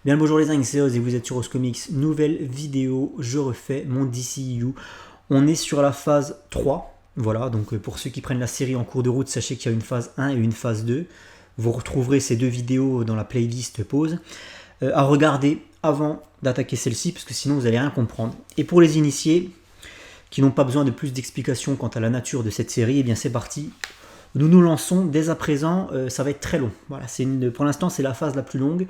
Bien le bonjour les dingues, c'est Oz et vous êtes sur Oz Comics. Nouvelle vidéo, je refais mon DCU. On est sur la phase 3. Voilà, donc pour ceux qui prennent la série en cours de route, sachez qu'il y a une phase 1 et une phase 2. Vous retrouverez ces deux vidéos dans la playlist pause. À regarder avant d'attaquer celle-ci, parce que sinon vous n'allez rien comprendre. Et pour les initiés, qui n'ont pas besoin de plus d'explications quant à la nature de cette série, et bien c'est parti. Nous nous lançons dès à présent, ça va être très long. Voilà, pour l'instant c'est la phase la plus longue.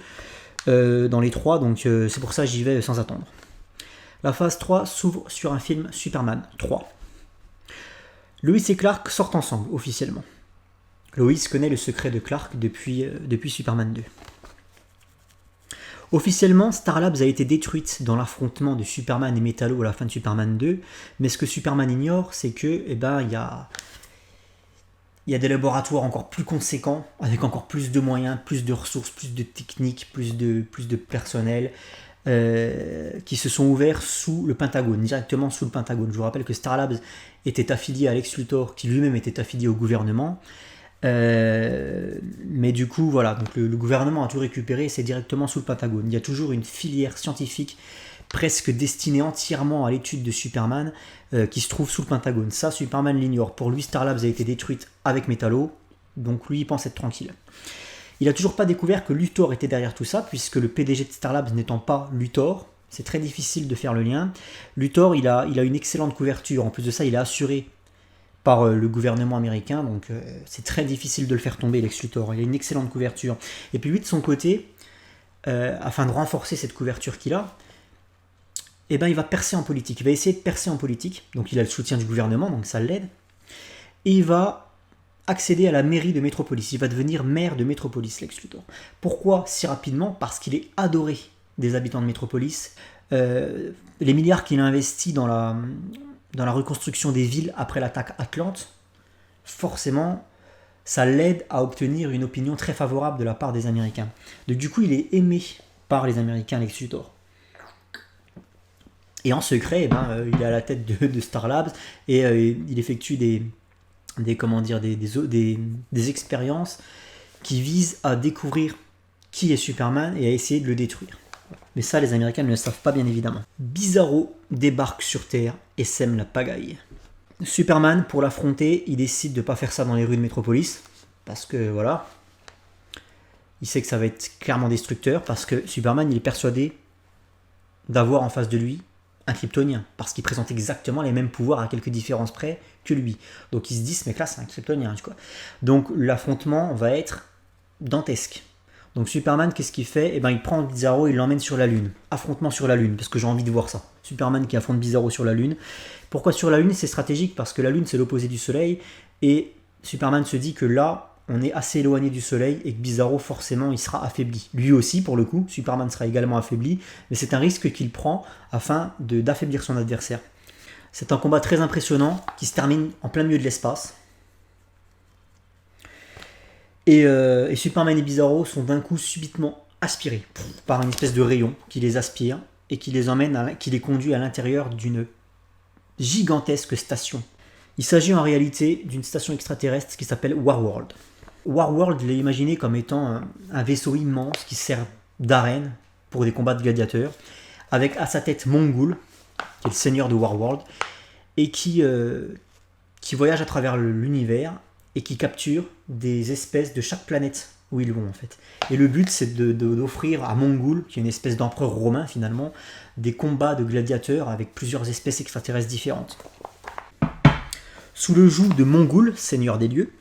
Dans les trois, donc c'est pour ça que j'y vais sans attendre. La phase 3 s'ouvre sur un film Superman 3. Lois et Clark sortent ensemble, officiellement. Lois connaît le secret de Clark depuis Superman 2. Officiellement, Star Labs a été détruite dans l'affrontement de Superman et Metallo à la fin de Superman 2, mais ce que Superman ignore, c'est que, il y a des laboratoires encore plus conséquents, avec encore plus de moyens, plus de ressources, plus de techniques, plus de personnel, qui se sont ouverts sous le Pentagone, directement sous le Pentagone. Je vous rappelle que Star Labs était affilié à Lex Luthor, qui lui-même était affilié au gouvernement. Mais du coup, voilà, donc le gouvernement a tout récupéré, c'est directement sous le Pentagone. Il y a toujours une filière scientifique presque destinée entièrement à l'étude de Superman, qui se trouve sous le Pentagone. Ça, Superman l'ignore. Pour lui, Star Labs a été détruite avec Metallo, donc lui, il pense être tranquille. Il n'a toujours pas découvert que Luthor était derrière tout ça, puisque le PDG de Star Labs n'étant pas Luthor, c'est très difficile de faire le lien. Luthor, il a une excellente couverture. En plus de ça, il est assuré par le gouvernement américain, donc c'est très difficile de le faire tomber, Lex Luthor. Il a une excellente couverture. Et puis lui, de son côté, afin de renforcer cette couverture qu'il a, il va percer en politique. Il va essayer de percer en politique. Donc il a le soutien du gouvernement, donc ça l'aide. Et il va accéder à la mairie de Metropolis. Il va devenir maire de Metropolis, Lex Luthor. Pourquoi si rapidement? Parce qu'il est adoré des habitants de Metropolis. Les milliards qu'il a investis dans la reconstruction des villes après l'attaque Atlante, forcément, ça l'aide à obtenir une opinion très favorable de la part des Américains. Donc du coup, il est aimé par les Américains, Lex Luthor. Et en secret, il est à la tête de Star Labs et il effectue des expériences qui visent à découvrir qui est Superman et à essayer de le détruire. Mais ça, les Américains ne le savent pas, bien évidemment. Bizarro débarque sur Terre et sème la pagaille. Superman, pour l'affronter, il décide de ne pas faire ça dans les rues de Metropolis, parce que voilà, il sait que ça va être clairement destructeur, parce que Superman, il est persuadé d'avoir en face de lui un Kryptonien, parce qu'il présente exactement les mêmes pouvoirs à quelques différences près que lui. Donc il se dit, ce mec-là, c'est un Kryptonien, quoi. Donc l'affrontement va être dantesque. Donc Superman, qu'est-ce qu'il fait? Il prend Bizarro, il l'emmène sur la Lune. Affrontement sur la Lune, parce que j'ai envie de voir ça. Superman qui affronte Bizarro sur la Lune. Pourquoi sur la Lune? C'est stratégique, parce que la Lune, c'est l'opposé du Soleil, et Superman se dit que là, on est assez éloigné du Soleil, et que Bizarro, forcément, il sera affaibli. Lui aussi, pour le coup, Superman sera également affaibli, mais c'est un risque qu'il prend afin d'affaiblir son adversaire. C'est un combat très impressionnant, qui se termine en plein milieu de l'espace. Et Superman et Bizarro sont d'un coup subitement aspirés par une espèce de rayon qui les aspire et qui les conduit à l'intérieur d'une gigantesque station. Il s'agit en réalité d'une station extraterrestre qui s'appelle Warworld. Warworld, je l'ai imaginé comme étant un vaisseau immense qui sert d'arène pour des combats de gladiateurs, avec à sa tête Mongul, qui est le seigneur de Warworld, et qui voyage à travers l'univers et qui capture des espèces de chaque planète où ils vont en fait. Et le but, c'est d'offrir à Mongul, qui est une espèce d'empereur romain finalement, des combats de gladiateurs avec plusieurs espèces extraterrestres différentes. Sous le joug de Mongul, seigneur des lieux,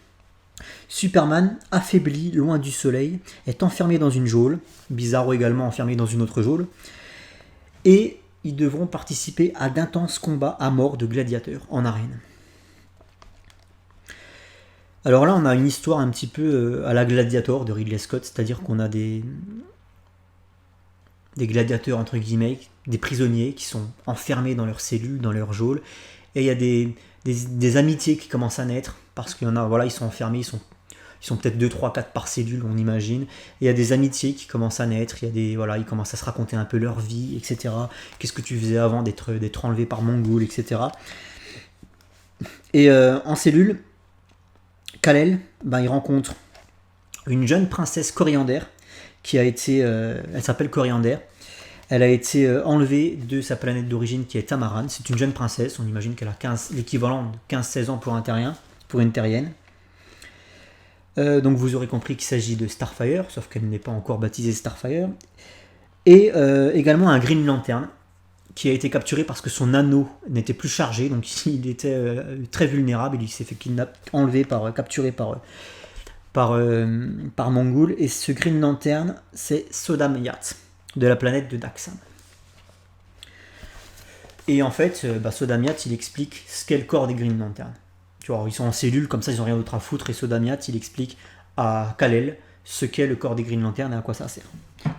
Superman, affaibli, loin du soleil, est enfermé dans une geôle, Bizarro également enfermé dans une autre geôle, et ils devront participer à d'intenses combats à mort de gladiateurs en arène. Alors là, on a une histoire un petit peu à la Gladiator de Ridley Scott, c'est-à-dire qu'on a des gladiateurs, entre guillemets, des prisonniers qui sont enfermés dans leurs cellules, dans leurs geôles, et il y a des amitiés qui commencent à naître, parce qu'il y en a, voilà, ils sont enfermés, ils sont peut-être 2, 3, 4 par cellule, on imagine, et il y a des amitiés qui commencent à naître, ils commencent à se raconter un peu leur vie, etc. Qu'est-ce que tu faisais avant d'être enlevé par Mongul, etc. Et en cellule, Kal-El, il rencontre une jeune princesse Koriander qui a été, elle s'appelle Coriander. Elle a été enlevée de sa planète d'origine qui est Tamaran. C'est une jeune princesse, on imagine qu'elle a l'équivalent de 15-16 ans pour un terrien, pour une terrienne. Donc vous aurez compris qu'il s'agit de Starfire, sauf qu'elle n'est pas encore baptisée Starfire. Et également un Green Lantern, qui a été capturé parce que son anneau n'était plus chargé, donc il était très vulnérable, il s'est fait enlevé, capturé par Mongul. Et ce Green Lantern, c'est Sodamyat, de la planète de Daxam. Et en fait, Sodamyat, il explique ce qu'est le corps des Green Lantern. Tu vois, ils sont en cellule, comme ça ils n'ont rien d'autre à foutre, et Sodamyat, il explique à Kal-El ce qu'est le corps des Green Lantern et à quoi ça sert.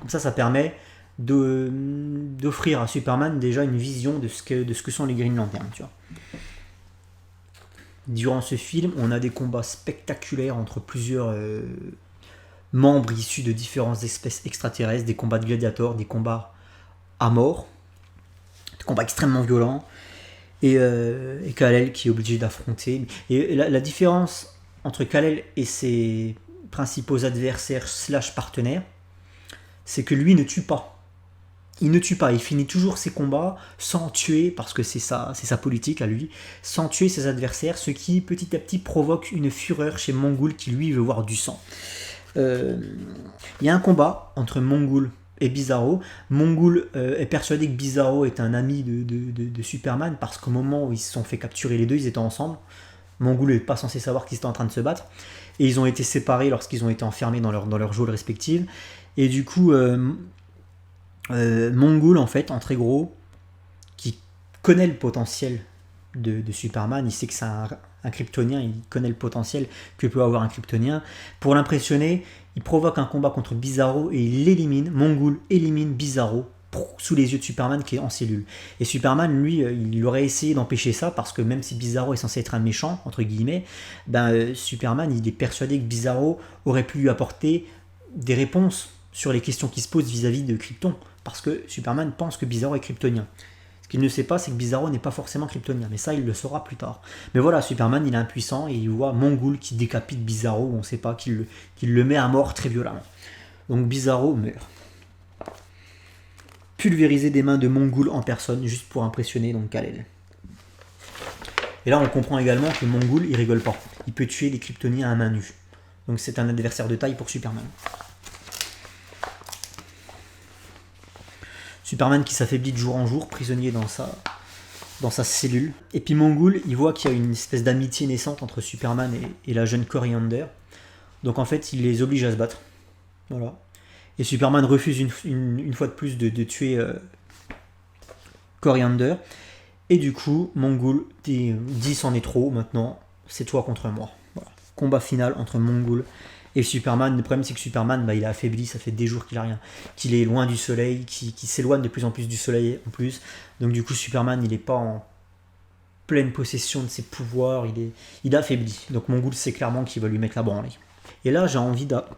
Comme ça permet d'offrir à Superman déjà une vision de ce que sont les Green Lantern, tu vois. Durant ce film, on a des combats spectaculaires entre plusieurs membres issus de différentes espèces extraterrestres, des combats de gladiators, des combats à mort, des combats extrêmement violents, et Kal-El qui est obligé d'affronter. Et la différence entre Kal-El et ses principaux adversaires / partenaires, c'est que lui ne tue pas. Il ne tue pas, il finit toujours ses combats sans tuer, parce que c'est sa politique à lui, sans tuer ses adversaires, ce qui petit à petit provoque une fureur chez Mongul qui lui veut voir du sang. Il y a un combat entre Mongul et Bizarro. Mongul est persuadé que Bizarro est un ami de Superman, parce qu'au moment où ils se sont fait capturer les deux, ils étaient ensemble. Mongul n'est pas censé savoir qu'ils étaient en train de se battre, et ils ont été séparés lorsqu'ils ont été enfermés dans leurs geôles respectives. Et du coup, Mongul, en fait, en très gros, qui connaît le potentiel de Superman, il sait que c'est un Kryptonien, il connaît le potentiel que peut avoir un Kryptonien. Pour l'impressionner, il provoque un combat contre Bizarro et il l'élimine. Mongul élimine Bizarro sous les yeux de Superman qui est en cellule. Et Superman, lui, il aurait essayé d'empêcher ça, parce que même si Bizarro est censé être un méchant, entre guillemets, Superman, il est persuadé que Bizarro aurait pu lui apporter des réponses sur les questions qui se posent vis-à-vis de Krypton, parce que Superman pense que Bizarro est kryptonien. Ce qu'il ne sait pas, c'est que Bizarro n'est pas forcément kryptonien, mais ça, il le saura plus tard. Mais voilà, Superman, il est impuissant, et il voit Mongul qui décapite Bizarro, on ne sait pas, qu'il le met à mort très violemment. Donc Bizarro meurt. Pulvérisé des mains de Mongul en personne, juste pour impressionner donc Kal-El. Et là, on comprend également que Mongul, il rigole pas. Il peut tuer les kryptoniens à main nue. Donc c'est un adversaire de taille pour Superman. Superman qui s'affaiblit de jour en jour, prisonnier dans sa cellule. Et puis Mongul, il voit qu'il y a une espèce d'amitié naissante entre Superman et la jeune Coriander. Donc en fait, il les oblige à se battre. Voilà. Et Superman refuse une fois de plus de tuer Coriander. Et du coup, Mongul dit c'en est trop, maintenant, c'est toi contre moi. Voilà. Combat final entre Mongul et Superman. Le problème, c'est que Superman, il est affaibli, ça fait des jours qu'il a rien, qu'il est loin du soleil, qu'il s'éloigne de plus en plus du soleil en plus. Donc du coup, Superman, il n'est pas en pleine possession de ses pouvoirs, il est affaibli. Donc Mongul sait clairement qu'il va lui mettre la branlée. Et là,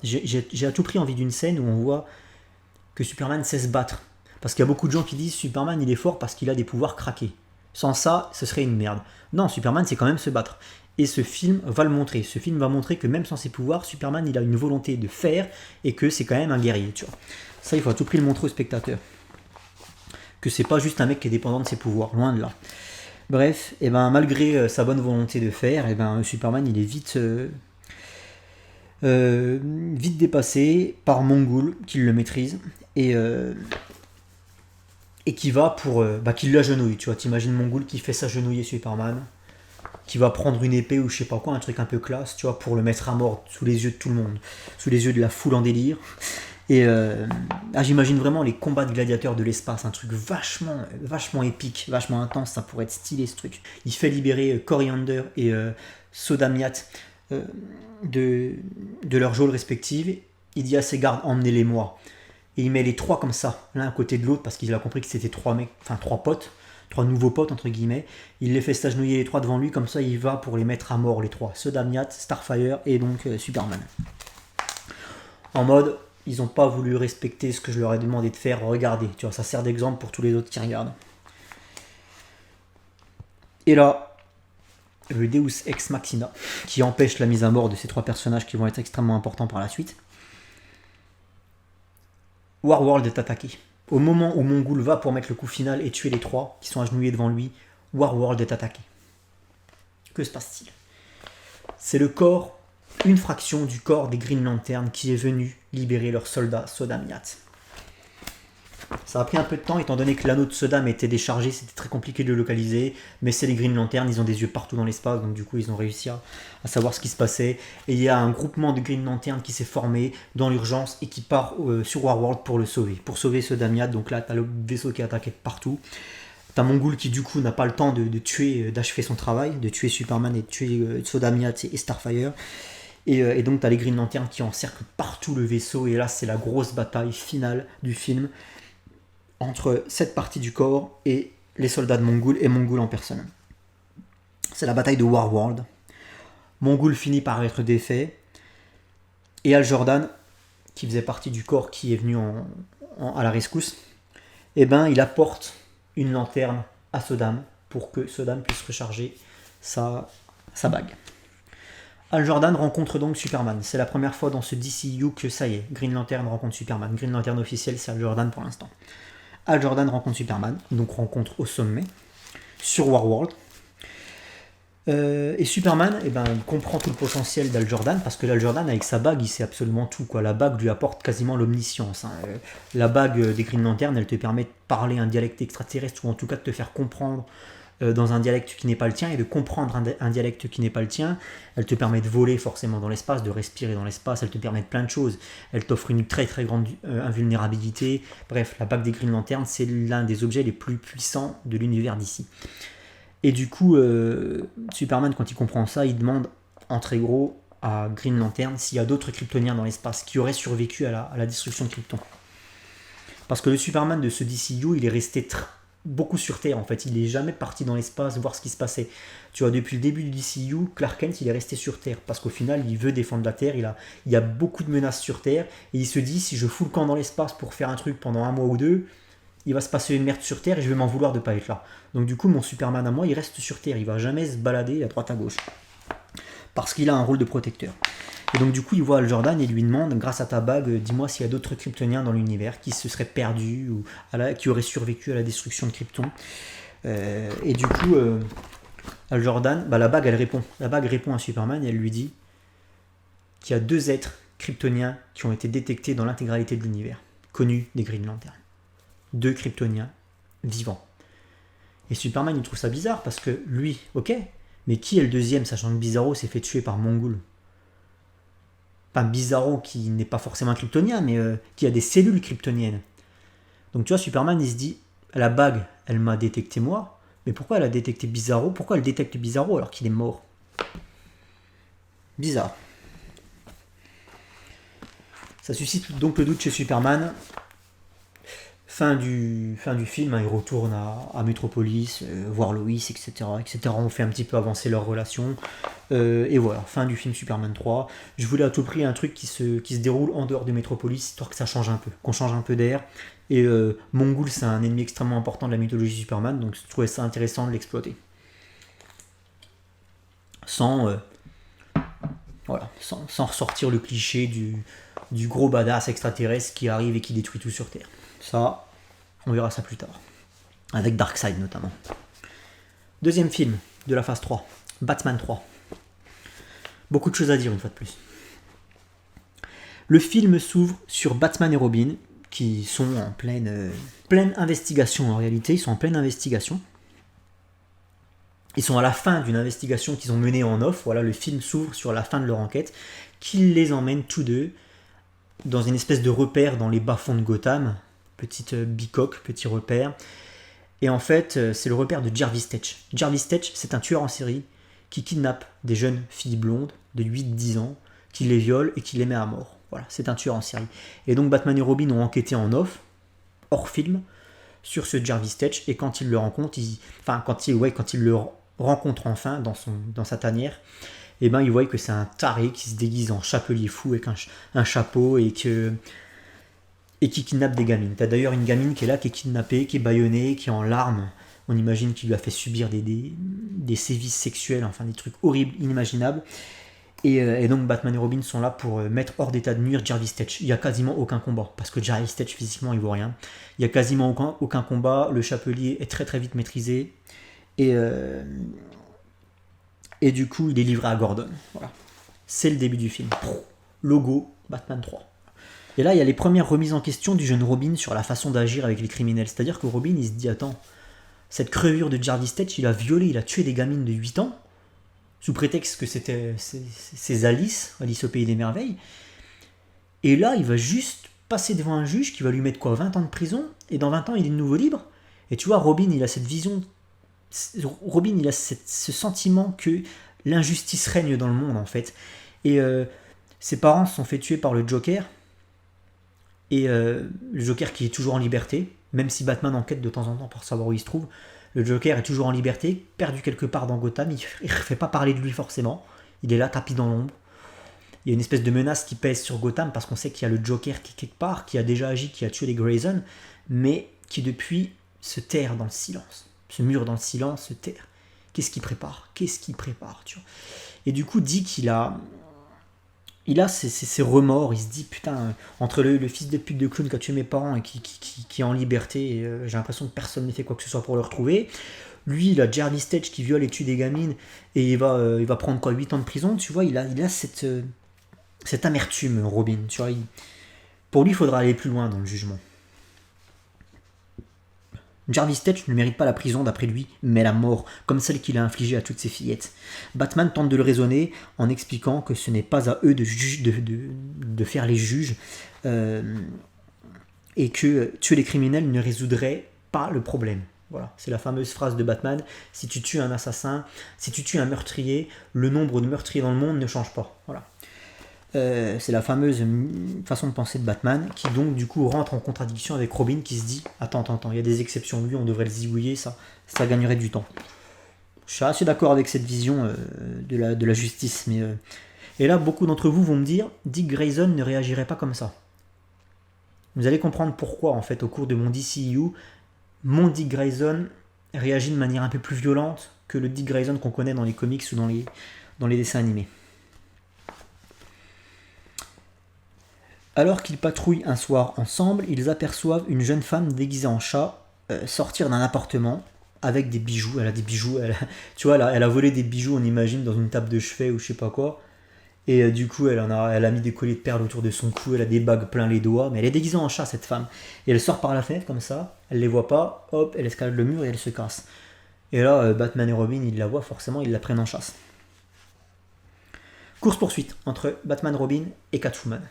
j'ai à tout prix envie d'une scène où on voit que Superman sait se battre. Parce qu'il y a beaucoup de gens qui disent Superman, il est fort parce qu'il a des pouvoirs craqués. Sans ça, ce serait une merde. Non, Superman, c'est quand même se battre. Et ce film va le montrer. Ce film va montrer que même sans ses pouvoirs, Superman, il a une volonté de faire et que c'est quand même un guerrier, tu vois. Ça, il faut à tout prix le montrer au spectateur. Que c'est pas juste un mec qui est dépendant de ses pouvoirs, loin de là. Bref, et malgré sa bonne volonté de faire, Superman, il est vite dépassé par Mongul, qui le maîtrise, et qui va qui l'agenouille, tu vois. T'imagines Mongul qui fait s'agenouiller Superman, qui va prendre une épée ou je sais pas quoi, un truc un peu classe, tu vois, pour le mettre à mort sous les yeux de tout le monde, sous les yeux de la foule en délire. Et j'imagine vraiment les combats de gladiateurs de l'espace, un truc vachement épique, vachement intense, ça pourrait être stylé ce truc. Il fait libérer Coriander et Sodamyat de leurs geôles respectives. Il dit à ses gardes, emmenez-les moi. Et il met les trois comme ça, l'un à côté de l'autre, parce qu'il a compris que c'était trois nouveaux potes entre guillemets. Il les fait s'agenouiller les trois devant lui, comme ça il va pour les mettre à mort les trois, Sodamyat, Starfire et donc Superman. En mode, ils n'ont pas voulu respecter ce que je leur ai demandé de faire, regardez, tu vois, ça sert d'exemple pour tous les autres qui regardent. Et là, le Deus Ex Machina, qui empêche la mise à mort de ces trois personnages qui vont être extrêmement importants par la suite. Warworld est attaqué. Au moment où Mongul va pour mettre le coup final et tuer les trois qui sont agenouillés devant lui, Warworld est attaqué. Que se passe-t-il? C'est le corps, une fraction du corps des Green Lantern qui est venu libérer leur soldat Sodamiat. Ça a pris un peu de temps étant donné que l'anneau de Sodam était déchargé, c'était très compliqué de le localiser, mais c'est les Green Lantern, ils ont des yeux partout dans l'espace, donc du coup ils ont réussi à savoir ce qui se passait. Et il y a un groupement de Green Lantern qui s'est formé dans l'urgence et qui part sur Warworld pour le sauver. Pour sauver Sodamiat, donc là t'as le vaisseau qui est attaqué de partout. T'as Mongul qui du coup n'a pas le temps de tuer, d'achever son travail, de tuer Superman et de tuer Sodamiat et Starfire. Et donc t'as les Green Lantern qui encerclent partout le vaisseau, et là c'est la grosse bataille finale du film entre cette partie du corps et les soldats de Mongul et Mongul en personne. C'est la bataille de Warworld. Mongul finit par être défait, et Hal Jordan, qui faisait partie du corps qui est venu à la rescousse, eh ben il apporte une lanterne à Sodam pour que Sodam puisse recharger sa bague. Hal Jordan rencontre donc Superman. C'est la première fois dans ce DCU que ça y est, Green Lantern rencontre Superman. Green Lantern officiel, c'est Hal Jordan pour l'instant. Hal Jordan rencontre Superman, donc rencontre au sommet, sur Warworld. Et Superman, il comprend tout le potentiel d'Hal Jordan, parce que Hal Jordan, avec sa bague, il sait absolument tout, quoi. La bague lui apporte quasiment l'omniscience. La bague des Green Lantern, elle te permet de parler un dialecte extraterrestre, ou en tout cas de te faire comprendre dans un dialecte qui n'est pas le tien, et de comprendre un dialecte qui n'est pas le tien. Elle te permet de voler forcément dans l'espace, de respirer dans l'espace, elle te permet de plein de choses. Elle t'offre une très très grande invulnérabilité. Bref, la bague des Green Lantern, c'est l'un des objets les plus puissants de l'univers d'ici. Et du coup, Superman, quand il comprend ça, il demande en très gros à Green Lantern s'il y a d'autres Kryptoniens dans l'espace qui auraient survécu à la destruction de Krypton. Parce que le Superman de ce DCU, il est resté beaucoup sur Terre en fait, il n'est jamais parti dans l'espace voir ce qui se passait. Tu vois, depuis le début du DCU, Clark Kent il est resté sur Terre parce qu'au final il veut défendre la Terre, il y a beaucoup de menaces sur Terre et il se dit si je fous le camp dans l'espace pour faire un truc pendant un mois ou deux, il va se passer une merde sur Terre et je vais m'en vouloir de pas être là. Donc du coup mon Superman à moi il reste sur Terre, il va jamais se balader à droite à gauche parce qu'il a un rôle de protecteur. Et donc du coup il voit Hal Jordan et lui demande, grâce à ta bague, dis-moi s'il y a d'autres Kryptoniens dans l'univers qui se seraient perdus ou qui auraient survécu à la destruction de Krypton. Et du coup Hal Jordan, la bague elle répond. La bague répond à Superman et elle lui dit qu'il y a 2 êtres kryptoniens qui ont été détectés dans l'intégralité de l'univers, connus des Green Lantern. 2 Kryptoniens vivants. Et Superman il trouve ça bizarre parce que lui, ok, mais qui est le deuxième, sachant que Bizarro s'est fait tuer par Mongul? Enfin, Bizarro qui n'est pas forcément un kryptonien, mais qui a des cellules kryptoniennes. Donc tu vois, Superman il se dit, la bague, elle m'a détecté moi, mais pourquoi elle a détecté Bizarro? Pourquoi elle détecte Bizarro alors qu'il est mort? Bizarre. Ça suscite donc le doute chez Superman. Fin du film, il retourne à Metropolis, voir Lois, etc., etc. On fait un petit peu avancer leur relation. Et voilà, fin du film Superman 3. Je voulais à tout prix un truc qui se déroule en dehors de Metropolis, histoire que ça change un peu, qu'on change un peu d'air. Et Mongul, c'est un ennemi extrêmement important de la mythologie Superman, donc je trouvais ça intéressant de l'exploiter. Sans ressortir le cliché du gros badass extraterrestre qui arrive et qui détruit tout sur Terre. Ça, on verra ça plus tard. Avec Darkseid notamment. Deuxième film de la phase 3, Batman 3. Beaucoup de choses à dire une fois de plus. Le film s'ouvre sur Batman et Robin, qui sont en pleine investigation en réalité. Ils sont en pleine investigation. Ils sont à la fin d'une investigation qu'ils ont menée en off. Voilà, le film s'ouvre sur la fin de leur enquête, qui les emmène tous deux dans une espèce de repère dans les bas-fonds de Gotham. Petite bicoque, petit repère. Et en fait, c'est le repère de Jarvis Tetch. Jarvis Tetch, c'est un tueur en série qui kidnappe des jeunes filles blondes de 8-10 ans, qui les viole et qui les met à mort. Voilà, c'est un tueur en série. Et donc Batman et Robin ont enquêté en off, hors film, sur ce Jarvis Tetch, et quand ils le rencontrent, quand ils le rencontrent enfin dans sa tanière, et ben ils voient que c'est un taré qui se déguise en chapelier fou avec un chapeau et qui kidnappe des gamines. T'as d'ailleurs une gamine qui est là, qui est kidnappée, qui est bâillonnée, qui est en larmes. On imagine qu'il lui a fait subir des sévices sexuels, enfin des trucs horribles, inimaginables. Et donc Batman et Robin sont là pour mettre hors d'état de nuire Jarvis Tetch. Il n'y a quasiment aucun combat, parce que Jarvis Tetch physiquement il vaut rien. Il n'y a quasiment aucun combat, le chapelier est très très vite maîtrisé, et du coup il est livré à Gordon. Voilà. C'est le début du film. Logo, Batman 3. Et là il y a les premières remises en question du jeune Robin sur la façon d'agir avec les criminels. C'est-à-dire que Robin il se dit, attends, cette crevure de Jarvis Tetch, il a violé, il a tué des gamines de 8 ans, sous prétexte que c'était c'est Alice au Pays des Merveilles. Et là, il va juste passer devant un juge qui va lui mettre 20 ans de prison, et dans 20 ans, il est de nouveau libre. Et tu vois, Robin, il a cette vision, Robin, il a ce sentiment que l'injustice règne dans le monde, en fait. Et ses parents se sont fait tuer par le Joker, et le Joker qui est toujours en liberté, même si Batman enquête de temps en temps pour savoir où il se trouve. Le Joker est toujours en liberté, perdu quelque part dans Gotham, il ne fait pas parler de lui forcément, il est là tapis dans l'ombre. Il y a une espèce de menace qui pèse sur Gotham parce qu'on sait qu'il y a le Joker qui est quelque part, qui a déjà agi, qui a tué les Grayson, mais qui depuis se terre dans le silence, se mure dans le silence, se terre. Qu'est-ce qu'il prépare tu vois. Et du coup, dit qu'il a... Il a ses remords, il se dit putain, entre le fils de pute de clown qui a tué mes parents et qui est en liberté, et, j'ai l'impression que personne n'a fait quoi que ce soit pour le retrouver. Lui, il a Jarvis Tetch qui viole et tue des gamines et il va prendre 8 ans de prison, tu vois, il a cette amertume, Robin, tu vois. Pour lui, il faudra aller plus loin dans le jugement. Jarvis Tetch ne mérite pas la prison d'après lui, mais la mort, comme celle qu'il a infligée à toutes ses fillettes. Batman tente de le raisonner en expliquant que ce n'est pas à eux de faire les juges, et que tuer les criminels ne résoudrait pas le problème. Voilà, c'est la fameuse phrase de Batman, si tu tues un assassin, si tu tues un meurtrier, le nombre de meurtriers dans le monde ne change pas. Voilà. C'est la fameuse façon de penser de Batman qui donc du coup rentre en contradiction avec Robin qui se dit attends, il y a des exceptions, lui on devrait le zigouiller, ça gagnerait du temps. Je suis assez d'accord avec cette vision de la justice, mais et là beaucoup d'entre vous vont me dire Dick Grayson ne réagirait pas comme ça. Vous allez comprendre pourquoi en fait au cours de mon DCU, mon Dick Grayson réagit de manière un peu plus violente que le Dick Grayson qu'on connaît dans les comics ou dans les dessins animés. Alors qu'ils patrouillent un soir ensemble, ils aperçoivent une jeune femme déguisée en chat sortir d'un appartement avec des bijoux. Elle a des bijoux, tu vois, elle a volé des bijoux, on imagine, dans une table de chevet ou je sais pas quoi. Et du coup, elle a mis des colliers de perles autour de son cou, elle a des bagues plein les doigts, mais elle est déguisée en chat, cette femme. Et elle sort par la fenêtre comme ça, elle les voit pas, hop, elle escalade le mur et elle se casse. Et là, Batman et Robin, ils la voient forcément, ils la prennent en chasse. Course-poursuite entre Batman, Robin et Catwoman.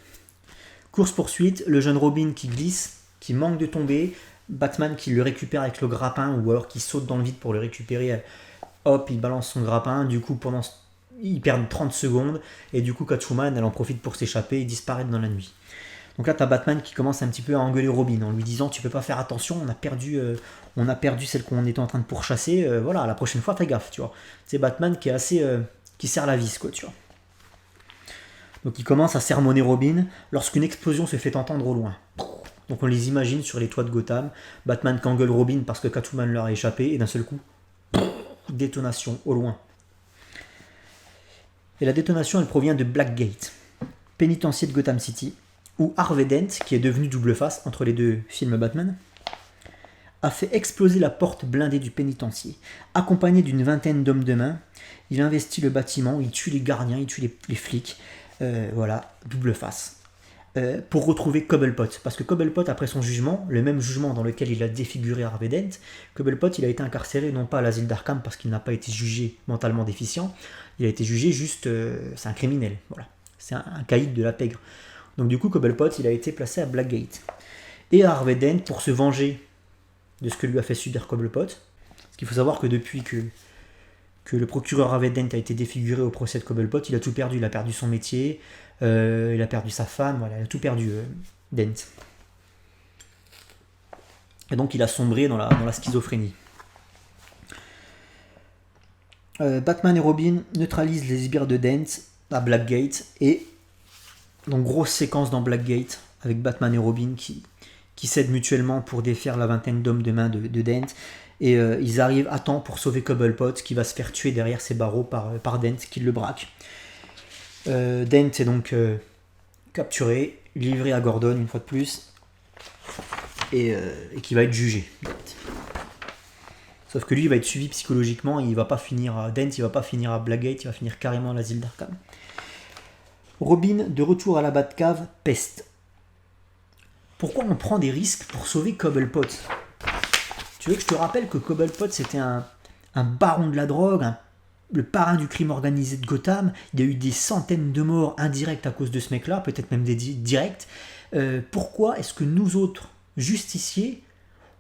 Course-poursuite, le jeune Robin qui glisse, qui manque de tomber, Batman qui le récupère avec le grappin ou alors qui saute dans le vide pour le récupérer, hop, il balance son grappin, du coup ils perdent 30 secondes et du coup Catwoman elle en profite pour s'échapper et disparaître dans la nuit. Donc là t'as Batman qui commence un petit peu à engueuler Robin en lui disant tu peux pas faire attention, on a perdu celle qu'on était en train de pourchasser, voilà, la prochaine fois fais gaffe, tu vois. C'est Batman qui est assez qui serre la vis, quoi, tu vois. Donc il commence à sermonner Robin lorsqu'une explosion se fait entendre au loin. Donc on les imagine sur les toits de Gotham, Batman qui engueule Robin parce que Catwoman leur a échappé et d'un seul coup, détonation au loin. Et la détonation elle provient de Blackgate, pénitencier de Gotham City, où Harvey Dent, qui est devenu double face entre les deux films Batman, a fait exploser la porte blindée du pénitencier. Accompagné d'une vingtaine d'hommes de main, il investit le bâtiment, il tue les gardiens, il tue les flics. Voilà, double face. Pour retrouver Cobblepot. Parce que Cobblepot, après son jugement, le même jugement dans lequel il a défiguré Harvey Dent, Cobblepot, il a été incarcéré non pas à l'asile d'Arkham parce qu'il n'a pas été jugé mentalement déficient, il a été jugé juste... c'est un criminel, voilà. C'est un caïd de la pègre. Donc du coup, Cobblepot, il a été placé à Blackgate. Et Harvey Dent, pour se venger de ce que lui a fait subir Cobblepot, parce qu'il faut savoir que depuis que le procureur Harvey Dent a été défiguré au procès de Cobblepot, il a tout perdu. Il a perdu son métier, il a perdu sa femme, voilà, il a tout perdu, Dent. Et donc il a sombré dans la schizophrénie. Batman et Robin neutralisent les sbires de Dent à Blackgate, et donc grosse séquence dans Blackgate avec Batman et Robin qui s'aident mutuellement pour défaire la vingtaine d'hommes de main de Dent. Et ils arrivent à temps pour sauver Cobblepot qui va se faire tuer derrière ses barreaux par Dent qui le braque. Dent est donc capturé, livré à Gordon une fois de plus, et qui va être jugé. Sauf que lui, il va être suivi psychologiquement, il va pas finir à Dent, il va pas finir à Blackgate, il va finir carrément à l'asile d'Arkham. Robin, de retour à la Batcave, peste. Pourquoi on prend des risques pour sauver Cobblepot? Tu veux que je te rappelle que Cobblepot, c'était un baron de la drogue, le parrain du crime organisé de Gotham. Il y a eu des centaines de morts indirectes à cause de ce mec-là, peut-être même des directs. Pourquoi est-ce que nous autres, justiciers,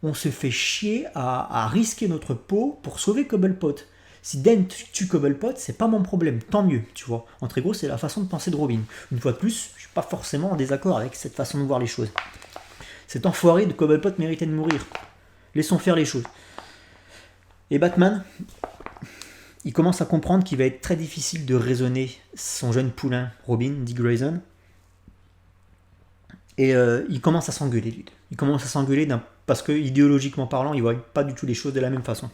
on se fait chier à risquer notre peau pour sauver Cobblepot? Si Dent tue Cobblepot, c'est pas mon problème, tant mieux, tu vois. Entre gros, c'est la façon de penser de Robin. Une fois de plus, je suis pas forcément en désaccord avec cette façon de voir les choses. Cet enfoiré de Cobblepot méritait de mourir. Laissons faire les choses. Et Batman, il commence à comprendre qu'il va être très difficile de raisonner son jeune poulain, Robin, Dick Grayson. Et il commence à s'engueuler, lui. Il commence à s'engueuler parce que, idéologiquement parlant, il ne voit pas du tout les choses de la même façon.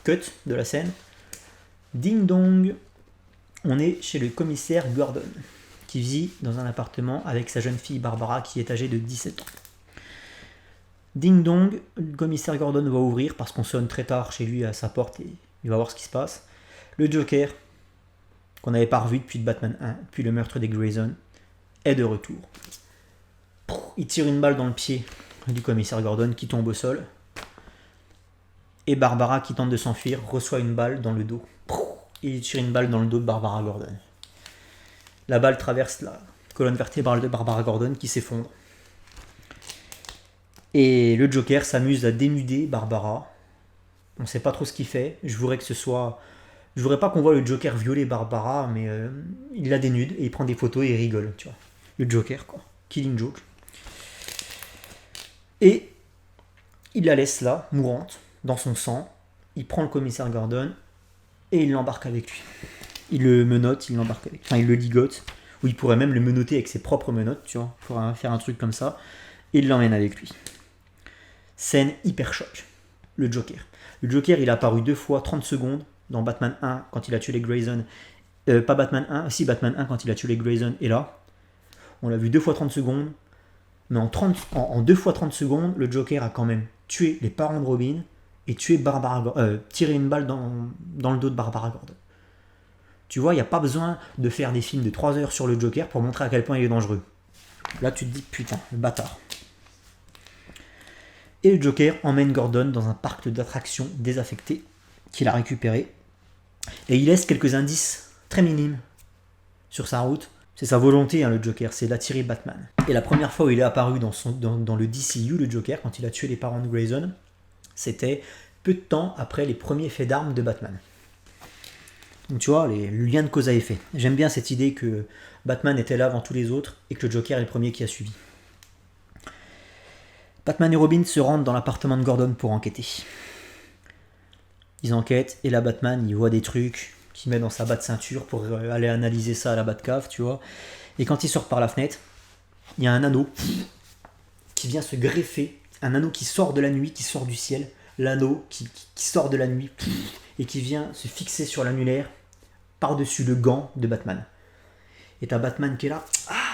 Cut de la scène. Ding dong. On est chez le commissaire Gordon, qui vit dans un appartement avec sa jeune fille Barbara, qui est âgée de 17 ans. Ding dong, le commissaire Gordon va ouvrir parce qu'on sonne très tard chez lui à sa porte et il va voir ce qui se passe. Le Joker, qu'on n'avait pas revu depuis Batman 1, depuis le meurtre des Grayson, est de retour. Il tire une balle dans le pied du commissaire Gordon qui tombe au sol. Et Barbara, qui tente de s'enfuir, reçoit une balle dans le dos. Et il tire une balle dans le dos de Barbara Gordon. La balle traverse la colonne vertébrale de Barbara Gordon qui s'effondre. Et le Joker s'amuse à dénuder Barbara. On ne sait pas trop ce qu'il fait. Je voudrais pas qu'on voit le Joker violer Barbara, mais il la dénude et il prend des photos et il rigole, tu vois. Le Joker, quoi. Killing joke. Et il la laisse là, mourante, dans son sang. Il prend le commissaire Gordon et il l'embarque avec lui. Il le menotte, il l'embarque avec lui. Enfin, il le ligote. Ou il pourrait même le menotter avec ses propres menottes, tu vois. Il pourrait faire un truc comme ça. Et il l'emmène avec lui. Scène hyper choc. Le Joker. Le Joker, il a apparu 2 fois 30 secondes dans Batman 1 quand il a tué les Grayson. Pas Batman 1, si Batman 1 quand il a tué les Grayson. Et là, on l'a vu 2 fois 30 secondes. Mais en 2 fois 30 secondes, le Joker a quand même tué les parents de Robin et tiré une balle dans le dos de Barbara Gordon. Tu vois, il n'y a pas besoin de faire des films de 3 heures sur le Joker pour montrer à quel point il est dangereux. Là, tu te dis, putain, le bâtard. Et le Joker emmène Gordon dans un parc d'attractions désaffecté qu'il a récupéré. Et il laisse quelques indices très minimes sur sa route. C'est sa volonté, le Joker, c'est d'attirer Batman. Et la première fois où il est apparu dans le DCU, le Joker, quand il a tué les parents de Grayson, c'était peu de temps après les premiers faits d'armes de Batman. Donc tu vois, le lien de cause à effet. J'aime bien cette idée que Batman était là avant tous les autres et que le Joker est le premier qui a suivi. Batman et Robin se rendent dans l'appartement de Gordon pour enquêter. Ils enquêtent et là Batman il voit des trucs qu'il met dans sa batte-ceinture pour aller analyser ça à la Batcave, tu vois. Et quand il sort par la fenêtre, il y a un anneau qui vient se greffer, un anneau qui sort de la nuit, qui sort du ciel, l'anneau qui sort de la nuit et qui vient se fixer sur l'annulaire par-dessus le gant de Batman. Et t'as Batman qui est là,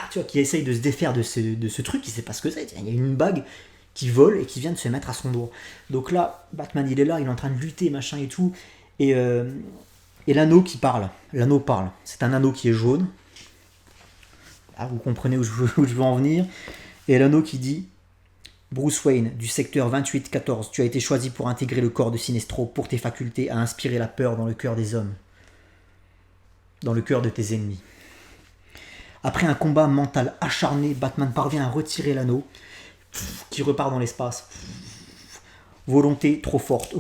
tu vois, qui essaye de se défaire de ce truc, il sait pas ce que c'est. Il y a une bague qui vole et qui vient de se mettre à son doigt. Donc là, Batman il est là, il est en train de lutter, machin et tout. Et l'anneau qui parle. L'anneau parle. C'est un anneau qui est jaune. Là, vous comprenez où je veux en venir. Et l'anneau qui dit: Bruce Wayne, du secteur 2814, tu as été choisi pour intégrer le corps de Sinestro pour tes facultés à inspirer la peur dans le cœur des hommes. Dans le cœur de tes ennemis. Après un combat mental acharné, Batman parvient à retirer l'anneau qui repart dans l'espace. Volonté trop forte.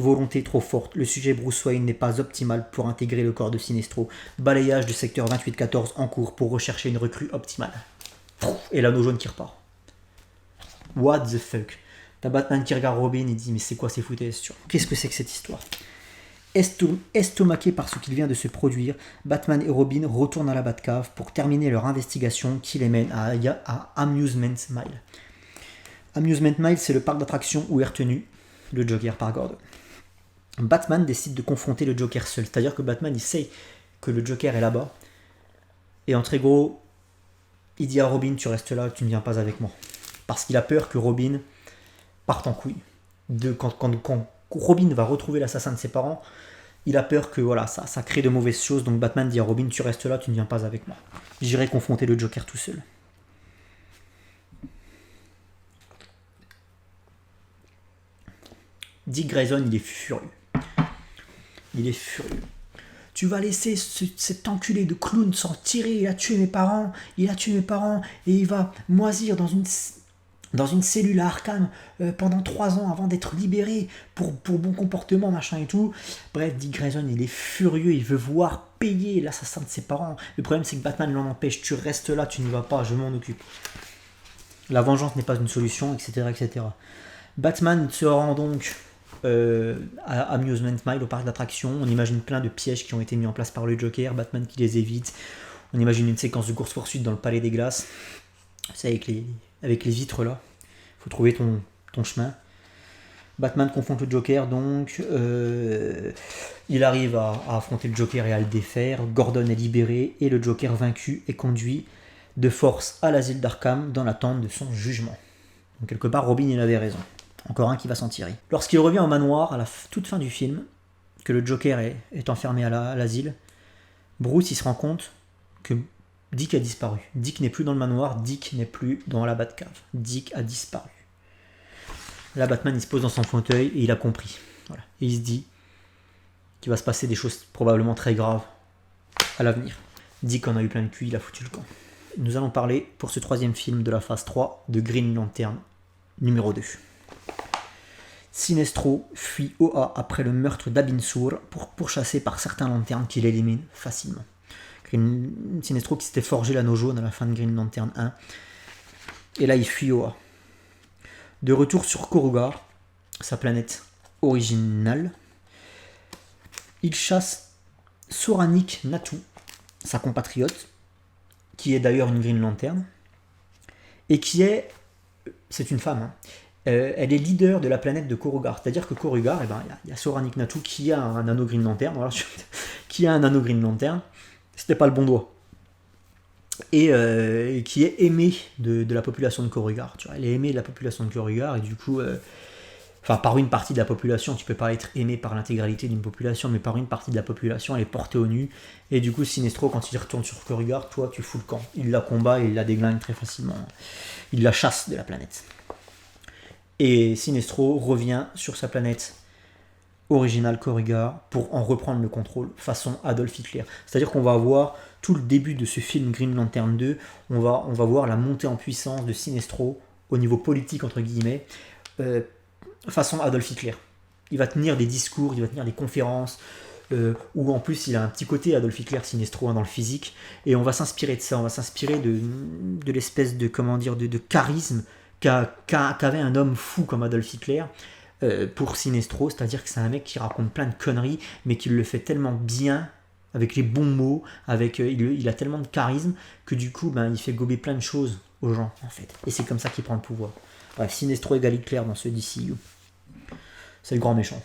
Le sujet Bruce Wayne n'est pas optimal pour intégrer le corps de Sinestro. Balayage du secteur 2814 en cours pour rechercher une recrue optimale. Et l'anneau jaune qui repart. What the fuck? T'as Batman qui regarde Robin et dit: mais c'est quoi ces foutaises? Qu'est-ce que c'est que cette histoire? Estomaqués par ce qu'il vient de se produire, Batman et Robin retournent à la Batcave pour terminer leur investigation qui les mène à Amusement Mile. Amusement Mile, c'est le parc d'attractions où est retenu le Joker par Gordon. Batman décide de confronter le Joker seul, c'est-à-dire que Batman essaye que le Joker est là-bas. Et en très gros, il dit à Robin, tu restes là, tu ne viens pas avec moi. Parce qu'il a peur que Robin parte en couille. Quand Robin va retrouver l'assassin de ses parents, il a peur que voilà, ça crée de mauvaises choses. Donc Batman dit à Robin, tu restes là, tu ne viens pas avec moi. J'irai confronter le Joker tout seul. Dick Grayson, il est furieux. Il est furieux. Tu vas laisser cet enculé de clown s'en tirer, il a tué mes parents, et il va moisir dans une cellule à Arkham pendant 3 ans avant d'être libéré pour bon comportement, machin et tout. Bref, Dick Grayson, il est furieux, il veut voir payer l'assassin de ses parents. Le problème, c'est que Batman l'en empêche. Tu restes là, tu n'y vas pas, je m'en occupe. La vengeance n'est pas une solution, etc., etc. Batman se rend donc à Amusement Mile, au parc d'attractions. On imagine plein de pièges qui ont été mis en place par le Joker, Batman qui les évite. On imagine une séquence de course-poursuite dans le Palais des Glaces. C'est avec les vitres là. Il faut trouver ton chemin. Batman confronte le Joker, donc il arrive à affronter le Joker et à le défaire. Gordon est libéré et le Joker vaincu est conduit de force à l'asile d'Arkham dans l'attente de son jugement. Donc quelque part, Robin il avait raison. Encore un qui va s'en tirer. Lorsqu'il revient au manoir, à la toute fin du film, que le Joker est enfermé à l'asile, Bruce il se rend compte que Dick a disparu. Dick n'est plus dans le manoir, Dick n'est plus dans la Batcave. Dick a disparu. Là, Batman il se pose dans son fauteuil et il a compris. Voilà. Et il se dit qu'il va se passer des choses probablement très graves à l'avenir. Dick en a eu plein le cul, il a foutu le camp. Nous allons parler pour ce 3e film de la phase 3 de Green Lantern numéro 2. Sinestro fuit Oa après le meurtre d'Abin Sur pourchassé par certains lanternes qui l'éliminent facilement. Sinestro qui s'était forgé l'anneau jaune à la fin de Green Lantern 1. Et là il fuit Oa. De retour sur Korugar, sa planète originale, il chasse Soranik Natu, sa compatriote, qui est d'ailleurs une Green Lantern, et c'est une femme, hein. Elle est leader de la planète de Korugar. C'est-à-dire que Korugar, il y a Soranik Natu qui a un anneau Green Lantern, voilà, qui a un anneau Green Lantern, c'était pas le bon doigt. Et qui est aimée de la population de Korugar. Tu vois, elle est aimée de la population de Korugar, et du coup, par une partie de la population, tu peux pas être aimé par l'intégralité d'une population, mais par une partie de la population, elle est portée au nu. Et du coup, Sinestro, quand il retourne sur Korugar, toi, tu fous le camp. Il la combat et il la déglingue très facilement. Il la chasse de la planète. Et Sinestro revient sur sa planète originale Korugar pour en reprendre le contrôle façon Adolf Hitler. C'est-à-dire qu'on va avoir tout le début de ce film Green Lantern 2, on va voir la montée en puissance de Sinestro au niveau politique entre guillemets, façon Adolf Hitler. Il va tenir des discours, il va tenir des conférences, où en plus il a un petit côté Adolf Hitler Sinestro dans le physique, et on va s'inspirer de ça, on va s'inspirer de l'espèce de charisme qu'avait un homme fou comme Adolf Hitler pour Sinestro, c'est-à-dire que c'est un mec qui raconte plein de conneries, mais qui le fait tellement bien, avec les bons mots, il a tellement de charisme, que du coup, il fait gober plein de choses aux gens, en fait. Et c'est comme ça qu'il prend le pouvoir. Bref, Sinestro égale Hitler dans ce DCU. C'est le grand méchant.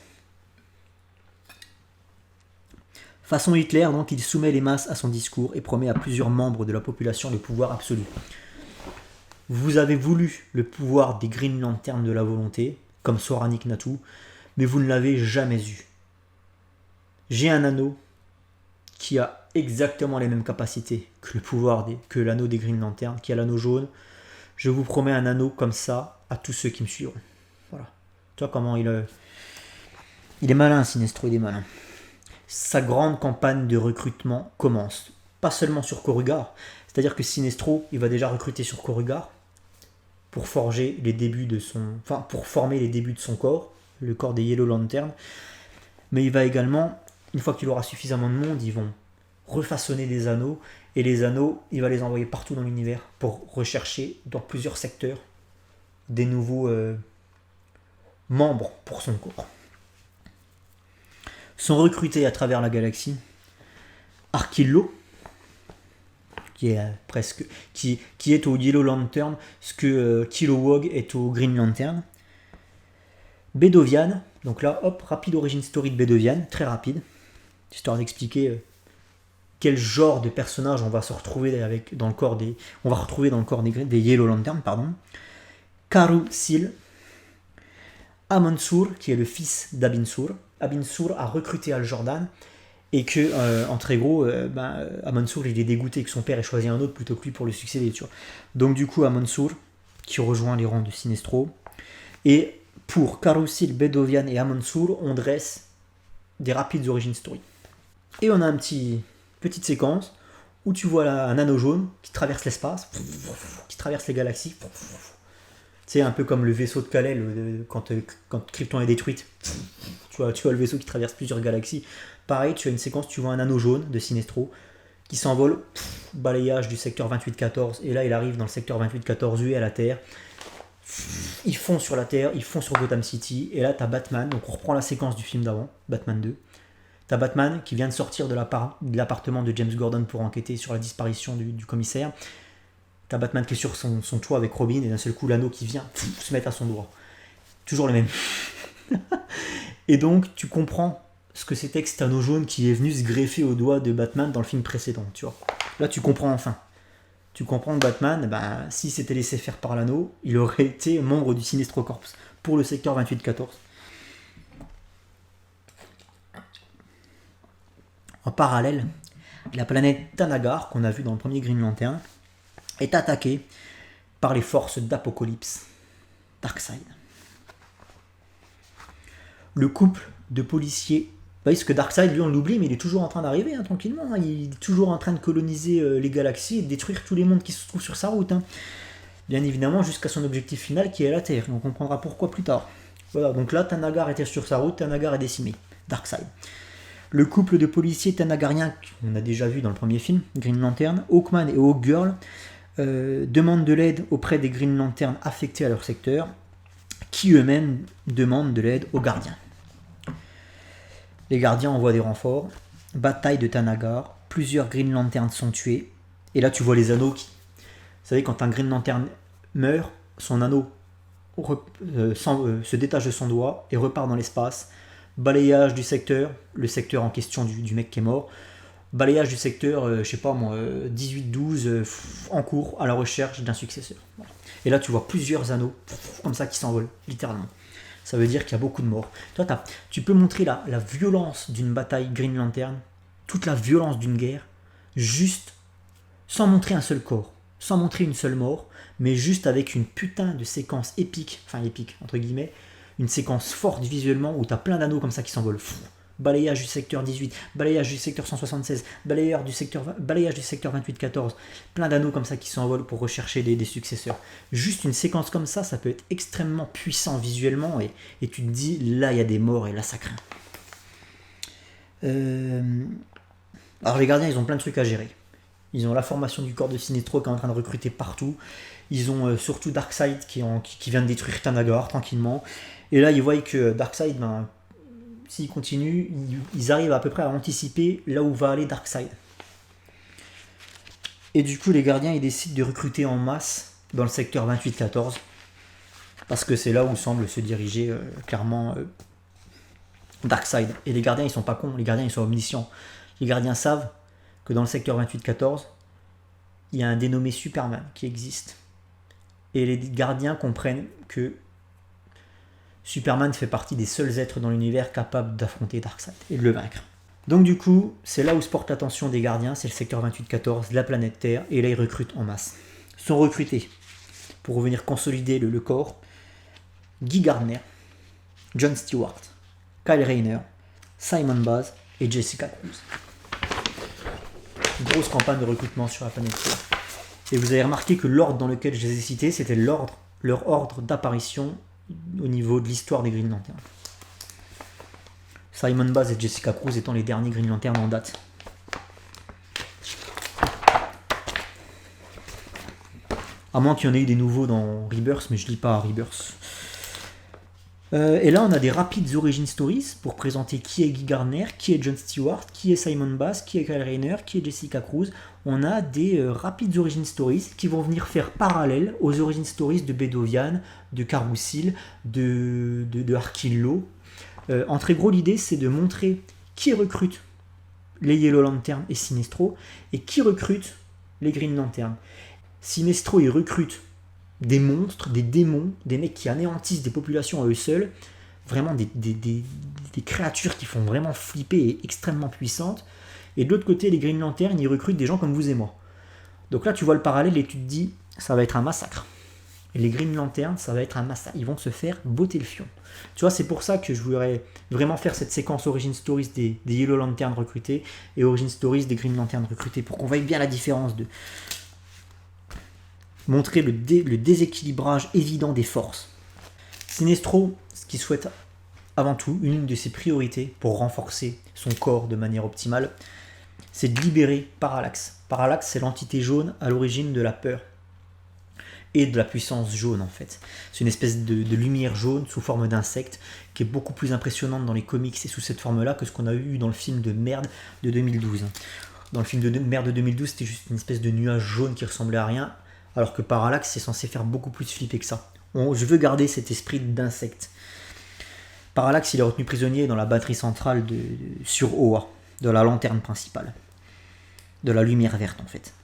Façon Hitler, donc, il soumet les masses à son discours et promet à plusieurs membres de la population le pouvoir absolu. Vous avez voulu le pouvoir des Green Lanterns de la volonté, comme Soranik Natu, mais vous ne l'avez jamais eu. J'ai un anneau qui a exactement les mêmes capacités que le pouvoir que l'anneau des Green Lanterns, qui a l'anneau jaune. Je vous promets un anneau comme ça à tous ceux qui me suivront. Voilà. Tu vois comment il est malin, Sinestro, il est malin. Sa grande campagne de recrutement commence. Pas seulement sur Korugar. C'est-à-dire que Sinestro, il va déjà recruter sur Korugar pour forger les débuts pour former les débuts de son corps, le corps des Yellow Lanterns. Mais il va également, une fois qu'il aura suffisamment de monde, ils vont refaçonner des anneaux, et les anneaux, il va les envoyer partout dans l'univers pour rechercher dans plusieurs secteurs des nouveaux membres pour son corps. Sont recrutés à travers la galaxie Arkillo, qui est au Yellow Lantern, ce que Kilowog est au Green Lantern. Bedovian, donc là, hop, rapide origin story de Bedovian, très rapide, histoire d'expliquer quel genre de personnage on va se retrouver retrouver dans le corps des Yellow Lanterns, pardon. Karou Sil, Amon-Sur, qui est le fils d'Abin-Sur. Abin-Sur a recruté Hal Jordan, et que, en très gros, Amon-Sur, il est dégoûté que son père ait choisi un autre plutôt que lui pour le succéder, tu vois. Donc du coup, Amon-Sur, qui rejoint les rangs de Sinestro, et pour Karou Sil, Bedovian et Amon-Sur, on dresse des rapides origin story. Et on a petite séquence où tu vois un anneau jaune qui traverse l'espace, qui traverse les galaxies. C'est un peu comme le vaisseau de Kal-El quand Krypton est détruite. Tu vois le vaisseau qui traverse plusieurs galaxies. Pareil, tu as une séquence, tu vois un anneau jaune de Sinestro qui s'envole, balayage du secteur 2814, et là il arrive dans le secteur 2814 U à la Terre. Ils font sur la Terre, ils font sur Gotham City, et là t'as Batman, donc on reprend la séquence du film d'avant, Batman 2. T'as Batman qui vient de sortir de l'appartement de James Gordon pour enquêter sur la disparition du commissaire. T'as Batman qui est sur son toit avec Robin, et d'un seul coup l'anneau qui vient se mettre à son doigt. Toujours le même. Et donc tu comprends ce que c'était que cet anneau jaune qui est venu se greffer au doigt de Batman dans le film précédent, tu vois. Là tu comprends enfin. Tu comprends que Batman, s'il s'était laissé faire par l'anneau, il aurait été membre du Sinestro Corps pour le secteur 2814. En parallèle, la planète Thanagar, qu'on a vu dans le premier Green Lantern, est attaquée par les forces d'Apocalypse, Darkseid. Le couple de policiers, parce que Darkseid, lui on l'oublie, mais il est toujours en train d'arriver, tranquillement, il est toujours en train de coloniser les galaxies et de détruire tous les mondes qui se trouvent sur sa route. Bien évidemment, jusqu'à son objectif final qui est la Terre, et on comprendra pourquoi plus tard. Voilà, donc là, Thanagar était sur sa route, Thanagar est décimé, Darkseid. Le couple de policiers tanagariens, qu'on a déjà vu dans le premier film, Green Lantern, Hawkman et Hawkgirl, demandent de l'aide auprès des Green Lantern affectés à leur secteur, qui eux-mêmes demandent de l'aide aux gardiens. Les gardiens envoient des renforts, bataille de Thanagar, plusieurs Green Lantern sont tués, et là tu vois les anneaux qui... Vous savez, quand un Green Lantern meurt, son anneau se détache de son doigt et repart dans l'espace. Balayage du secteur, le secteur en question du mec qui est mort. Balayage du secteur, 18-12, en cours, à la recherche d'un successeur. Voilà. Et là, tu vois plusieurs anneaux, comme ça, qui s'envolent, littéralement. Ça veut dire qu'il y a beaucoup de morts. Toi, tu peux montrer la violence d'une bataille Green Lantern, toute la violence d'une guerre, juste sans montrer un seul corps, sans montrer une seule mort, mais juste avec une putain de séquence épique, entre guillemets, une séquence forte visuellement où tu as plein d'anneaux comme ça qui s'envolent. Balayage du secteur 18, balayage du secteur 176, balayage du secteur 2814, plein d'anneaux comme ça qui s'envolent pour rechercher des successeurs. Juste une séquence comme ça, ça peut être extrêmement puissant visuellement et tu te dis, là il y a des morts et là ça craint. Alors les gardiens, ils ont plein de trucs à gérer. Ils ont la formation du corps de Sinestro qui est en train de recruter partout. Ils ont surtout Darkseid qui vient de détruire Thanagar tranquillement. Et là, ils voient que Darkseid, s'ils continuent, ils arrivent à peu près à anticiper là où va aller Darkseid. Et du coup, les gardiens, ils décident de recruter en masse dans le secteur 28-14. Parce que c'est là où semble se diriger clairement Darkseid. Et les gardiens, ils sont pas cons. Les gardiens, ils sont omniscients. Les gardiens savent que dans le secteur 28-14, il y a un dénommé Superman qui existe. Et les gardiens comprennent que Superman fait partie des seuls êtres dans l'univers capables d'affronter Darkseid et de le vaincre. Donc du coup, c'est là où se porte l'attention des gardiens, c'est le secteur 28-14, la planète Terre, et là ils recrutent en masse. Ils sont recrutés pour venir consolider le corps Guy Gardner, John Stewart, Kyle Rayner, Simon Baz et Jessica Cruz. Grosse campagne de recrutement sur la planète Terre. Et vous avez remarqué que l'ordre dans lequel je les ai cités, c'était leur ordre d'apparition au niveau de l'histoire des Green Lantern. Simon Baz et Jessica Cruz étant les derniers Green Lantern en date. À moins qu'il y en ait eu des nouveaux dans Rebirth, mais je lis pas Rebirth. Et là, on a des rapides origin stories pour présenter qui est Guy Gardner, qui est John Stewart, qui est Simon Baz, qui est Kyle Rayner, qui est Jessica Cruz. On a des rapides origin stories qui vont venir faire parallèle aux origin stories de Bedovian, de Karou Sil, de Arkillo. En très gros, l'idée, c'est de montrer qui recrute les Yellow Lantern et Sinestro. Et qui recrute les Green Lantern? Sinestro, il recrute des monstres, des démons, des mecs qui anéantissent des populations à eux seuls, vraiment des créatures qui font vraiment flipper et extrêmement puissantes. Et de l'autre côté, les Green Lantern, ils recrutent des gens comme vous et moi. Donc là, tu vois le parallèle et tu te dis, ça va être un massacre. Et les Green Lantern, ça va être un massacre. Ils vont se faire botter le fion. Tu vois, c'est pour ça que je voudrais vraiment faire cette séquence Origin Stories des Yellow Lantern recrutés et Origin Stories des Green Lantern recrutés, pour qu'on voie bien la différence, de montrer le déséquilibrage évident des forces. Sinestro, ce qu'il souhaite avant tout, une de ses priorités pour renforcer son corps de manière optimale, c'est de libérer Parallax. Parallax, c'est l'entité jaune à l'origine de la peur et de la puissance jaune, en fait. C'est une espèce de lumière jaune sous forme d'insecte qui est beaucoup plus impressionnante dans les comics et sous cette forme-là que ce qu'on a eu dans le film de merde de 2012. Dans le film de merde de 2012, c'était juste une espèce de nuage jaune qui ressemblait à rien, alors que Parallax, c'est censé faire beaucoup plus flipper que ça. Je veux garder cet esprit d'insecte. Parallax, il est retenu prisonnier dans la batterie centrale sur Oa, de la lanterne principale. De la lumière verte, en fait.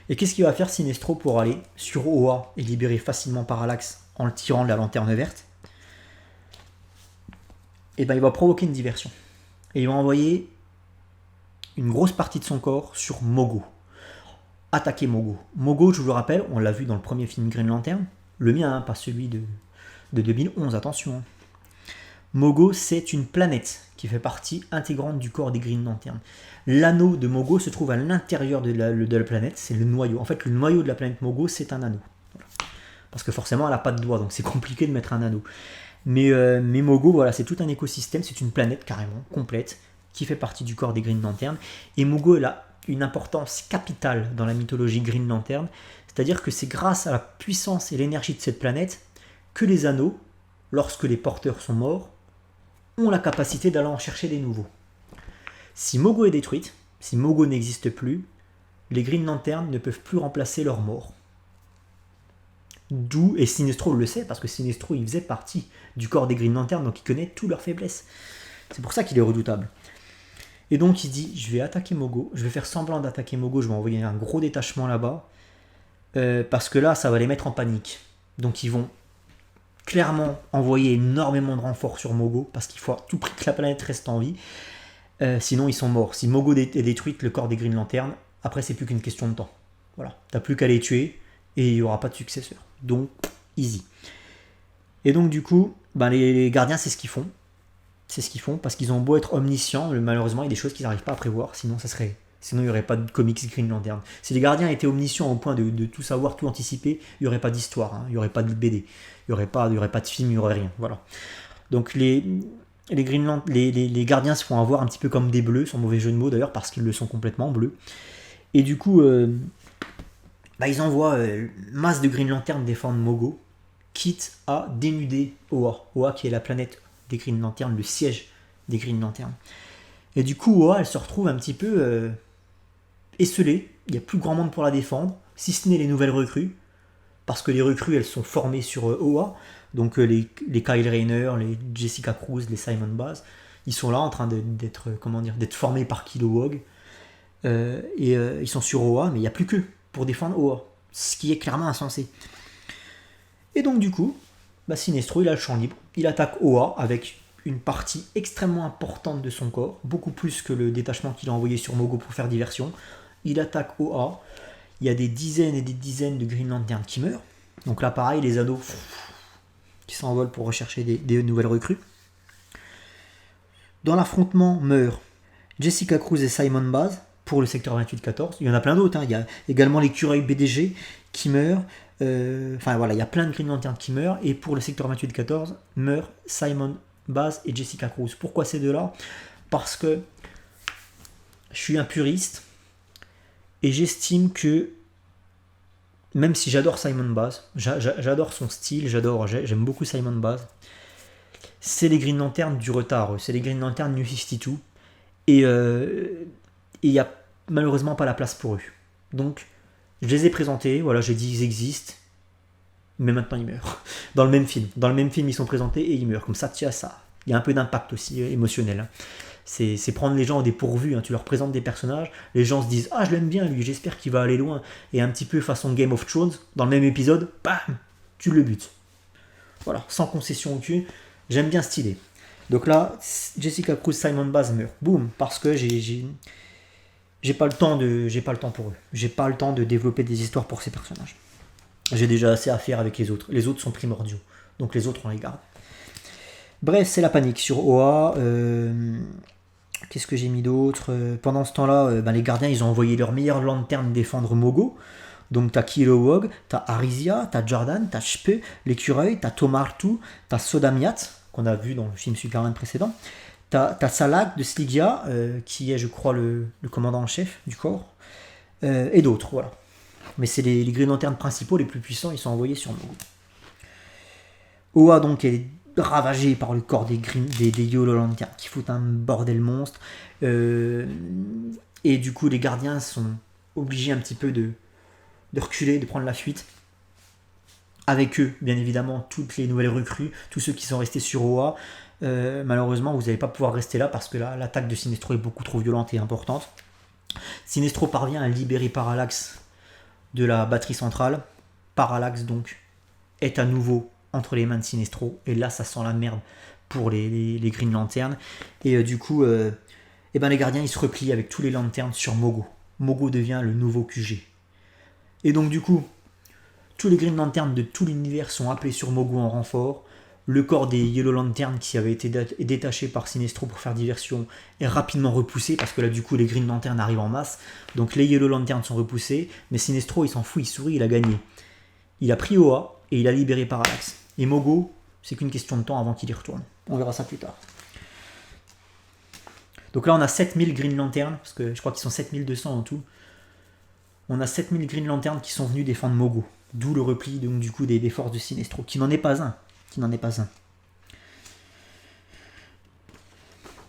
Et qu'est-ce qu'il va faire Sinestro pour aller sur Oa et libérer facilement Parallax en le tirant de la lanterne verte? Et ben, il va provoquer une diversion. Et il va envoyer une grosse partie de son corps sur Mogo. Attaquer Mogo. Mogo, je vous le rappelle, on l'a vu dans le premier film Green Lantern. Le mien, hein, pas celui de 2011, attention. Mogo, c'est une planète qui fait partie intégrante du corps des Green Lantern. L'anneau de Mogo se trouve à l'intérieur de la planète, c'est le noyau. En fait, le noyau de la planète Mogo, c'est un anneau. Voilà. Parce que forcément, elle n'a pas de doigts, donc c'est compliqué de mettre un anneau. Mais Mogo, voilà, c'est tout un écosystème, c'est une planète carrément complète qui fait partie du corps des Green Lantern. Et Mogo, elle a une importance capitale dans la mythologie Green Lantern, c'est-à-dire que c'est grâce à la puissance et l'énergie de cette planète que les anneaux, lorsque les porteurs sont morts, ont la capacité d'aller en chercher des nouveaux. Si Mogo est détruite, si Mogo n'existe plus, les Green Lantern ne peuvent plus remplacer leurs morts. D'où, et Sinestro le sait, parce que Sinestro il faisait partie du corps des Green Lantern, donc il connaît toutes leurs faiblesses. C'est pour ça qu'il est redoutable. Et donc il dit, je vais attaquer Mogo, je vais faire semblant d'attaquer Mogo, je vais envoyer un gros détachement là-bas, parce que là ça va les mettre en panique. Donc ils vont clairement envoyer énormément de renforts sur Mogo, parce qu'il faut à tout prix que la planète reste en vie, sinon ils sont morts. Si Mogo est détruite, le corps des Green Lantern, après c'est plus qu'une question de temps. Voilà, t'as plus qu'à les tuer, et il n'y aura pas de successeur. Donc, easy. Et donc du coup, les gardiens c'est ce qu'ils font. C'est ce qu'ils font, parce qu'ils ont beau être omniscients, malheureusement il y a des choses qu'ils n'arrivent pas à prévoir, sinon il n'y aurait pas de comics Green Lantern. Si les gardiens étaient omniscients au point de tout savoir, tout anticiper, il n'y aurait pas d'histoire, hein, il n'y aurait pas de BD, il n'y aurait pas de film, il n'y aurait rien. Voilà. Donc les gardiens se font avoir un petit peu comme des bleus, sans mauvais jeu de mots d'ailleurs, parce qu'ils le sont complètement bleus. Et du coup, ils envoient masse de Green Lantern défendre Mogo, quitte à dénuder Oa. Oa qui est la planète des Green Lantern, le siège des Green Lantern. Et du coup, Oa, elle se retrouve un petit peu esselée. Il n'y a plus grand monde pour la défendre, si ce n'est les nouvelles recrues, parce que les recrues, elles sont formées sur Oa. Donc les Kyle Rayner, les Jessica Cruz, les Simon Baz, ils sont là en train d'être formés par Kilowog. Ils sont sur Oa, mais il n'y a plus qu'eux pour défendre Oa, ce qui est clairement insensé. Et donc du coup, Sinestro, il a le champ libre. Il attaque Oa avec une partie extrêmement importante de son corps, beaucoup plus que le détachement qu'il a envoyé sur Mogo pour faire diversion. Il attaque Oa. Il y a des dizaines et des dizaines de Green Lantern qui meurent. Donc là, pareil, les ados qui s'envolent pour rechercher des nouvelles recrues. Dans l'affrontement meurent Jessica Cruz et Simon Baz pour le secteur 28-14. Il y en a plein d'autres. Il y a également l'écureuil BDG qui meurt. Il y a plein de Green Lantern qui meurent. Et pour le secteur 28-14, meurent Simon Baz et Jessica Cruz. Pourquoi ces deux-là ? Parce que je suis un puriste et j'estime que, même si j'adore Simon Baz, j'adore son style, j'aime beaucoup Simon Baz, c'est les Green Lantern du retard, c'est les Green Lantern New 52, et il n'y a malheureusement pas la place pour eux. Donc, je les ai présentés, voilà, j'ai dit ils existent, mais maintenant ils meurent. Dans le même film, ils sont présentés et ils meurent. Comme ça, il y a un peu d'impact aussi émotionnel. c'est prendre les gens au dépourvu, hein. Tu leur présentes des personnages, les gens se disent « Ah, je l'aime bien lui, j'espère qu'il va aller loin ». Et un petit peu façon Game of Thrones, dans le même épisode, bam, tu le butes. Voilà, sans concession aucune, j'aime bien cette idée. Donc là, Jessica Cruz, Simon Baz meurt. Boum, parce que j'ai pas le temps pour eux. J'ai pas le temps de développer des histoires pour ces personnages. J'ai déjà assez à faire avec les autres. Les autres sont primordiaux. Donc les autres, on les garde. Bref, c'est la panique sur Oa. Qu'est-ce que j'ai mis d'autre? Pendant ce temps-là, les gardiens, ils ont envoyé leur meilleure lanterne défendre Mogo. Donc t'as Kilowog, t'as Arisia, t'as Jordan, t'as Shpe, l'écureuil, t'as Tomartu, t'as Sodamiat, qu'on a vu dans le film Superman précédent. T'as Salak de Stygia, qui est, je crois, le commandant en chef du corps. Et d'autres, voilà. Mais c'est les Green Lanterns principaux, les plus puissants, ils sont envoyés sur Mogo. Oa, donc, est ravagé par le corps des Yellow Lanterns, qui foutent un bordel monstre. Et du coup, les gardiens sont obligés un petit peu de reculer, de prendre la fuite. Avec eux, bien évidemment, toutes les nouvelles recrues, tous ceux qui sont restés sur Oa. Malheureusement, vous n'allez pas pouvoir rester là parce que l'attaque de Sinestro est beaucoup trop violente et importante. Sinestro parvient à libérer Parallax de la batterie centrale. Parallax, donc, est à nouveau entre les mains de Sinestro. Et là, ça sent la merde pour les Green Lanterns. Et du coup, les gardiens, ils se replient avec tous les lanternes sur Mogo. Mogo devient le nouveau QG. Et donc, du coup, tous les Green Lanterns de tout l'univers sont appelés sur Mogo en renfort. Le corps des Yellow Lanterns qui avait été détaché par Sinestro pour faire diversion est rapidement repoussé parce que là du coup les Green Lanterns arrivent en masse. Donc les Yellow Lanterns sont repoussés, mais Sinestro il s'en fout, il sourit, il a gagné. Il a pris Oa et il a libéré Parallax. Et Mogo, c'est qu'une question de temps avant qu'il y retourne. On verra ça plus tard. Donc là on a 7000 Green Lanterns, parce que je crois qu'ils sont 7200 en tout. On a 7000 Green Lanterns qui sont venus défendre Mogo. D'où le repli donc, du coup des forces de Sinestro, qui n'en est pas un.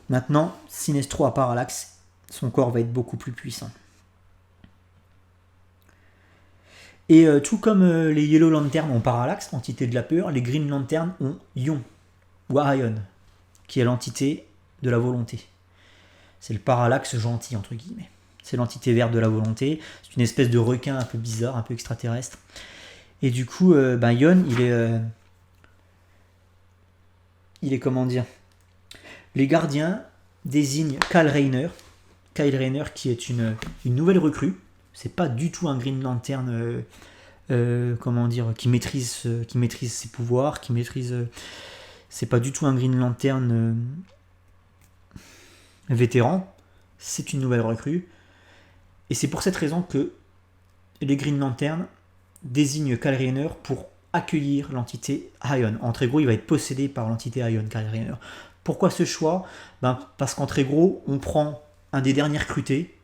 Maintenant, Sinestro à Parallax, son corps va être beaucoup plus puissant. Et tout comme les Yellow Lanterns ont Parallax, entité de la peur, les Green Lanterns ont Ion, ou Ion, qui est l'entité de la volonté. C'est le Parallax gentil, entre guillemets. C'est l'entité verte de la volonté. C'est une espèce de requin un peu bizarre, un peu extraterrestre. Et du coup, Ion, il est comment dire? Les gardiens désignent Kyle Rayner. Kyle Rayner qui est une nouvelle recrue. C'est pas du tout un Green Lantern qui maîtrise ses pouvoirs, c'est pas du tout un Green Lantern vétéran. C'est une nouvelle recrue. Et c'est pour cette raison que les Green Lantern désignent Kyle Rayner pour accueillir l'entité Ion. En très gros, il va être possédé par l'entité Ion, Kyle Rayner. Pourquoi ce choix? Parce qu'en très gros, on prend un des derniers recrutés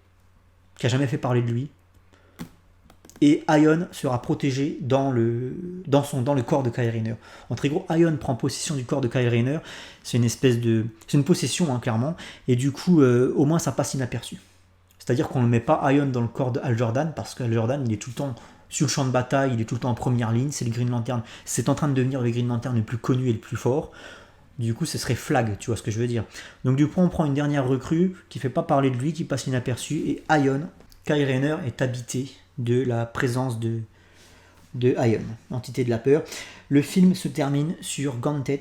qui a jamais fait parler de lui, et Ion sera protégé dans le corps de Kyle Rayner. En très gros, Ion prend possession du corps de Kyle Rayner. C'est une possession, hein, clairement, et du coup, au moins ça passe inaperçu. C'est-à-dire qu'on ne met pas Ion dans le corps de Hal Jordan, parce que Hal Jordan, il est tout le temps sur le champ de bataille, il est tout le temps en première ligne, c'est le Green Lantern, c'est en train de devenir le Green Lantern le plus connu et le plus fort. Du coup, ce serait Flag, tu vois ce que je veux dire. Donc du coup, on prend une dernière recrue qui fait pas parler de lui, qui passe inaperçu, et Ion, Kyle Rayner, est habité de la présence de Ion, entité de la peur. Le film se termine sur Gauntlet,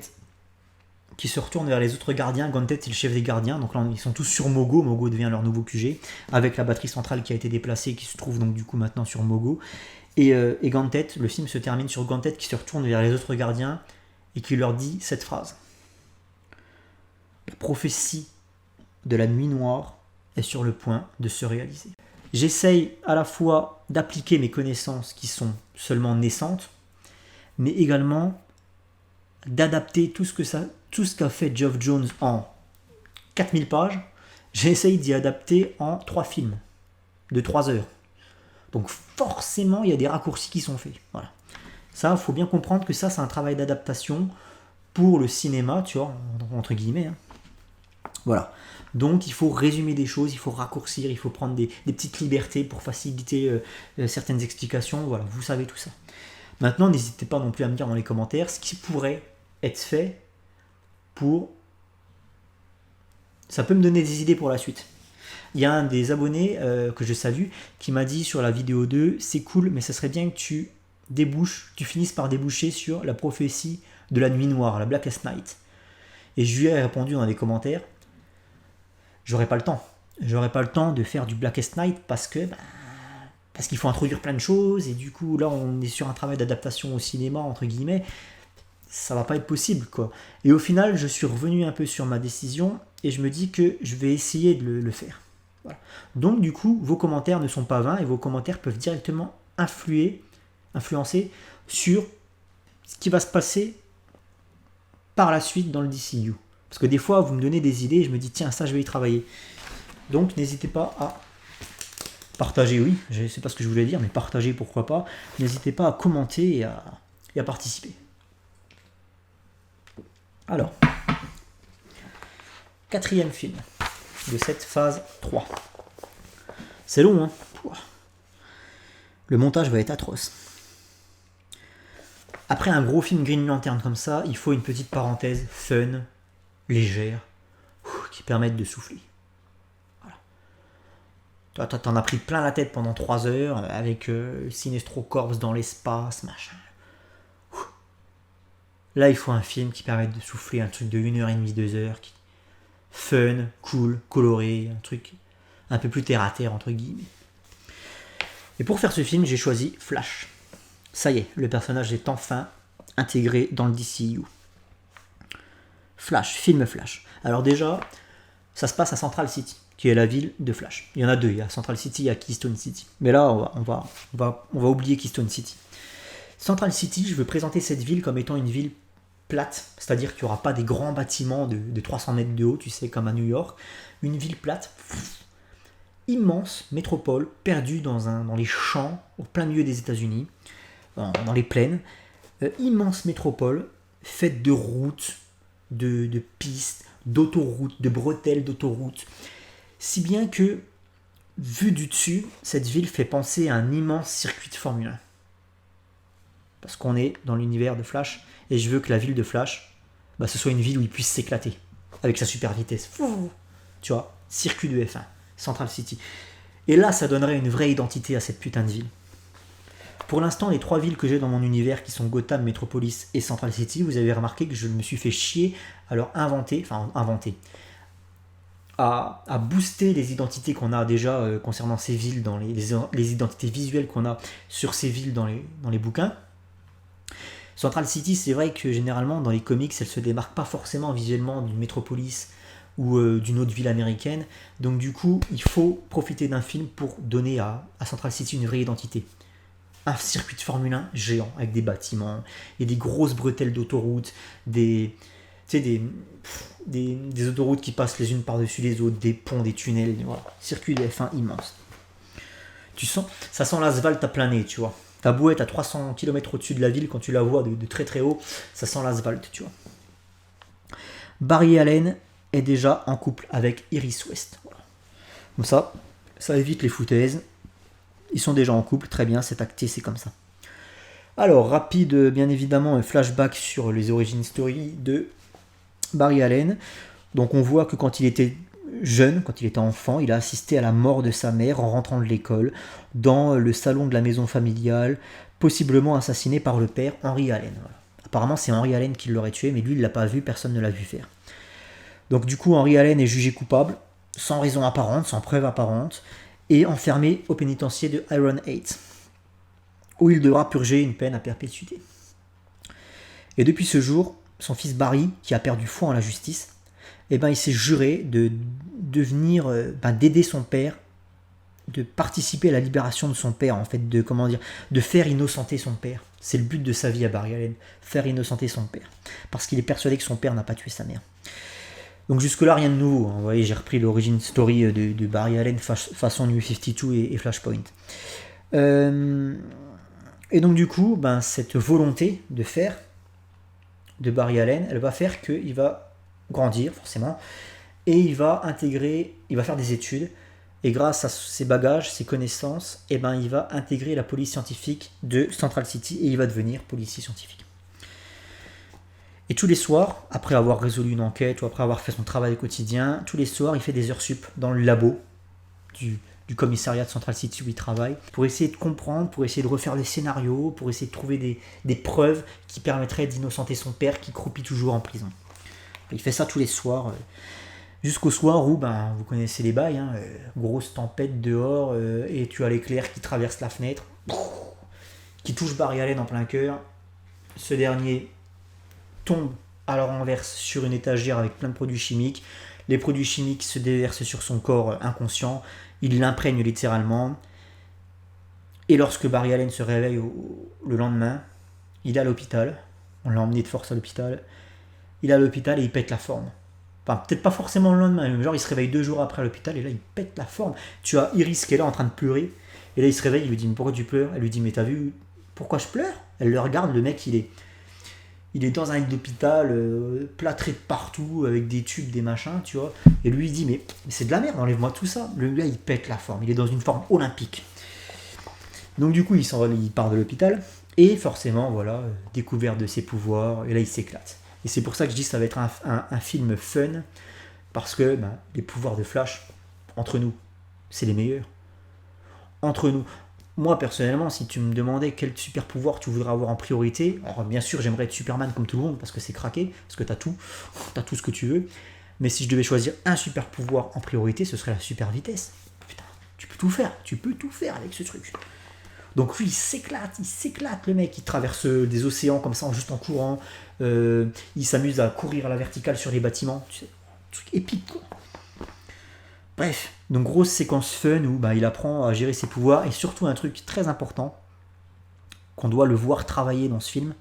qui se retourne vers les autres gardiens. Gauntlet est le chef des gardiens, donc là ils sont tous sur Mogo. Mogo devient leur nouveau QG, avec la batterie centrale qui a été déplacée, qui se trouve donc du coup maintenant sur Mogo. Et Gauntlet, le film se termine sur Gauntlet qui se retourne vers les autres gardiens et qui leur dit cette phrase: la prophétie de la nuit noire est sur le point de se réaliser. J'essaye à la fois d'appliquer mes connaissances qui sont seulement naissantes, mais également d'adapter tout ce qu'a fait Geoff Johns en 4000 pages. J'essaye d'y adapter en 3 films de 3 heures. Donc forcément, il y a des raccourcis qui sont faits. Voilà. Ça, il faut bien comprendre que ça, c'est un travail d'adaptation pour le cinéma, tu vois, entre guillemets. Hein. Voilà. Donc il faut résumer des choses, il faut raccourcir, il faut prendre des petites libertés pour faciliter certaines explications. Voilà, vous savez tout ça. Maintenant, n'hésitez pas non plus à me dire dans les commentaires ce qui pourrait être fait pour Ça peut me donner des idées pour la suite. Il y a un des abonnés que je salue qui m'a dit sur la vidéo 2, c'est cool, mais ça serait bien que tu finisses par déboucher sur la prophétie de la nuit noire, la Blackest Night. Et je lui ai répondu dans les commentaires, j'aurais pas le temps. J'aurais pas le temps de faire du Blackest Night parce qu'il faut introduire plein de choses, et du coup là on est sur un travail d'adaptation au cinéma, entre guillemets, ça va pas être possible, quoi. Et au final, je suis revenu un peu sur ma décision, et je me dis que je vais essayer de le faire. Voilà. Donc du coup, vos commentaires ne sont pas vains, et vos commentaires peuvent directement influencer sur ce qui va se passer par la suite dans le DCU. Parce que des fois, vous me donnez des idées, et je me dis, tiens, ça, je vais y travailler. Donc n'hésitez pas à partager, oui, je sais pas ce que je voulais dire, mais partager, pourquoi pas. N'hésitez pas à commenter et à participer. Alors, 4e film de cette phase 3. C'est long, hein. Le montage va être atroce. Après un gros film Green Lantern comme ça, il faut une petite parenthèse fun, légère, qui permette de souffler. Voilà. Toi, t'en as pris plein la tête pendant 3 heures avec Sinestro Corps dans l'espace, machin. Là, il faut un film qui permette de souffler, un truc de 1h30, 2 heures, fun, cool, coloré, un truc un peu plus terre à terre, entre guillemets. Et pour faire ce film, j'ai choisi Flash. Ça y est, le personnage est enfin intégré dans le DCU. Flash, film Flash. Alors déjà, ça se passe à Central City, qui est la ville de Flash. Il y en a 2, il y a Central City, il y a Keystone City. Mais là, on va oublier Keystone City. Central City, je veux présenter cette ville comme étant une ville plate, c'est-à-dire qu'il n'y aura pas des grands bâtiments de 300 mètres de haut, tu sais, comme à New York. Une ville plate, immense métropole, perdue dans les champs, au plein milieu des États-Unis, dans les plaines. Immense métropole, faite de routes, de pistes, d'autoroutes, de bretelles d'autoroutes. Si bien que, vu du dessus, cette ville fait penser à un immense circuit de Formule 1. Parce qu'on est dans l'univers de Flash, et je veux que la ville de Flash, ce soit une ville où il puisse s'éclater, avec sa super vitesse. Tu vois, circuit de F1, Central City. Et là, ça donnerait une vraie identité à cette putain de ville. Pour l'instant, les 3 villes que j'ai dans mon univers, qui sont Gotham, Metropolis et Central City, vous avez remarqué que je me suis fait chier à leur inventer, à booster les identités qu'on a déjà concernant ces villes, dans les identités visuelles qu'on a sur ces villes dans les bouquins. Central City, c'est vrai que généralement dans les comics, elle se démarque pas forcément visuellement d'une métropolis ou d'une autre ville américaine. Donc du coup, il faut profiter d'un film pour donner à Central City une vraie identité. Un circuit de Formule 1 géant avec des bâtiments et des grosses bretelles d'autoroutes, des autoroutes qui passent les unes par-dessus les autres, des ponts, des tunnels, voilà. Circuit de F1 immense. Ça sent l'asphalte à plein nez, tu vois. Ta beau être à 300 km au-dessus de la ville, quand tu la vois de très très haut, ça sent l'asphalte, tu vois. Barry Allen est déjà en couple avec Iris West. Voilà. Comme ça évite les foutaises. Ils sont déjà en couple, très bien, c'est acté, c'est comme ça. Alors, rapide, bien évidemment, un flashback sur les origin story de Barry Allen. Donc on voit que quand il était jeune, quand il était enfant, il a assisté à la mort de sa mère en rentrant de l'école, dans le salon de la maison familiale, possiblement assassiné par le père Henry Allen. Voilà. Apparemment c'est Henry Allen qui l'aurait tué, mais lui il l'a pas vu, personne ne l'a vu faire. Donc du coup Henry Allen est jugé coupable, sans raison apparente, sans preuve apparente, et enfermé au pénitencier de Iron 8, où il devra purger une peine à perpétuité. Et depuis ce jour, son fils Barry, qui a perdu foi en la justice, il s'est juré de d'aider son père, de participer à la libération de son père, en fait, de faire innocenter son père. C'est le but de sa vie à Barry Allen, faire innocenter son père, parce qu'il est persuadé que son père n'a pas tué sa mère. Donc jusque-là, rien de nouveau. Hein. Vous voyez, j'ai repris l'origin story de Barry Allen façon New 52 et Flashpoint. Et donc du coup, cette volonté de faire de Barry Allen, elle va faire qu'il va grandir forcément, et il va faire des études, et grâce à ses bagages, ses connaissances, il va intégrer la police scientifique de Central City, et il va devenir policier scientifique. Et tous les soirs, après avoir résolu une enquête ou après avoir fait son travail quotidien, tous les soirs, il fait des heures sup dans le labo du commissariat de Central City où il travaille, pour essayer de comprendre, pour essayer de refaire les scénarios, pour essayer de trouver des preuves qui permettraient d'innocenter son père qui croupit toujours en prison. Il fait ça tous les soirs, jusqu'au soir où, vous connaissez les bails, grosse tempête dehors, et tu as l'éclair qui traverse la fenêtre, qui touche Barry Allen en plein cœur. Ce dernier tombe à la renverse sur une étagère avec plein de produits chimiques. Les produits chimiques se déversent sur son corps inconscient. Il l'imprègne littéralement. Et lorsque Barry Allen se réveille le lendemain, il est à l'hôpital. On l'a emmené de force à l'hôpital. Il est à l'hôpital et il pète la forme. Enfin, peut-être pas forcément le lendemain, mais genre il se réveille 2 jours après à l'hôpital et là il pète la forme. Tu as Iris qui est là en train de pleurer. Et là il se réveille, il lui dit mais pourquoi tu pleures? Elle lui dit mais t'as vu pourquoi je pleure? Elle le regarde, le mec il est dans un lit d'hôpital, plâtré de partout, avec des tubes, des machins, tu vois. Et lui, il dit, mais c'est de la merde, enlève-moi tout ça. Le gars, il pète la forme, il est dans une forme olympique. Donc du coup, il part de l'hôpital, et forcément, voilà, découvert de ses pouvoirs, et là, il s'éclate. Et c'est pour ça que je dis que ça va être un film fun, parce que les pouvoirs de Flash, entre nous, c'est les meilleurs. Entre nous. Moi, personnellement, si tu me demandais quel super pouvoir tu voudrais avoir en priorité, alors bien sûr, j'aimerais être Superman comme tout le monde, parce que c'est craqué, parce que t'as tout ce que tu veux. Mais si je devais choisir un super pouvoir en priorité, ce serait la super vitesse. Putain, tu peux tout faire avec ce truc. Donc lui, il s'éclate le mec, il traverse des océans comme ça, juste en courant. Il s'amuse à courir à la verticale sur les bâtiments. Tu sais, un truc épique, quoi. Bref, donc grosse séquence fun où il apprend à gérer ses pouvoirs et surtout un truc très important qu'on doit le voir travailler dans ce film,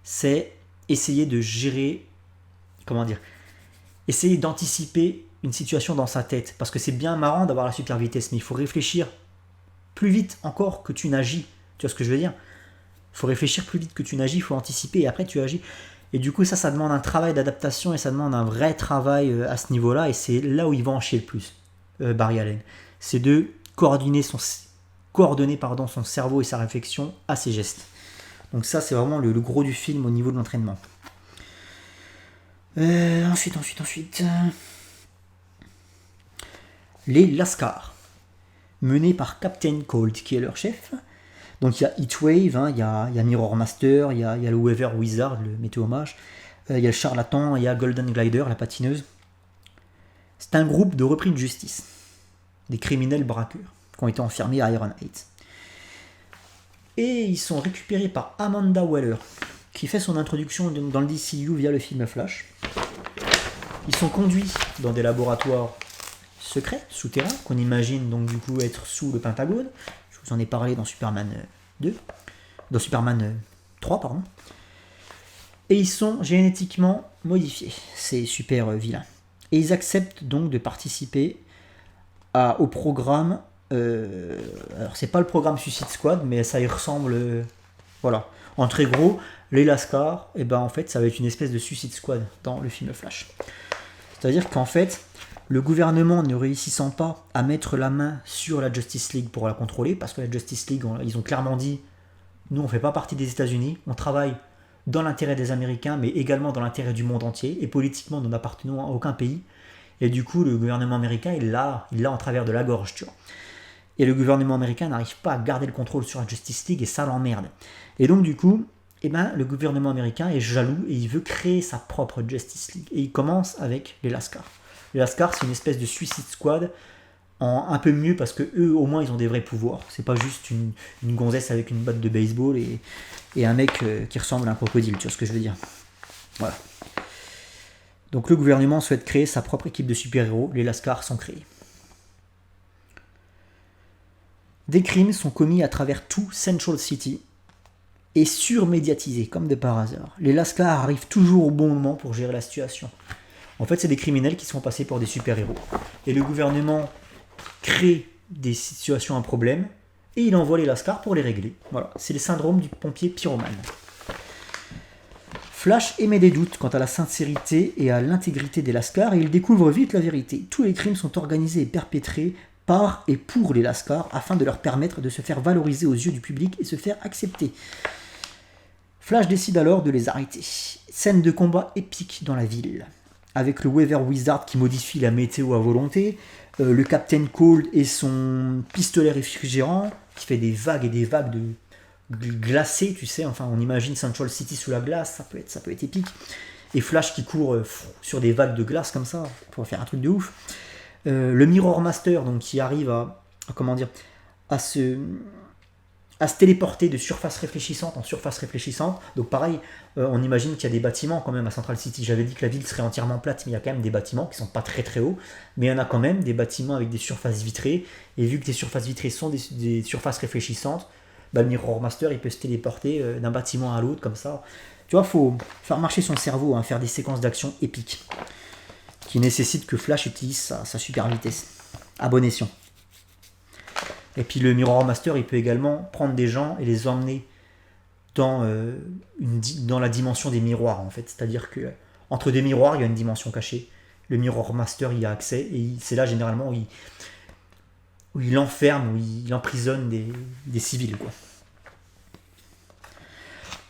c'est essayer de gérer, essayer d'anticiper une situation dans sa tête. Parce que c'est bien marrant d'avoir la super vitesse, mais il faut réfléchir plus vite encore que tu n'agis. Tu vois ce que je veux dire? Il faut réfléchir plus vite que tu n'agis, il faut anticiper et après tu agis. Et du coup, ça demande un travail d'adaptation et ça demande un vrai travail à ce niveau-là. Et c'est là où il va en chier le plus, Barry Allen. C'est de coordonner son cerveau et sa réflexion à ses gestes. Donc ça, c'est vraiment le gros du film au niveau de l'entraînement. Ensuite. Les Lascars, menés par Captain Cold, qui est leur chef. Donc il y a Heatwave, il y a Mirror Master, il y a le Weather Wizard, le météomage, il y a le Charlatan, il y a Golden Glider, la patineuse. C'est un groupe de repris de justice, des criminels braqueurs, qui ont été enfermés à Ironhide. Et ils sont récupérés par Amanda Waller, qui fait son introduction dans le DCU via le film Flash. Ils sont conduits dans des laboratoires secrets, souterrains, qu'on imagine donc du coup être sous le Pentagone. Je vous en ai parlé dans Superman 2, dans Superman 3, pardon. Et ils sont génétiquement modifiés, ces super vilains. Et ils acceptent donc de participer au programme. Alors c'est pas le programme Suicide Squad, mais ça y ressemble. Voilà. En très gros, les Lascars, en fait, ça va être une espèce de Suicide Squad dans le film Flash. C'est-à-dire qu'en fait, le gouvernement ne réussissant pas à mettre la main sur la Justice League pour la contrôler, parce que la Justice League, ils ont clairement dit, nous on fait pas partie des États-Unis, on travaille dans l'intérêt des Américains, mais également dans l'intérêt du monde entier, et politiquement nous n'appartenons à aucun pays, et du coup le gouvernement américain il l'a en travers de la gorge, tu vois. Et le gouvernement américain n'arrive pas à garder le contrôle sur la Justice League, et ça l'emmerde. Et donc du coup, le gouvernement américain est jaloux, et il veut créer sa propre Justice League, et il commence avec les Lascars. Les Lascars, c'est une espèce de Suicide Squad, un peu mieux parce que eux, au moins, ils ont des vrais pouvoirs. C'est pas juste une gonzesse avec une batte de baseball et un mec qui ressemble à un crocodile, tu vois ce que je veux dire. Voilà. Donc le gouvernement souhaite créer sa propre équipe de super-héros. Les Lascars sont créés. Des crimes sont commis à travers tout Central City et surmédiatisés, comme de par hasard. Les Lascars arrivent toujours au bon moment pour gérer la situation. En fait, c'est des criminels qui sont passés pour des super-héros. Et le gouvernement crée des situations à problème et il envoie les Lascars pour les régler. Voilà, c'est le syndrome du pompier pyromane. Flash émet des doutes quant à la sincérité et à l'intégrité des Lascars et il découvre vite la vérité. Tous les crimes sont organisés et perpétrés par et pour les Lascars afin de leur permettre de se faire valoriser aux yeux du public et se faire accepter. Flash décide alors de les arrêter. Scène de combat épique dans la ville, avec le Weather Wizard qui modifie la météo à volonté, le Captain Cold et son pistolet réfrigérant qui fait des vagues et des vagues de glacé, tu sais, enfin on imagine Central City sous la glace, ça peut être épique. Et Flash qui court sur des vagues de glace comme ça, pour faire un truc de ouf. Le Mirror Master, donc qui arrive comment dire, à se téléporter de surface réfléchissante en surface réfléchissante. Donc pareil, on imagine qu'il y a des bâtiments quand même à Central City. J'avais dit que la ville serait entièrement plate, mais il y a quand même des bâtiments qui sont pas très très hauts, mais il y en a quand même des bâtiments avec des surfaces vitrées. Et vu que les surfaces vitrées sont des surfaces réfléchissantes, bah, le Mirror Master il peut se téléporter d'un bâtiment à l'autre comme ça. Tu vois, faut faire marcher son cerveau, hein, faire des séquences d'action épiques qui nécessitent que Flash utilise sa super vitesse. À bon escient. Et puis le Mirror Master il peut également prendre des gens et les emmener dans la dimension des miroirs en fait. C'est-à-dire que entre deux miroirs il y a une dimension cachée. Le Mirror Master il y a accès et c'est là généralement où il enferme, où il emprisonne des civils, quoi.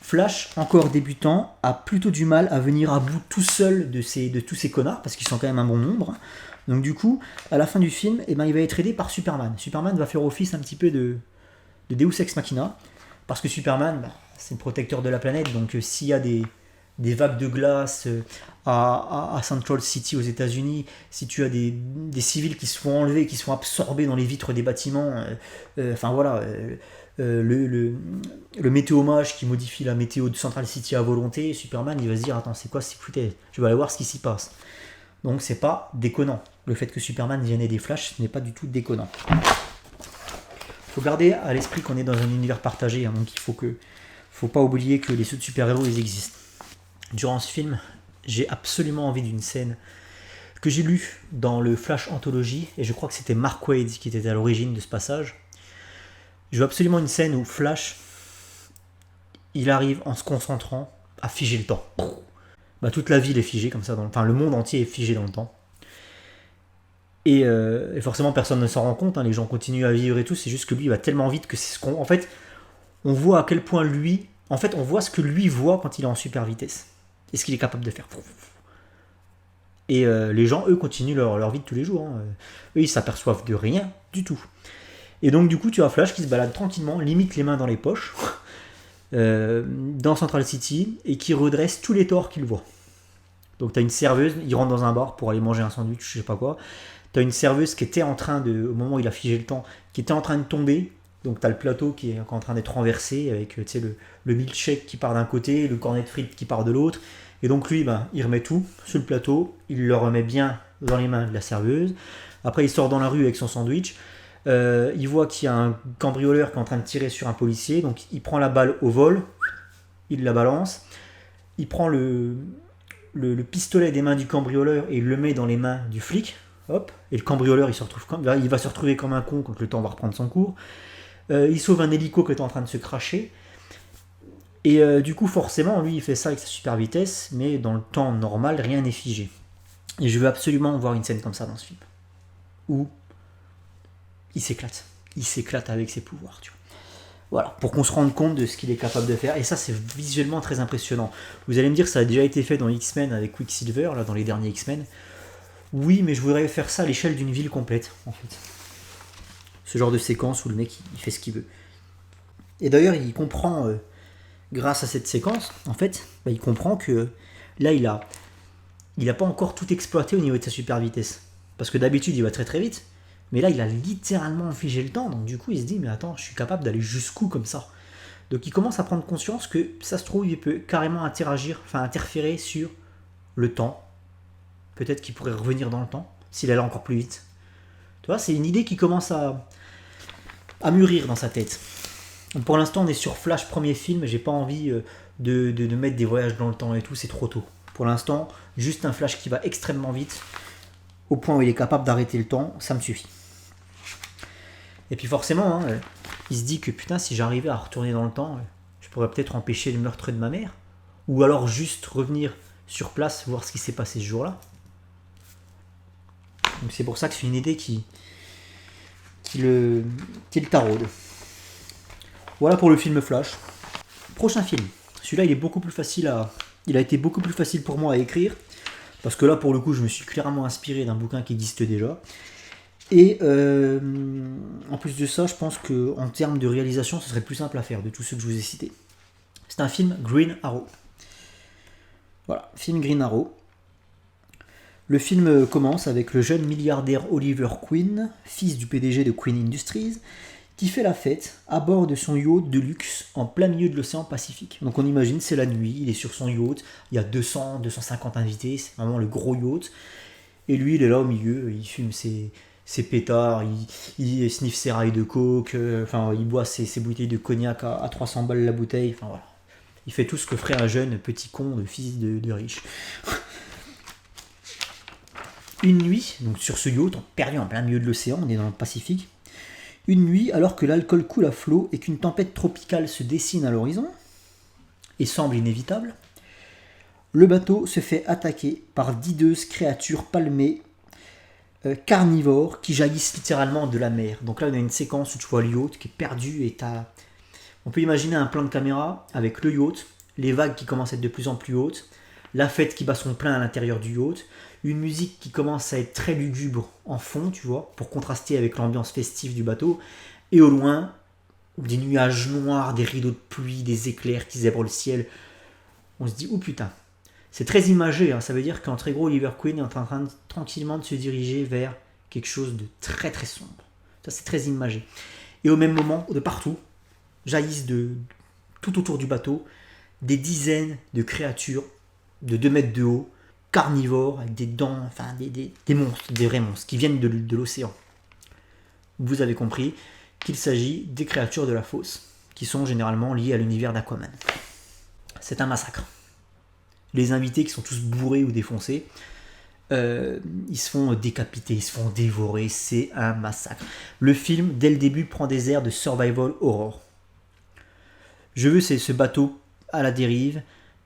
Flash, encore débutant, a plutôt du mal à venir à bout tout seul de tous ces connards, parce qu'ils sont quand même un bon nombre. Donc du coup, à la fin du film, il va être aidé par Superman. Superman va faire office un petit peu de Deus Ex Machina, parce que Superman, c'est le protecteur de la planète, donc s'il y a des vagues de glace à Central City aux États-Unis, si tu as des civils qui se font enlever, qui se font absorber dans les vitres des bâtiments, enfin voilà, le météomage qui modifie la météo de Central City à volonté, Superman il va se dire attends c'est quoi, écoutez, je vais aller voir ce qui s'y passe. Donc c'est pas déconnant. Le fait que Superman vienne aider Flash, ce n'est pas du tout déconnant. Il faut garder à l'esprit qu'on est dans un univers partagé, hein, donc faut pas oublier que les super-héros ils existent. Durant ce film, j'ai absolument envie d'une scène que j'ai lue dans le Flash Anthology, et je crois que c'était Mark Waid qui était à l'origine de ce passage. Je veux absolument une scène où Flash, il arrive en se concentrant à figer le temps. Bah, toute la ville est figée comme ça, enfin le monde entier est figé dans le temps. Et forcément personne ne s'en rend compte, hein, les gens continuent à vivre et tout, c'est juste que lui il va tellement vite que c'est ce qu'on... En fait, on voit à quel point lui... En fait, on voit ce que lui voit quand il est en super vitesse. Et ce qu'il est capable de faire. Et les gens, eux, continuent leur vie de tous les jours. Hein. Eux, ils s'aperçoivent de rien du tout. Et donc, du coup, tu as Flash qui se balade tranquillement, limite les mains dans les poches, dans Central City, et qui redresse tous les torts qu'il voit. Donc, tu as une serveuse, il rentre dans un bar pour aller manger un sandwich, je sais pas quoi. Tu as une serveuse qui était en train de, au moment où il a figé le temps, qui était en train de tomber. Donc tu as le plateau qui est en train d'être renversé avec le milkshake qui part d'un côté, le cornet de frites qui part de l'autre. Et donc lui, il remet tout sur le plateau, il le remet bien dans les mains de la serveuse. Après il sort dans la rue avec son sandwich. Il voit qu'il y a un cambrioleur qui est en train de tirer sur un policier. Donc il prend la balle au vol, il la balance. Il prend le pistolet des mains du cambrioleur et il le met dans les mains du flic. Hop. Et le cambrioleur il va se retrouver comme un con quand le temps va reprendre son cours. Il sauve un hélico qui est en train de se cracher. Et du coup, forcément, lui, il fait ça avec sa super vitesse, mais dans le temps normal, rien n'est figé. Et je veux absolument voir une scène comme ça dans ce film. Où il s'éclate. Il s'éclate avec ses pouvoirs, tu vois. Voilà, pour qu'on se rende compte de ce qu'il est capable de faire. Et ça, c'est visuellement très impressionnant. Vous allez me dire que ça a déjà été fait dans X-Men avec Quicksilver, là, dans les derniers X-Men. Oui, mais je voudrais faire ça à l'échelle d'une ville complète, en fait. Ce genre de séquence où le mec il fait ce qu'il veut. Et d'ailleurs il comprend, grâce à cette séquence, en fait, il comprend que là il a pas encore tout exploité au niveau de sa super vitesse. Parce que d'habitude il va très très vite, mais là il a littéralement figé le temps, donc du coup il se dit mais attends, je suis capable d'aller jusqu'où comme ça. Donc il commence à prendre conscience que ça se trouve il peut carrément interférer sur le temps. Peut-être qu'il pourrait revenir dans le temps, s'il allait encore plus vite. Tu vois, c'est une idée qui commence à mûrir dans sa tête. Donc pour l'instant on est sur Flash premier film, j'ai pas envie de mettre des voyages dans le temps et tout, c'est trop tôt. Pour l'instant, juste un Flash qui va extrêmement vite, au point où il est capable d'arrêter le temps, ça me suffit. Et puis forcément, il se dit que putain, si j'arrivais à retourner dans le temps, je pourrais peut-être empêcher le meurtre de ma mère, ou alors juste revenir sur place, voir ce qui s'est passé ce jour-là. Donc c'est pour ça que c'est une idée qui le taraude. Voilà pour le film Flash. Prochain film. Celui-là, il a été beaucoup plus facile pour moi à écrire, parce que là, pour le coup, je me suis clairement inspiré d'un bouquin qui existe déjà. Et en plus de ça, je pense qu'en termes de réalisation, ce serait plus simple à faire de tous ceux que je vous ai cités. C'est un film Green Arrow. Voilà, film Green Arrow. Le film commence avec le jeune milliardaire Oliver Queen, fils du PDG de Queen Industries, qui fait la fête à bord de son yacht de luxe en plein milieu de l'océan Pacifique. Donc on imagine, c'est la nuit, il est sur son yacht, il y a 200, 250 invités, c'est vraiment le gros yacht. Et lui, il est là au milieu, il fume ses pétards, il sniffe ses rails de coke, il boit ses bouteilles de cognac à 300 balles la bouteille, enfin voilà. Il fait tout ce que ferait un jeune petit con de fils de riche. Une nuit, donc sur ce yacht, perdu en plein milieu de l'océan, on est dans le Pacifique. Une nuit, alors que l'alcool coule à flot et qu'une tempête tropicale se dessine à l'horizon, et semble inévitable, le bateau se fait attaquer par d'hideuses créatures palmées, carnivores, qui jaillissent littéralement de la mer. Donc là, on a une séquence où tu vois le yacht qui est perdu et on peut imaginer un plan de caméra avec le yacht, les vagues qui commencent à être de plus en plus hautes, la fête qui bat son plein à l'intérieur du yacht, une musique qui commence à être très lugubre en fond, tu vois, pour contraster avec l'ambiance festive du bateau, et au loin, des nuages noirs, des rideaux de pluie, des éclairs qui zèbrent le ciel. On se dit, oh putain, c'est très imagé, hein. Ça veut dire qu'en très gros, Oliver Queen est en train tranquillement de se diriger vers quelque chose de très très sombre. Ça, c'est très imagé. Et au même moment, de partout, jaillissent tout autour du bateau des dizaines de créatures de 2 mètres de haut, carnivores, avec des dents, enfin des monstres, des vrais monstres, qui viennent de l'océan. Vous avez compris qu'il s'agit des créatures de la fosse, qui sont généralement liées à l'univers d'Aquaman. C'est un massacre. Les invités qui sont tous bourrés ou défoncés, ils se font décapiter, ils se font dévorer, c'est un massacre. Le film, dès le début, prend des airs de survival horror. Je veux, c'est ce bateau à la dérive,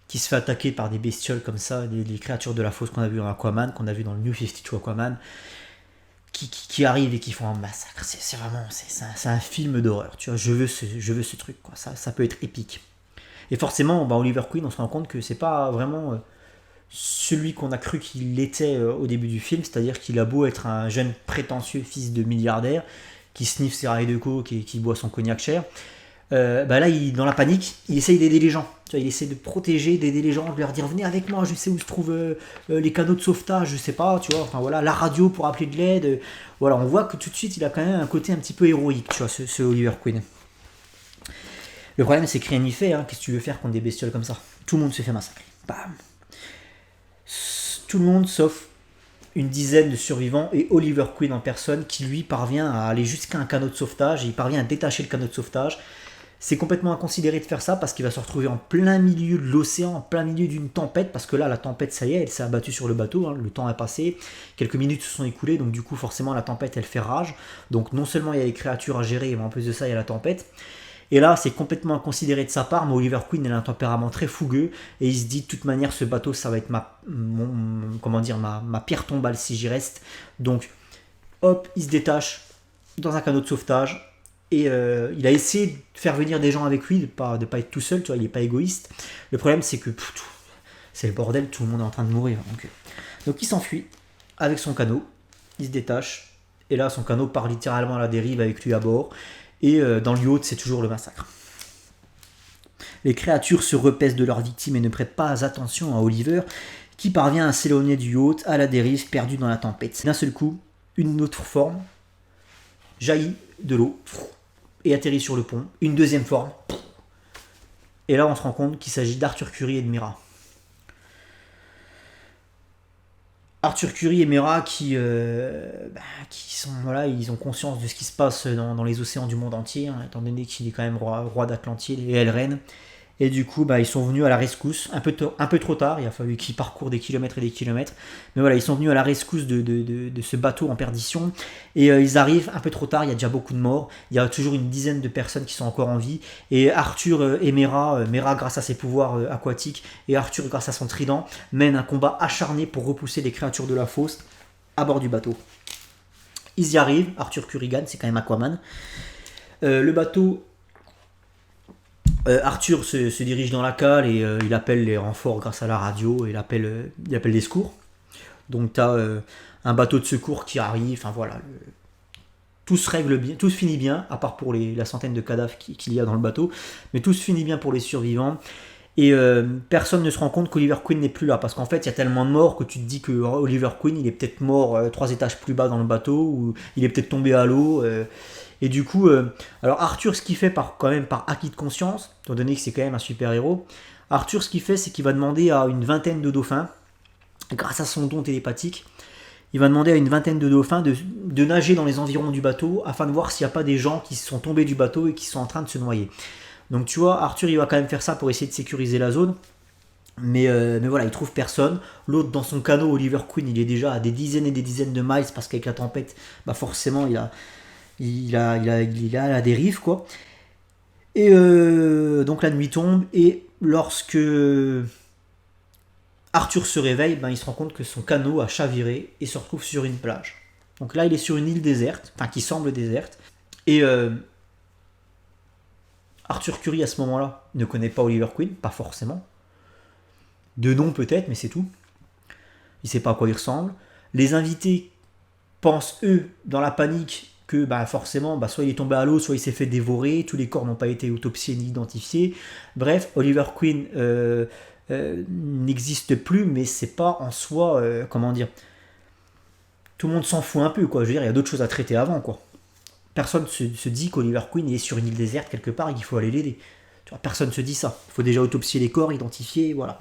qui se fait attaquer par des bestioles comme ça, des créatures de la fosse qu'on a vu dans Aquaman, qu'on a vu dans le New 52 Aquaman, qui arrivent et qui font un massacre. C'est vraiment, c'est un film d'horreur. Tu vois, je veux ce truc, quoi. Ça peut être épique. Et forcément, Oliver Queen, on se rend compte que c'est pas vraiment celui qu'on a cru qu'il était au début du film, c'est-à-dire qu'il a beau être un jeune prétentieux fils de milliardaire qui sniffe ses rails de coke et qui boit son cognac cher. Là, dans la panique, il essaye d'aider les gens. Tu vois, il essaie de protéger, d'aider les gens, de leur dire venez avec moi, je sais où se trouvent les canaux de sauvetage, je sais pas, tu vois, enfin voilà, la radio pour appeler de l'aide. Voilà, on voit que tout de suite, il a quand même un côté un petit peu héroïque, tu vois, ce Oliver Queen. Le problème, c'est que rien n'y fait, hein. Qu'est-ce que tu veux faire contre des bestioles comme ça? Tout le monde se fait massacrer. Bam. Tout le monde sauf une dizaine de survivants et Oliver Queen en personne qui lui parvient à aller jusqu'à un canot de sauvetage et il parvient à détacher le canot de sauvetage. C'est complètement inconsidéré de faire ça parce qu'il va se retrouver en plein milieu de l'océan, en plein milieu d'une tempête, parce que là, la tempête, ça y est, elle s'est abattue sur le bateau, hein, le temps est passé, quelques minutes se sont écoulées, donc du coup, forcément, la tempête, elle fait rage. Donc non seulement il y a les créatures à gérer, mais en plus de ça, il y a la tempête. Et là, c'est complètement inconsidéré de sa part, mais Oliver Queen, il a un tempérament très fougueux, et il se dit, de toute manière, ce bateau, ça va être ma pierre tombale si j'y reste. Donc, hop, il se détache dans un canot de sauvetage, et il a essayé de faire venir des gens avec lui, de pas être tout seul, tu vois, il n'est pas égoïste. Le problème, c'est que c'est le bordel, tout le monde est en train de mourir. Donc il s'enfuit avec son canot, il se détache, et là, son canot part littéralement à la dérive avec lui à bord. Et dans le yacht, c'est toujours le massacre. Les créatures se repaissent de leurs victimes et ne prêtent pas attention à Oliver, qui parvient à s'éloigner du yacht à la dérive, perdu dans la tempête. D'un seul coup, une autre forme jaillit de l'eau et atterrit sur le pont. Une deuxième forme. Et là, on se rend compte qu'il s'agit d'Arthur Curry et de Mera. Arthur Curry et Mera qui sont, voilà, ils ont conscience de ce qui se passe dans les océans du monde entier, hein, étant donné qu'il est quand même roi d'Atlantide et elle reine. Et du coup, ils sont venus à la rescousse, un peu trop tard, il a fallu qu'ils parcourent des kilomètres et des kilomètres. Mais voilà, ils sont venus à la rescousse de ce bateau en perdition. Et ils arrivent un peu trop tard, il y a déjà beaucoup de morts. Il y a toujours une dizaine de personnes qui sont encore en vie. Et Arthur et Mera grâce à ses pouvoirs aquatiques, et Arthur grâce à son trident, mènent un combat acharné pour repousser les créatures de la fosse à bord du bateau. Ils y arrivent, Arthur Curry gagne, c'est quand même Aquaman. Le bateau Arthur se dirige dans la cale et il appelle les renforts grâce à la radio, et il appelle les secours. Donc tu as un bateau de secours qui arrive, enfin voilà, tout se règle bien, tout se finit bien, à part pour la centaine de cadavres qu'il y a dans le bateau, mais tout se finit bien pour les survivants. Et personne ne se rend compte qu'Oliver Queen n'est plus là, parce qu'en fait il y a tellement de morts que tu te dis que Oliver Queen il est peut-être mort 3 étages plus bas dans le bateau, ou il est peut-être tombé à l'eau. Et du coup, alors Arthur, ce qu'il fait quand même par acquis de conscience, étant donné que c'est quand même un super héros, Arthur, ce qu'il fait, c'est qu'il va demander à une vingtaine de dauphins, grâce à son don télépathique, il va demander à une vingtaine de dauphins de nager dans les environs du bateau afin de voir s'il n'y a pas des gens qui sont tombés du bateau et qui sont en train de se noyer. Donc tu vois, Arthur, il va quand même faire ça pour essayer de sécuriser la zone. Mais voilà, il trouve personne. L'autre, dans son canot, Oliver Queen, il est déjà à des dizaines et des dizaines de miles, parce qu'avec la tempête, bah forcément, il a la dérive, quoi. Et donc la nuit tombe, et lorsque Arthur se réveille, ben, il se rend compte que son canot a chaviré et se retrouve sur une plage. Donc là, il est sur une île déserte, enfin qui semble déserte. Et Arthur Curry, à ce moment-là, ne connaît pas Oliver Queen, pas forcément. De nom peut-être, mais c'est tout. Il ne sait pas à quoi il ressemble. Les invités pensent, eux, dans la panique, que bah, forcément, bah, soit il est tombé à l'eau, soit il s'est fait dévorer, tous les corps n'ont pas été autopsiés ni identifiés. Bref, Oliver Queen n'existe plus, mais c'est pas en soi, comment dire, tout le monde s'en fout un peu, quoi. Je veux dire, il y a d'autres choses à traiter avant, quoi. Personne se dit qu'Oliver Queen est sur une île déserte quelque part et qu'il faut aller l'aider. Tu vois, personne se dit ça. Il faut déjà autopsier les corps, identifier, voilà.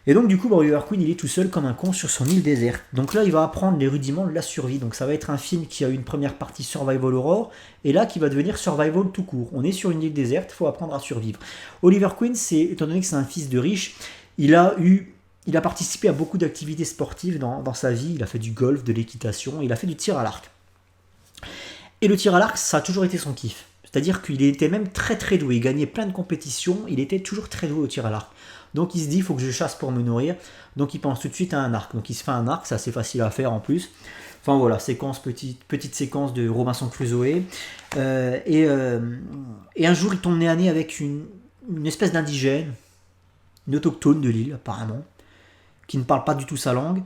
Et donc du coup, Oliver Queen, il est tout seul comme un con sur son île déserte. Donc là, il va apprendre les rudiments de la survie. Donc ça va être un film qui a eu une première partie Survival Horror, et là qui va devenir Survival tout court. On est sur une île déserte, il faut apprendre à survivre. Oliver Queen, étant donné que c'est un fils de riche, il a participé à beaucoup d'activités sportives dans sa vie. Il a fait du golf, de l'équitation, il a fait du tir à l'arc. Et le tir à l'arc, ça a toujours été son kiff. C'est-à-dire qu'il était même très très doué. Il gagnait plein de compétitions, il était toujours très doué au tir à l'arc. Donc il se dit, il faut que je chasse pour me nourrir. Donc il pense tout de suite à un arc. Donc il se fait un arc, c'est assez facile à faire en plus. Enfin voilà, petite séquence de Robinson Crusoe. Et un jour, il tombe nez à nez avec une espèce d'indigène, une autochtone de l'île apparemment, qui ne parle pas du tout sa langue.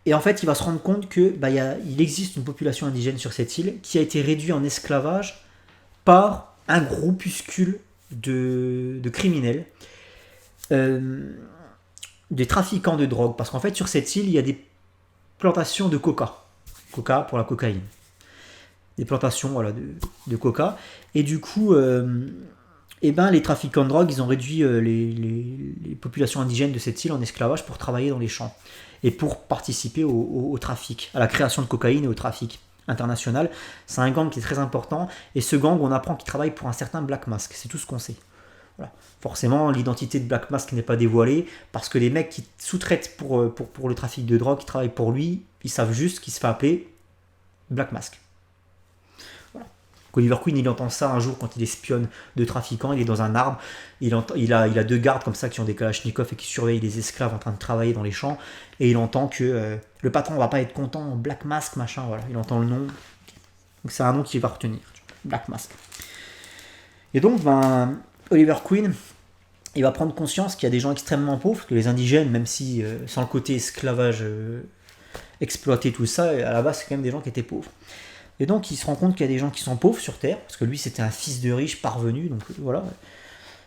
Et en fait, il va se rendre compte que il existe une population indigène sur cette île qui a été réduite en esclavage par un groupuscule de criminels, des trafiquants de drogue. Parce qu'en fait, sur cette île, il y a des plantations de coca. Coca pour la cocaïne. Des plantations voilà, de coca. Et du coup, les trafiquants de drogue, ils ont réduit les populations indigènes de cette île en esclavage pour travailler dans les champs. Et pour participer au trafic, à la création de cocaïne et au trafic international. C'est un gang qui est très important, et ce gang, on apprend qu'il travaille pour un certain Black Mask, c'est tout ce qu'on sait. Voilà. Forcément, l'identité de Black Mask n'est pas dévoilée, parce que les mecs qui sous-traitent pour le trafic de drogue, qui travaillent pour lui, ils savent juste qu'il se fait appeler Black Mask. Voilà. Oliver Queen, il entend ça un jour quand il espionne de trafiquants, il est dans un arbre, il a 2 gardes comme ça qui ont des kalachnikovs et qui surveillent les esclaves en train de travailler dans les champs, et il entend que le patron va pas être content, Black Mask, machin, voilà, il entend le nom. Donc c'est un nom qu'il va retenir, Black Mask. Et donc, Oliver Queen, il va prendre conscience qu'il y a des gens extrêmement pauvres, que les indigènes, même si sans le côté esclavage exploité, tout ça, à la base, c'est quand même des gens qui étaient pauvres. Et donc, il se rend compte qu'il y a des gens qui sont pauvres sur Terre, parce que lui, c'était un fils de riche parvenu, donc voilà,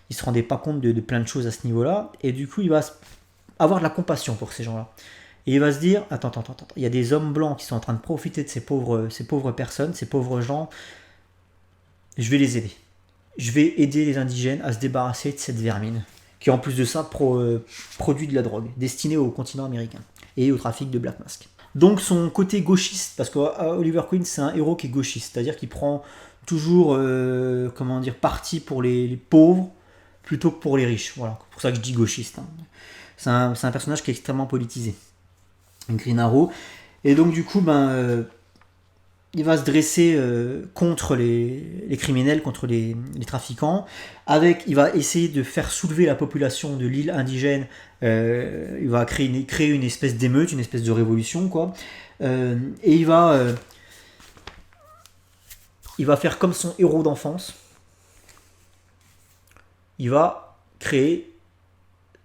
il se rendait pas compte de plein de choses à ce niveau-là, et du coup, il va avoir de la compassion pour ces gens-là. Et il va se dire, attends, il y a des hommes blancs qui sont en train de profiter de ces pauvres personnes, ces pauvres gens, je vais les aider. Je vais aider les indigènes à se débarrasser de cette vermine, qui en plus de ça produit de la drogue, destinée au continent américain, et au trafic de Black Mask. Donc son côté gauchiste, parce que Oliver Queen, c'est un héros qui est gauchiste, c'est-à-dire qu'il prend toujours parti pour les pauvres, plutôt que pour les riches. Voilà, c'est pour ça que je dis gauchiste. Hein. C'est un personnage qui est extrêmement politisé. Green Arrow. Et donc du coup, il va se dresser contre les criminels, contre les trafiquants. Il va essayer de faire soulever la population de l'île indigène. Il va créer une espèce d'émeute, une espèce de révolution, quoi. Et il va faire comme son héros d'enfance. il va créer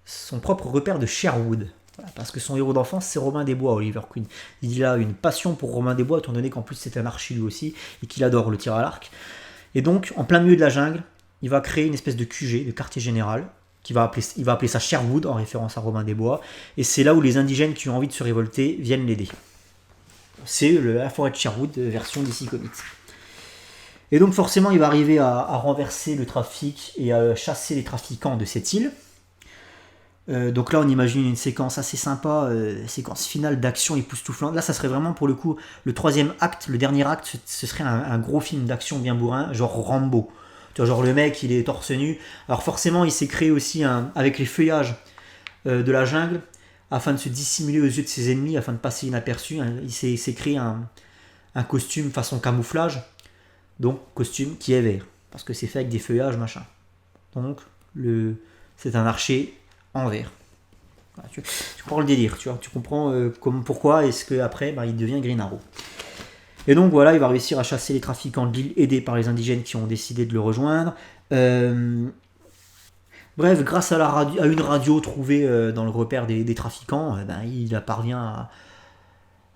son propre repère de Sherwood. Voilà, parce que son héros d'enfance, c'est Robin des Bois, Oliver Queen. Il a une passion pour Robin des Bois, étant donné qu'en plus c'est un archer lui aussi, et qu'il adore le tir à l'arc. Et donc, en plein milieu de la jungle, il va créer une espèce de QG, de quartier général, il va appeler ça Sherwood, en référence à Robin des Bois, et c'est là où les indigènes qui ont envie de se révolter viennent l'aider. C'est la forêt de Sherwood, version DC Comics. Et donc forcément, il va arriver à renverser le trafic et à chasser les trafiquants de cette île. Donc là, on imagine une séquence assez sympa, séquence finale d'action époustouflante. Là, ça serait vraiment pour le coup le troisième acte, le dernier acte, ce serait un gros film d'action bien bourrin, genre Rambo. Tu vois, genre le mec, il est torse nu. Alors forcément, il s'est créé aussi avec les feuillages de la jungle, afin de se dissimuler aux yeux de ses ennemis, afin de passer inaperçu. Il s'est créé un costume façon camouflage, donc costume qui est vert, parce que c'est fait avec des feuillages, machin. Donc, c'est un archer en vert. Voilà, tu comprends le délire, tu vois, tu comprends pourquoi est-ce qu'après, il devient Green Arrow. Et donc voilà, il va réussir à chasser les trafiquants de l'île, aidé par les indigènes qui ont décidé de le rejoindre. Bref, grâce à une radio trouvée dans le repère des trafiquants, il parvient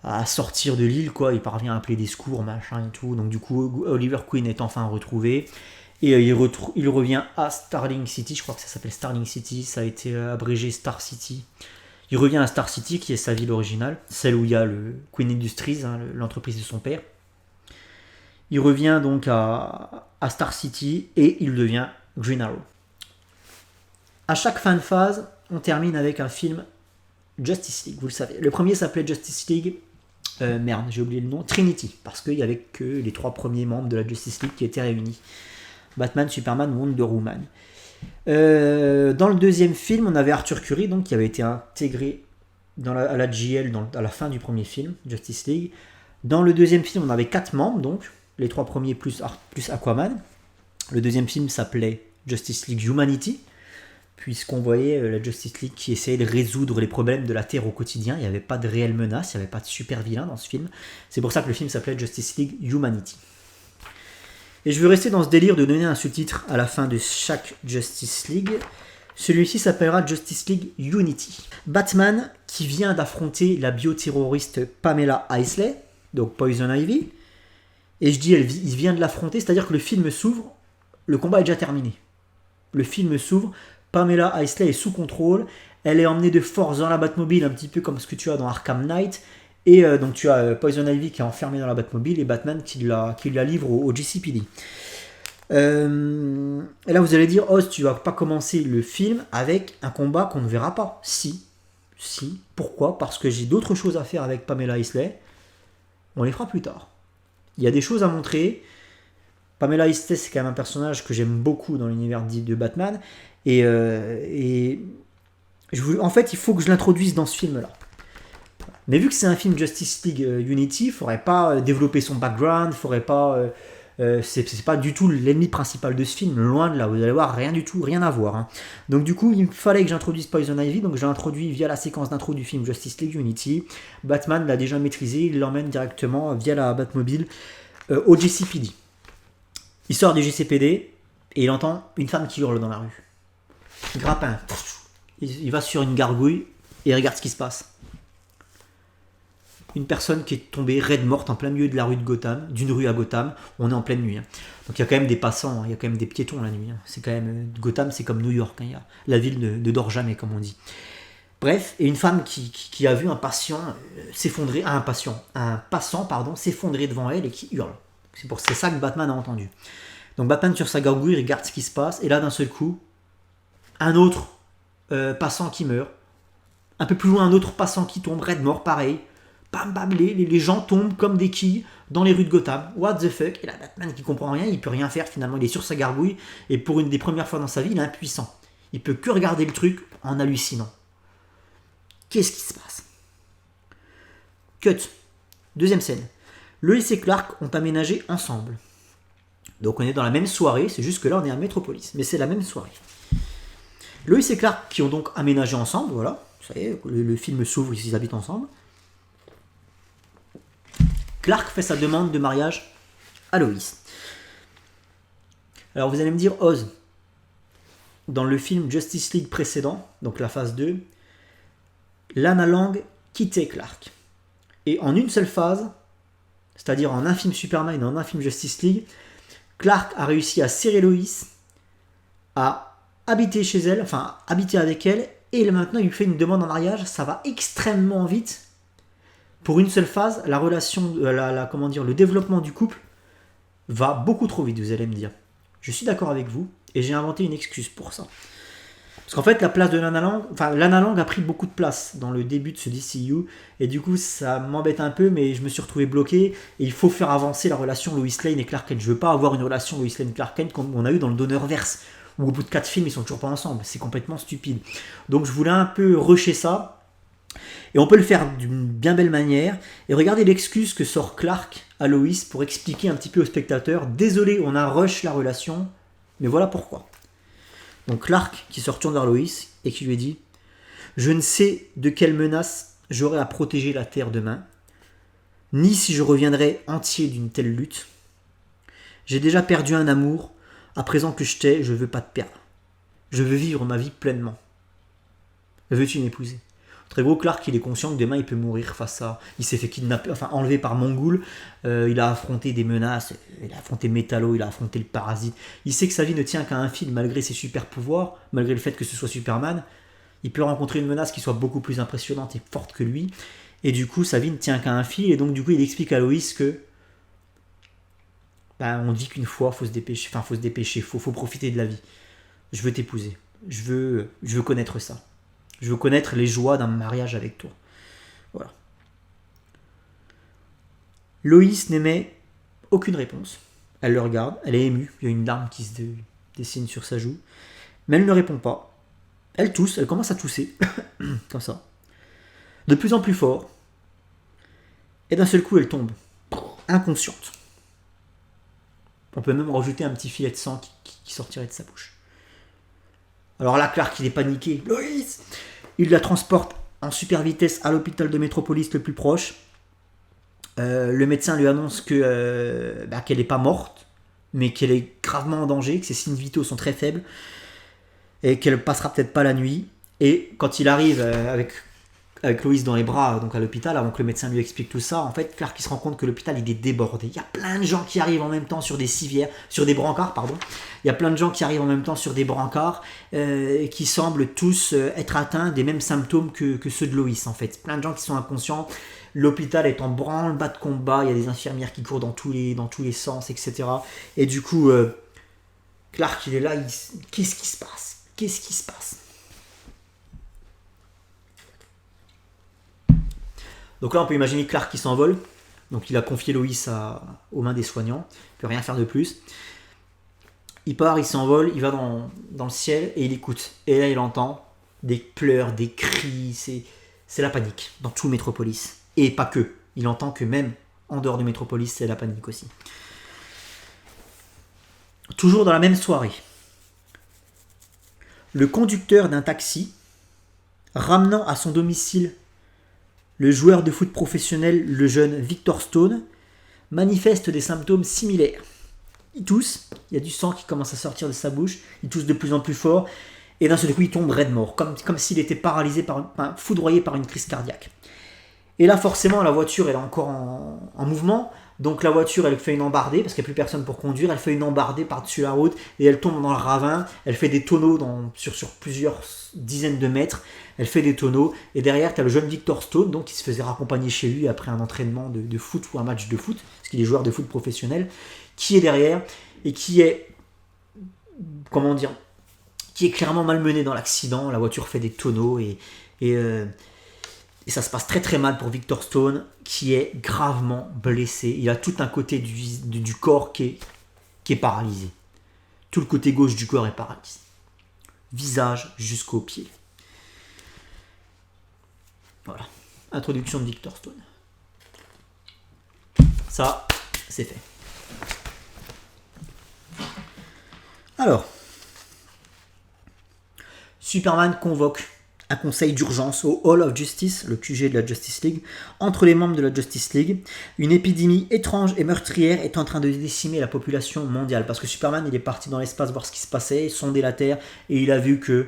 à sortir de l'île, quoi. Il parvient à appeler des secours, machin et tout. Donc du coup, Oliver Queen est enfin retrouvé. Et il revient à Starling City, je crois que ça s'appelle Starling City, ça a été abrégé Star City. Il revient à Star City, qui est sa ville originale, celle où il y a le Queen Industries, l'entreprise de son père. Il revient donc à Star City et il devient Green Arrow. À chaque fin de phase, on termine avec un film Justice League, vous le savez. Le premier s'appelait Justice League, j'ai oublié le nom, Trinity, parce qu'il n'y avait que les 3 premiers membres de la Justice League qui étaient réunis. Batman, Superman, Wonder Woman. Dans le deuxième film, on avait Arthur Curry, donc, qui avait été intégré à la GL à la fin du premier film, Justice League. Dans le deuxième film, on avait 4 membres, donc les 3 premiers plus Aquaman. Le deuxième film s'appelait Justice League Humanity, puisqu'on voyait la Justice League qui essayait de résoudre les problèmes de la Terre au quotidien. Il n'y avait pas de réelle menace, il n'y avait pas de super vilain dans ce film. C'est pour ça que le film s'appelait Justice League Humanity. Et je veux rester dans ce délire de donner un sous-titre à la fin de chaque Justice League. Celui-ci s'appellera Justice League Unity. Batman, qui vient d'affronter la bioterroriste Pamela Isley, donc Poison Ivy. Et je dis, il vient de l'affronter, c'est-à-dire que le film s'ouvre, le combat est déjà terminé. Le film s'ouvre, Pamela Isley est sous contrôle, elle est emmenée de force dans la Batmobile, un petit peu comme ce que tu as dans Arkham Knight. Et donc tu as Poison Ivy qui est enfermée dans la Batmobile et Batman qui la livre au GCPD. Et là vous allez dire, Oz, tu vas pas commencer le film avec un combat qu'on ne verra pas. Si. Pourquoi ? Parce que j'ai d'autres choses à faire avec Pamela Isley. On les fera plus tard. Il y a des choses à montrer. Pamela Isley, c'est quand même un personnage que j'aime beaucoup dans l'univers de Batman. En fait, il faut que je l'introduise dans ce film-là. Mais vu que c'est un film Justice League Unity, il ne faudrait pas développer son background, c'est pas du tout l'ennemi principal de ce film, loin de là, vous allez voir, rien du tout, rien à voir. Hein. Donc du coup, il fallait que j'introduise Poison Ivy, donc j'ai introduit via la séquence d'intro du film Justice League Unity. Batman l'a déjà maîtrisé, il l'emmène directement via la Batmobile au GCPD. Il sort du GCPD et il entend une femme qui hurle dans la rue. Grappin. Il va sur une gargouille et regarde ce qui se passe. Une personne qui est tombée raide morte en plein milieu de la rue de Gotham, d'une rue à Gotham, on est en pleine nuit. Hein. Donc il y a quand même des passants, hein, il y a quand même des piétons la nuit. Hein. C'est quand même Gotham, c'est comme New York, hein, la ville ne dort jamais comme on dit. Bref, et une femme qui a vu un passant s'effondrer devant elle et qui hurle. C'est ça que Batman a entendu. Donc Batman sur sa gargouille regarde ce qui se passe et là d'un seul coup, un autre passant qui meurt, un peu plus loin un autre passant qui tombe raide mort, pareil. Bam bam, les gens tombent comme des quilles dans les rues de Gotham. What the fuck? Et là, Batman qui comprend rien, il peut rien faire finalement, il est sur sa gargouille et pour une des premières fois dans sa vie, il est impuissant. Il peut que regarder le truc en hallucinant. Qu'est-ce qui se passe? Cut. Deuxième scène. Lois et Clark ont aménagé ensemble. Donc on est dans la même soirée, c'est juste que là on est à Metropolis, mais c'est la même soirée. Lois et Clark qui ont donc aménagé ensemble, voilà, vous savez, le film s'ouvre, ils habitent ensemble. Clark fait sa demande de mariage à Lois. Alors vous allez me dire, Oz, dans le film Justice League précédent, donc la phase 2, Lana Lang quittait Clark. Et en une seule phase, c'est-à-dire en un film Superman et en un film Justice League, Clark a réussi à serrer Lois, à habiter chez elle, enfin habiter avec elle, et maintenant il lui fait une demande en mariage. Ça va extrêmement vite. Pour une seule phase, la relation, le développement du couple va beaucoup trop vite, vous allez me dire. Je suis d'accord avec vous, et j'ai inventé une excuse pour ça. Parce qu'en fait, la place de Lana Lang a pris beaucoup de place dans le début de ce DCU, et du coup, ça m'embête un peu, mais je me suis retrouvé bloqué, et il faut faire avancer la relation Lois Lane et Clark Kent. Je veux pas avoir une relation Lois Lane et Clark Kent comme on a eu dans le Donnerverse, où au bout de 4 films, ils sont toujours pas ensemble. C'est complètement stupide. Donc je voulais un peu rusher ça, et on peut le faire d'une bien belle manière. Et regardez l'excuse que sort Clark à Lois pour expliquer un petit peu au spectateur. Désolé, on a rush la relation, mais voilà pourquoi. Donc Clark qui se retourne vers Lois et qui lui dit « Je ne sais de quelle menace j'aurai à protéger la Terre demain, ni si je reviendrai entier d'une telle lutte. J'ai déjà perdu un amour, à présent que je t'ai, je veux pas te perdre. Je veux vivre ma vie pleinement. Veux-tu m'épouser ?» Très gros, Clark, il est conscient que demain il peut mourir face à... Il s'est fait kidnapper, enlever par Mongul. Il a affronté des menaces. Il a affronté Metallo, il a affronté le Parasite. Il sait que sa vie ne tient qu'à un fil, malgré ses super pouvoirs, malgré le fait que ce soit Superman. Il peut rencontrer une menace qui soit beaucoup plus impressionnante et forte que lui. Et du coup, sa vie ne tient qu'à un fil. Et donc, du coup, il explique à Lois que... on dit qu'une fois, faut se dépêcher, faut profiter de la vie. Je veux t'épouser. Je veux connaître ça. Je veux connaître les joies d'un mariage avec toi. Voilà. Lois n'émet aucune réponse. Elle le regarde, elle est émue, il y a une larme qui se dessine sur sa joue. Mais elle ne répond pas. Elle tousse, elle commence à tousser. Comme ça. De plus en plus fort. Et d'un seul coup, elle tombe. Inconsciente. On peut même rajouter un petit filet de sang qui sortirait de sa bouche. Alors là, Clark, il est paniqué. Lois! Il la transporte en super vitesse à l'hôpital de Metropolis le plus proche. Le médecin lui annonce qu'elle n'est pas morte, mais qu'elle est gravement en danger, que ses signes vitaux sont très faibles, et qu'elle passera peut-être pas la nuit. Et quand il arrive avec Lois dans les bras, donc à l'hôpital, avant que le médecin lui explique tout ça, en fait, Clark il se rend compte que l'hôpital il est débordé. Il y a plein de gens qui arrivent en même temps sur des civières, sur des brancards, pardon. Il y a plein de gens qui arrivent en même temps sur des brancards qui semblent tous être atteints des mêmes symptômes que ceux de Lois, en fait. Plein de gens qui sont inconscients. L'hôpital est en branle-bas de combat. Il y a des infirmières qui courent dans tous les sens, etc. Et du coup, Clark, il est là. Qu'est-ce qui se passe ? Qu'est-ce qui se passe ? Donc là, on peut imaginer Clark qui s'envole. Donc il a confié Lois aux mains des soignants. Il ne peut rien faire de plus. Il part, il s'envole, il va dans le ciel et il écoute. Et là, il entend des pleurs, des cris. C'est la panique dans tout Metropolis. Et pas que. Il entend que même en dehors du Metropolis, c'est la panique aussi. Toujours dans la même soirée, le conducteur d'un taxi, ramenant à son domicile le joueur de foot professionnel, le jeune Victor Stone, manifeste des symptômes similaires. Il tousse, il y a du sang qui commence à sortir de sa bouche, il tousse de plus en plus fort, et d'un seul coup il tombe raide mort, comme s'il était paralysé, foudroyé par une crise cardiaque. Et là forcément la voiture elle est encore en mouvement, donc la voiture elle fait une embardée, parce qu'il n'y a plus personne pour conduire, elle fait une embardée par-dessus la route, et elle tombe dans le ravin, elle fait des tonneaux sur plusieurs dizaines de mètres, elle fait des tonneaux, et derrière tu as le jeune Victor Stone, donc qui se faisait raccompagner chez lui après un entraînement de foot ou un match de foot, parce qu'il est joueur de foot professionnel, qui est derrière, et qui est, qui est clairement malmené dans l'accident. La voiture fait des tonneaux, et ça se passe très très mal pour Victor Stone, qui est gravement blessé. Il a tout un côté du corps qui est paralysé. Tout le côté gauche du corps est paralysé. Visage jusqu'aux pieds. Voilà. Introduction de Victor Stone. Ça, c'est fait. Alors, Superman convoque un conseil d'urgence au Hall of Justice, le QG de la Justice League, entre les membres de la Justice League. Une épidémie étrange et meurtrière est en train de décimer la population mondiale. Parce que Superman, il est parti dans l'espace voir ce qui se passait, sonder la Terre, et il a vu que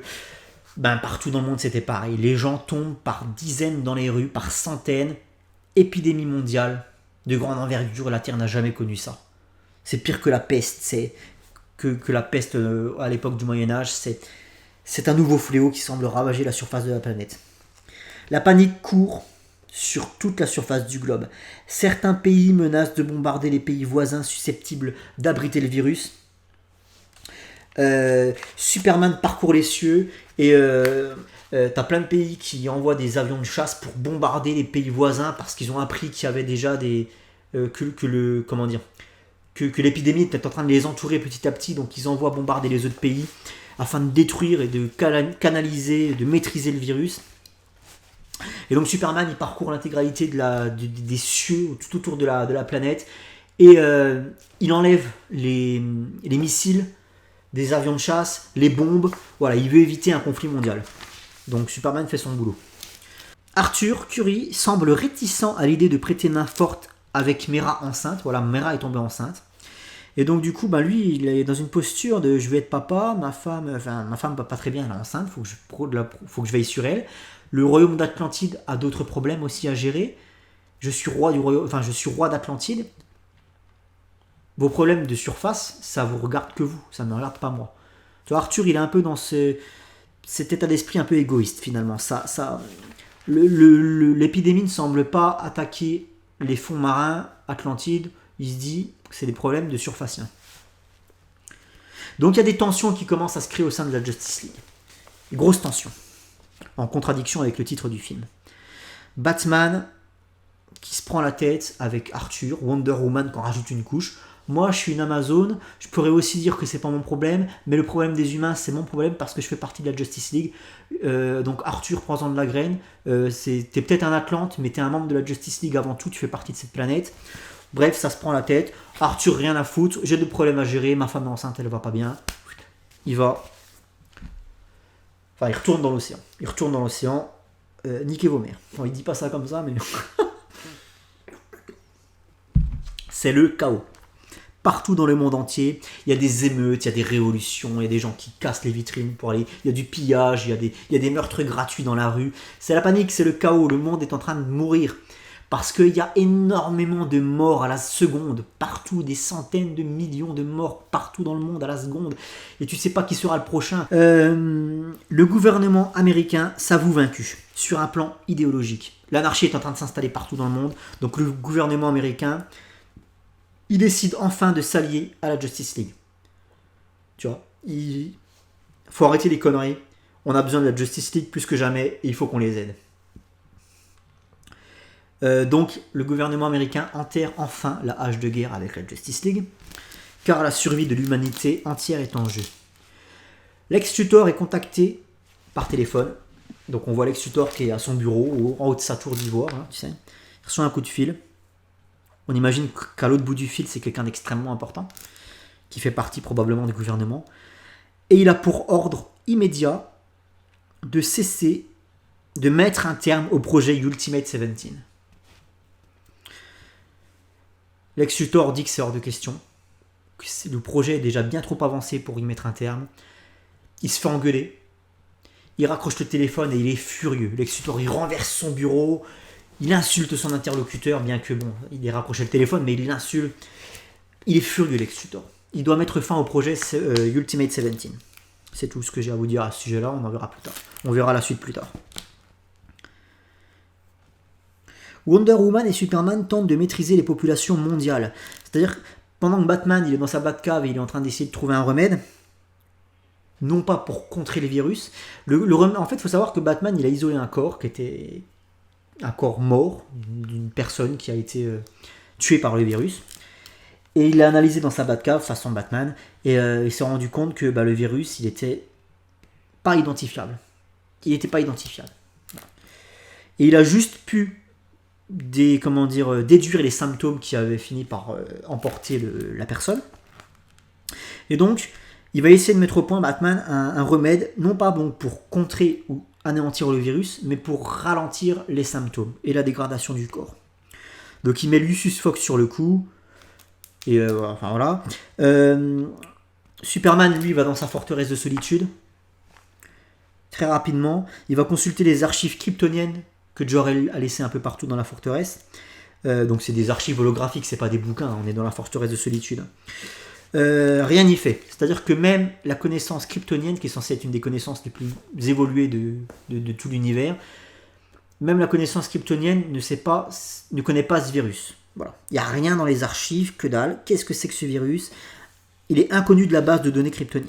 partout dans le monde, c'était pareil. Les gens tombent par dizaines dans les rues, par centaines. Épidémie mondiale de grande envergure, la Terre n'a jamais connu ça. C'est pire que la peste, que la peste à l'époque du Moyen-Âge, c'est un nouveau fléau qui semble ravager la surface de la planète. La panique court sur toute la surface du globe. Certains pays menacent de bombarder les pays voisins susceptibles d'abriter le virus. Superman parcourt les cieux et t'as plein de pays qui envoient des avions de chasse pour bombarder les pays voisins parce qu'ils ont appris qu'il y avait déjà que l'épidémie était en train de les entourer petit à petit, donc ils envoient bombarder les autres pays afin de détruire et de canaliser, de maîtriser le virus. Et donc Superman, il parcourt l'intégralité des cieux tout autour de la planète et il enlève les missiles des avions de chasse, les bombes. Voilà, il veut éviter un conflit mondial. Donc Superman fait son boulot. Arthur Curry semble réticent à l'idée de prêter main forte avec Mera enceinte. Voilà, Mera est tombée enceinte. Et donc du coup, lui, il est dans une posture de je vais être papa, ma femme va pas très bien, elle est enceinte, faut que je veille sur elle. Le royaume d'Atlantide a d'autres problèmes aussi à gérer. Je suis roi d'Atlantide. Vos problèmes de surface, ça vous regarde que vous, ça ne me regarde pas moi. Tu vois, Arthur, il est un peu dans cet état d'esprit un peu égoïste finalement. L'épidémie ne semble pas attaquer les fonds marins Atlantide. Il se dit que c'est des problèmes de surfaciens. Donc il y a des tensions qui commencent à se créer au sein de la Justice League. Des grosses tensions, en contradiction avec le titre du film. Batman qui se prend la tête avec Arthur, Wonder Woman qui en rajoute une couche. Moi, je suis une Amazon, je pourrais aussi dire que c'est pas mon problème, mais le problème des humains, c'est mon problème parce que je fais partie de la Justice League. Donc Arthur, prends-en de la graine. T'es peut-être un Atlante, mais t'es un membre de la Justice League avant tout, tu fais partie de cette planète. Bref, ça se prend la tête. Arthur, rien à foutre, j'ai des problèmes à gérer, ma femme est enceinte, elle va pas bien. Il retourne dans l'océan. Niquez vos mères. Bon, il dit pas ça comme ça, mais... c'est le chaos. Partout dans le monde entier, il y a des émeutes, il y a des révolutions, il y a des gens qui cassent les vitrines pour aller... Il y a du pillage, il y a des meurtres gratuits dans la rue. C'est la panique, c'est le chaos, le monde est en train de mourir. Parce qu'il y a énormément de morts à la seconde, partout, des centaines de millions de morts partout dans le monde à la seconde, et tu sais pas qui sera le prochain. Le gouvernement américain s'avoue vaincu, sur un plan idéologique. L'anarchie est en train de s'installer partout dans le monde, donc le gouvernement américain, il décide enfin de s'allier à la Justice League. Tu vois, il faut arrêter les conneries, on a besoin de la Justice League plus que jamais, et il faut qu'on les aide. Donc le gouvernement américain enterre enfin la hache de guerre avec la Justice League, car la survie de l'humanité entière est en jeu. Lex Luthor est contacté par téléphone, donc on voit Lex Luthor qui est à son bureau, en haut de sa tour d'ivoire, tu sais. Il reçoit un coup de fil. On imagine qu'à l'autre bout du fil, c'est quelqu'un d'extrêmement important, qui fait partie probablement du gouvernement, et il a pour ordre immédiat de mettre un terme au projet Ultimate 17. Lex Luthor dit que c'est hors de question, que le projet est déjà bien trop avancé pour y mettre un terme. Il se fait engueuler, il raccroche le téléphone et il est furieux. Lex Luthor, il renverse son bureau, il insulte son interlocuteur, bien que il ait raccroché le téléphone, mais il l'insulte. Il est furieux, Lex Luthor. Il doit mettre fin au projet Ultimate 17. C'est tout ce que j'ai à vous dire à ce sujet-là, on en verra plus tard. On verra la suite plus tard. Wonder Woman et Superman tentent de maîtriser les populations mondiales. C'est-à-dire, pendant que Batman il est dans sa Batcave et il est en train d'essayer de trouver un remède, non pas pour contrer les virus, en fait, il faut savoir que Batman il a isolé un corps qui était un corps mort d'une personne qui a été tuée par le virus. Et il l'a analysé dans sa Batcave façon Batman et il s'est rendu compte que le virus il était pas identifiable. Il n'était pas identifiable. Et il a juste pu déduire les symptômes qui avaient fini par emporter la personne. Et donc, il va essayer de mettre au point Batman un remède, non pas pour contrer ou anéantir le virus, mais pour ralentir les symptômes et la dégradation du corps. Donc il met Lucius Fox sur le coup, et enfin voilà. Superman, lui, va dans sa forteresse de solitude. Très rapidement, il va consulter les archives kryptoniennes que Jor-El a laissées un peu partout dans la forteresse. Donc c'est des archives holographiques, c'est pas des bouquins, on est dans la forteresse de solitude. Rien n'y fait. C'est-à-dire que même la connaissance kryptonienne, qui est censée être une des connaissances les plus évoluées de tout l'univers, même la connaissance kryptonienne ne connaît pas ce virus. Voilà. Il n'y a rien dans les archives, que dalle. Qu'est-ce que c'est que ce virus? Il est inconnu de la base de données kryptonienne.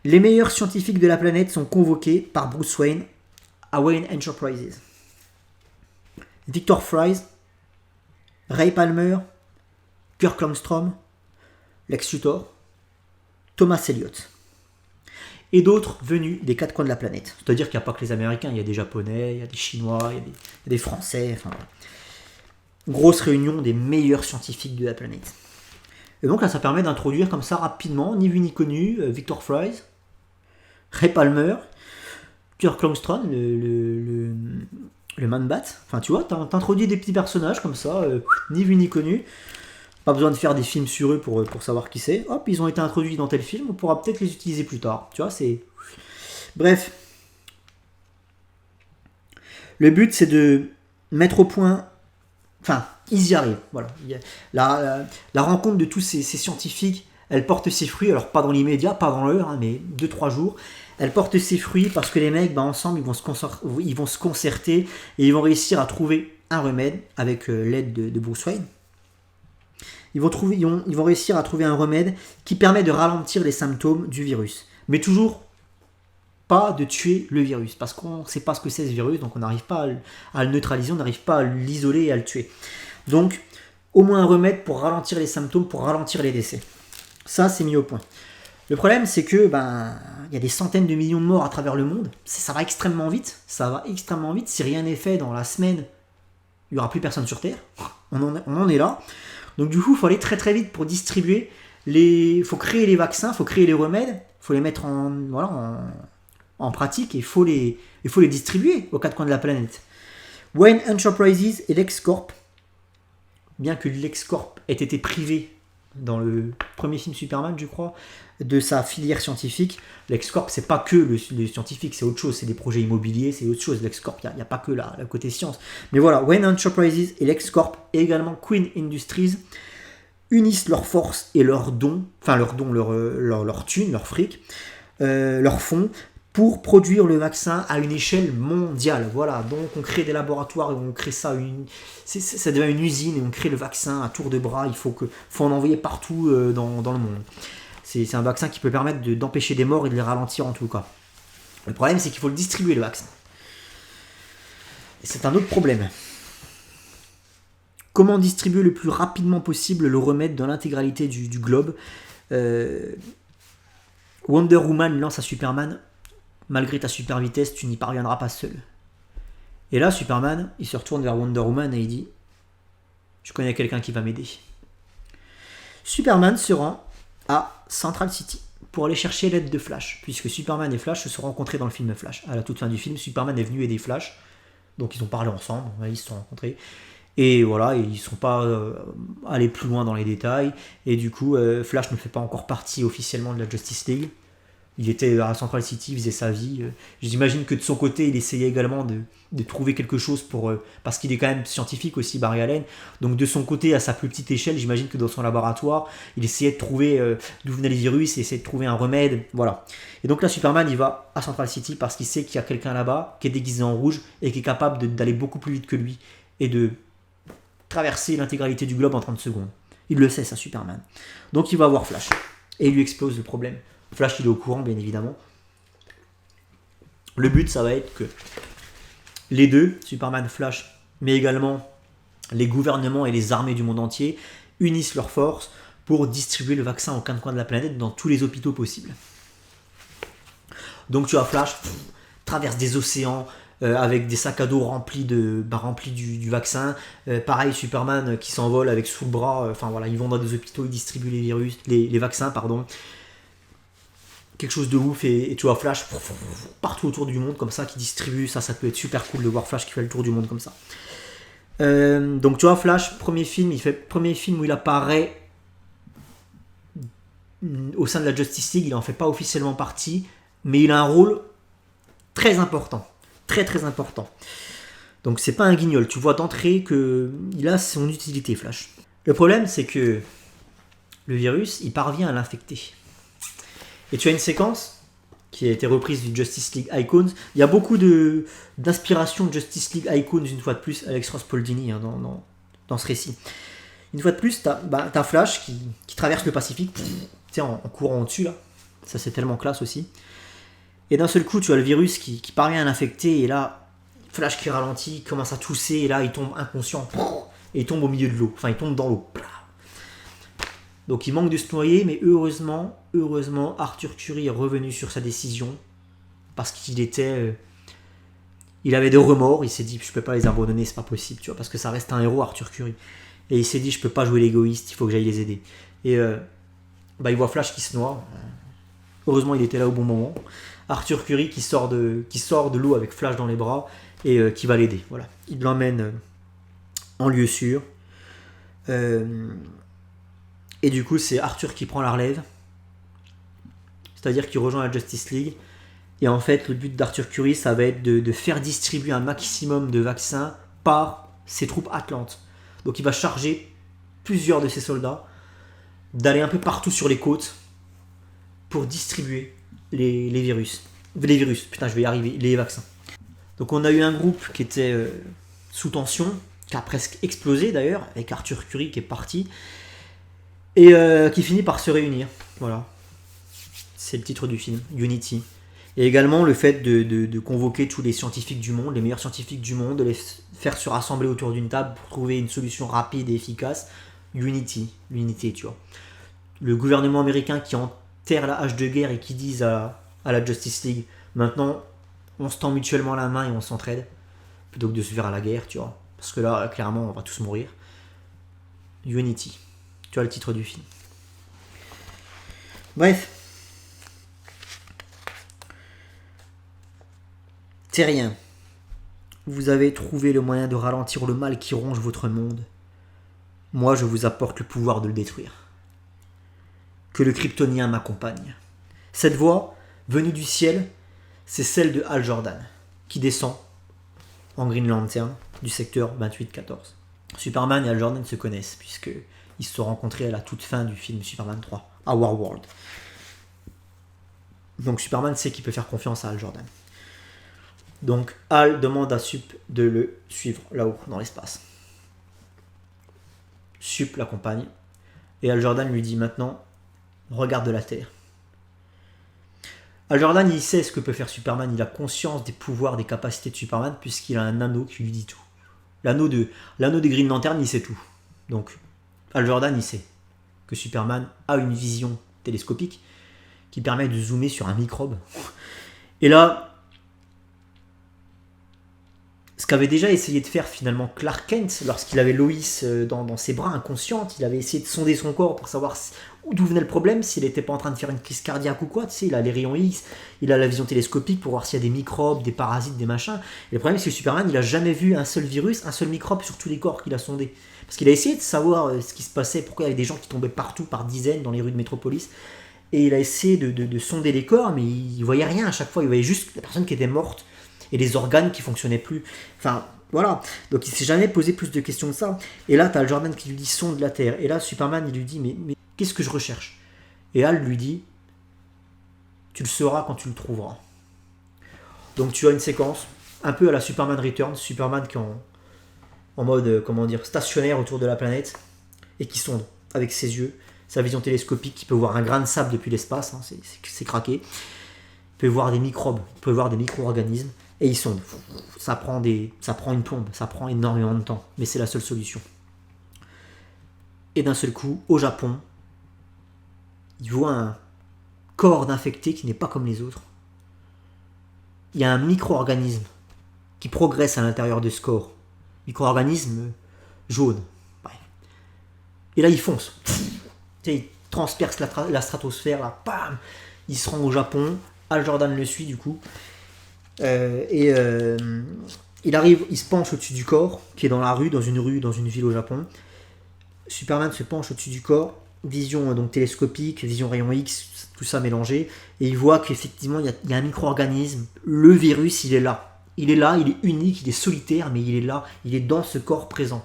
Les meilleurs scientifiques de la planète sont convoqués par Bruce Wayne à Wayne Enterprises. Victor Fries, Ray Palmer, Kirk Langstrom, Lex Luthor, Thomas Elliott et d'autres venus des quatre coins de la planète. C'est-à-dire qu'il n'y a pas que les Américains, il y a des Japonais, il y a des Chinois, il y a des Français, enfin voilà. Grosse réunion des meilleurs scientifiques de la planète. Et donc là, ça permet d'introduire comme ça rapidement, ni vu ni connu, Victor Fries, Ray Palmer, Kirk Langstrom, le Man-Bat. Enfin, tu vois, t'introduis des petits personnages comme ça, ni vu ni connu. Pas besoin de faire des films sur eux pour savoir qui c'est. Hop, ils ont été introduits dans tel film, on pourra peut-être les utiliser plus tard. Tu vois, c'est... Bref. Le but, c'est de mettre au point... Enfin, ils y arrivent. Voilà. La rencontre de tous ces scientifiques, elle porte ses fruits. Alors, pas dans l'immédiat, pas dans l'heure, hein, mais 2-3 jours. Elle porte ses fruits parce que les mecs, ensemble, ils vont se concerter et ils vont réussir à trouver un remède avec l'aide de Bruce Wayne. Ils vont réussir à trouver un remède qui permet de ralentir les symptômes du virus. Mais toujours pas de tuer le virus, parce qu'on ne sait pas ce que c'est ce virus, donc on n'arrive pas à le neutraliser, on n'arrive pas à l'isoler et à le tuer. Donc, au moins un remède pour ralentir les symptômes, pour ralentir les décès. Ça, c'est mis au point. Le problème, c'est que y a des centaines de millions de morts à travers le monde. Ça va extrêmement vite. Si rien n'est fait dans la semaine, il n'y aura plus personne sur Terre. On en est là. Donc du coup, il faut aller très très vite pour distribuer il faut créer les vaccins, il faut créer les remèdes, il faut les mettre en pratique et il faut les distribuer aux quatre coins de la planète. Wayne Enterprises et LexCorp, bien que LexCorp ait été privé dans le premier film Superman, je crois, de sa filière scientifique, LexCorp, c'est pas que le scientifique, c'est autre chose, c'est des projets immobiliers, c'est autre chose. LexCorp, il n'y a pas que la côté science. Mais voilà, Wayne Enterprises et LexCorp, et également Queen Industries, unissent leurs forces et leurs dons, leur thunes, leur fric, leurs fonds, pour produire le vaccin à une échelle mondiale. Voilà, donc on crée des laboratoires et on crée ça, ça devient une usine et on crée le vaccin à tour de bras. Il faut en envoyer partout dans le monde. C'est un vaccin qui peut permettre d'empêcher des morts et de les ralentir en tout cas. Le problème, c'est qu'il faut le distribuer, le vaccin. Et c'est un autre problème. Comment distribuer le plus rapidement possible le remède dans l'intégralité du globe? Wonder Woman lance à Superman: malgré ta super vitesse, tu n'y parviendras pas seul. Et là, Superman, il se retourne vers Wonder Woman et il dit: je connais quelqu'un qui va m'aider. Superman se rend à Central City pour aller chercher l'aide de Flash, puisque Superman et Flash se sont rencontrés dans le film Flash. À la toute fin du film, Superman est venu aider Flash, donc ils ont parlé ensemble, ils se sont rencontrés, et voilà, ils ne sont pas allés plus loin dans les détails, et du coup, Flash ne fait pas encore partie officiellement de la Justice League. Il était à Central City, il faisait sa vie. J'imagine que de son côté, il essayait également de trouver quelque chose parce qu'il est quand même scientifique aussi, Barry Allen. Donc de son côté, à sa plus petite échelle, j'imagine que dans son laboratoire, il essayait de trouver d'où venaient les virus, il essayait de trouver un remède. Voilà. Et donc là, Superman, il va à Central City parce qu'il sait qu'il y a quelqu'un là-bas qui est déguisé en rouge et qui est capable d'aller beaucoup plus vite que lui et de traverser l'intégralité du globe en 30 secondes. Il le sait, ça, Superman. Donc il va voir Flash et il lui explose le problème. Flash, il est au courant, bien évidemment. Le but, ça va être que les deux, Superman, Flash, mais également les gouvernements et les armées du monde entier, unissent leurs forces pour distribuer le vaccin aux quatre coins de la planète dans tous les hôpitaux possibles. Donc tu as Flash, traverse des océans avec des sacs à dos remplis du vaccin. Pareil, Superman qui s'envole avec sous le bras. Enfin voilà, ils vont dans des hôpitaux, ils distribuent les vaccins, pardon. quelque chose de ouf et tu vois Flash partout autour du monde comme ça qui distribue, ça peut être super cool de voir Flash qui fait le tour du monde comme ça. Donc tu vois Flash, premier film où il apparaît au sein de la Justice League, il en fait pas officiellement partie, mais il a un rôle très important, très très important. Donc c'est pas un guignol, tu vois d'entrée qu'il a son utilité Flash. Le problème c'est que le virus, il parvient à l'infecter. Et tu as une séquence qui a été reprise du Justice League Icons. Il y a beaucoup d'inspiration de Justice League Icons, une fois de plus, Alex Ross Poldini dans ce récit. Une fois de plus, t'as Flash qui traverse le Pacifique, en courant au-dessus, là. Ça, c'est tellement classe aussi. Et d'un seul coup, tu as le virus qui parvient à l'infecter, et là, Flash qui ralentit, commence à tousser, et là, il tombe inconscient, et il tombe au milieu de l'eau. Enfin, il tombe dans l'eau. Donc il manque de se noyer, mais heureusement, Arthur Curry est revenu sur sa décision parce qu'il il avait des remords. Il s'est dit, je peux pas les abandonner, c'est pas possible, tu vois, parce que ça reste un héros, Arthur Curry. Et il s'est dit, je peux pas jouer l'égoïste, il faut que j'aille les aider. Et il voit Flash qui se noie. Heureusement, il était là au bon moment. Arthur Curry qui sort de l'eau avec Flash dans les bras et qui va l'aider. Voilà, il l'emmène en lieu sûr. Et du coup, c'est Arthur qui prend la relève. C'est-à-dire qu'il rejoint la Justice League. Et en fait, le but d'Arthur Curry, ça va être de faire distribuer un maximum de vaccins par ses troupes Atlantes. Donc il va charger plusieurs de ses soldats d'aller un peu partout sur les côtes pour distribuer les virus. Putain, je vais y arriver, les vaccins. Donc on a eu un groupe qui était sous tension, qui a presque explosé d'ailleurs, avec Arthur Curry qui est parti. Et qui finit par se réunir. Voilà. C'est le titre du film, Unity. Et également le fait de convoquer tous les scientifiques du monde, les meilleurs scientifiques du monde, de les faire se rassembler autour d'une table pour trouver une solution rapide et efficace. Unity, l'unité, tu vois. Le gouvernement américain qui enterre la hache de guerre et qui disent à la Justice League, maintenant, on se tend mutuellement la main et on s'entraide, plutôt que de se faire à la guerre, tu vois. Parce que là, clairement, on va tous mourir. Unity. Tu as le titre du film. Bref. Terrien. Vous avez trouvé le moyen de ralentir le mal qui ronge votre monde. Moi, je vous apporte le pouvoir de le détruire. Que le Kryptonien m'accompagne. Cette voix, venue du ciel, c'est celle de Hal Jordan, qui descend en Green Lantern du secteur 2814. Superman et Hal Jordan se connaissent, puisque ils se sont rencontrés à la toute fin du film Superman 3, à Warworld. Donc Superman sait qu'il peut faire confiance à Hal Jordan. Donc Hal demande à Sup de le suivre là-haut, dans l'espace. Sup l'accompagne, et Hal Jordan lui dit maintenant, regarde la Terre. Hal Jordan, il sait ce que peut faire Superman, il a conscience des pouvoirs, des capacités de Superman, puisqu'il a un anneau qui lui dit tout. L'anneau de Green Lantern, il sait tout. Donc Hal Jordan, il sait que Superman a une vision télescopique qui permet de zoomer sur un microbe. Et là, ce qu'avait déjà essayé de faire finalement Clark Kent lorsqu'il avait Lois dans ses bras inconsciente, il avait essayé de sonder son corps pour savoir d'où venait le problème, s'il n'était pas en train de faire une crise cardiaque ou quoi. Tu sais, il a les rayons X, il a la vision télescopique pour voir s'il y a des microbes, des parasites, des machins. Et le problème, c'est que Superman, il n'a jamais vu un seul virus, un seul microbe sur tous les corps qu'il a sondés. Parce qu'il a essayé de savoir ce qui se passait, pourquoi il y avait des gens qui tombaient partout par dizaines dans les rues de Métropolis. Et il a essayé de sonder les corps, mais il voyait rien à chaque fois. Il voyait juste la personne qui était morte et les organes qui fonctionnaient plus. Enfin, voilà. Donc il s'est jamais posé plus de questions que ça. Et là, tu as le Jordan qui lui dit sonde la Terre. Et là, Superman, il lui dit mais qu'est-ce que je recherche? Et Hal lui dit tu le sauras quand tu le trouveras. Donc tu as une séquence un peu à la Superman Returns, Superman qui est en mode stationnaire autour de la planète et qui sonde avec ses yeux, sa vision télescopique, qui peut voir un grain de sable depuis l'espace, hein, c'est craqué. Il peut voir des microbes, il peut voir des micro-organismes et il sonde. Ça prend une plombe, ça prend énormément de temps, mais c'est la seule solution. Et d'un seul coup, au Japon, il voit un corps d'infecté qui n'est pas comme les autres. Il y a un micro-organisme qui progresse à l'intérieur de ce corps. Micro-organisme jaune. Ouais. Et là, il fonce. Il transperce la stratosphère, là, bam. il se rend au Japon, Hal Jordan le suit du coup, il arrive, il se penche au-dessus du corps, qui est dans la rue, dans une ville au Japon. Superman se penche au-dessus du corps, vision donc télescopique, vision rayon X, tout ça mélangé, et il voit qu'effectivement il y a un micro-organisme, le virus, il est là. Il est là, il est unique, il est solitaire, mais il est là, il est dans ce corps présent.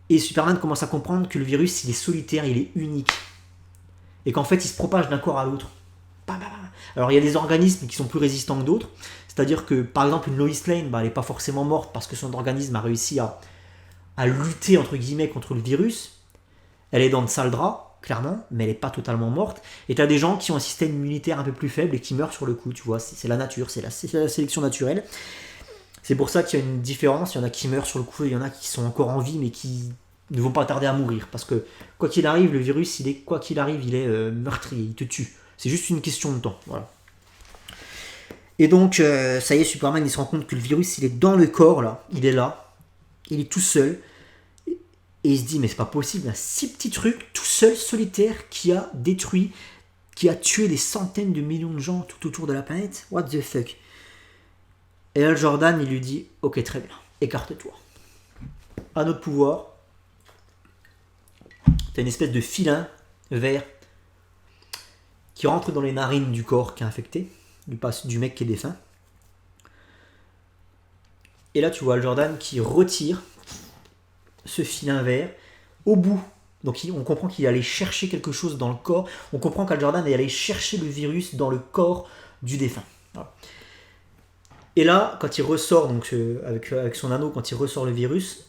Et Superman commence à comprendre que le virus, il est solitaire, il est unique. Et qu'en fait, il se propage d'un corps à l'autre. Alors, il y a des organismes qui sont plus résistants que d'autres. C'est-à-dire que, par exemple, une Lois Lane, elle n'est pas forcément morte parce que son organisme a réussi à lutter, entre guillemets, contre le virus. Elle est dans de sales draps, clairement, mais elle n'est pas totalement morte. Et tu as des gens qui ont un système immunitaire un peu plus faible et qui meurent sur le coup, tu vois. C'est la nature, c'est la sélection naturelle. C'est pour ça qu'il y a une différence. Il y en a qui meurent sur le coup et il y en a qui sont encore en vie, mais qui ne vont pas tarder à mourir. Parce que, quoi qu'il arrive, le virus, il est meurtrier, il te tue. C'est juste une question de temps, voilà. Et donc, ça y est, Superman, il se rend compte que le virus, il est dans le corps, là. Il est là. Il est tout seul. Et il se dit, mais c'est pas possible, un si petit truc, tout seul, solitaire, qui a détruit, qui a tué des centaines de millions de gens tout autour de la planète. What the fuck? Et Hal Jordan, il lui dit, ok, très bien, écarte-toi. À notre pouvoir, t'as une espèce de filin vert qui rentre dans les narines du corps qui est infecté, du mec qui est défunt. Et là, tu vois Hal Jordan qui retire ce filin vert au bout. Donc on comprend qu'il est allé chercher quelque chose dans le corps. On comprend qu'Hal Jordan est allé chercher le virus dans le corps du défunt. Voilà. Et là, quand il ressort, donc avec son anneau, quand il ressort le virus,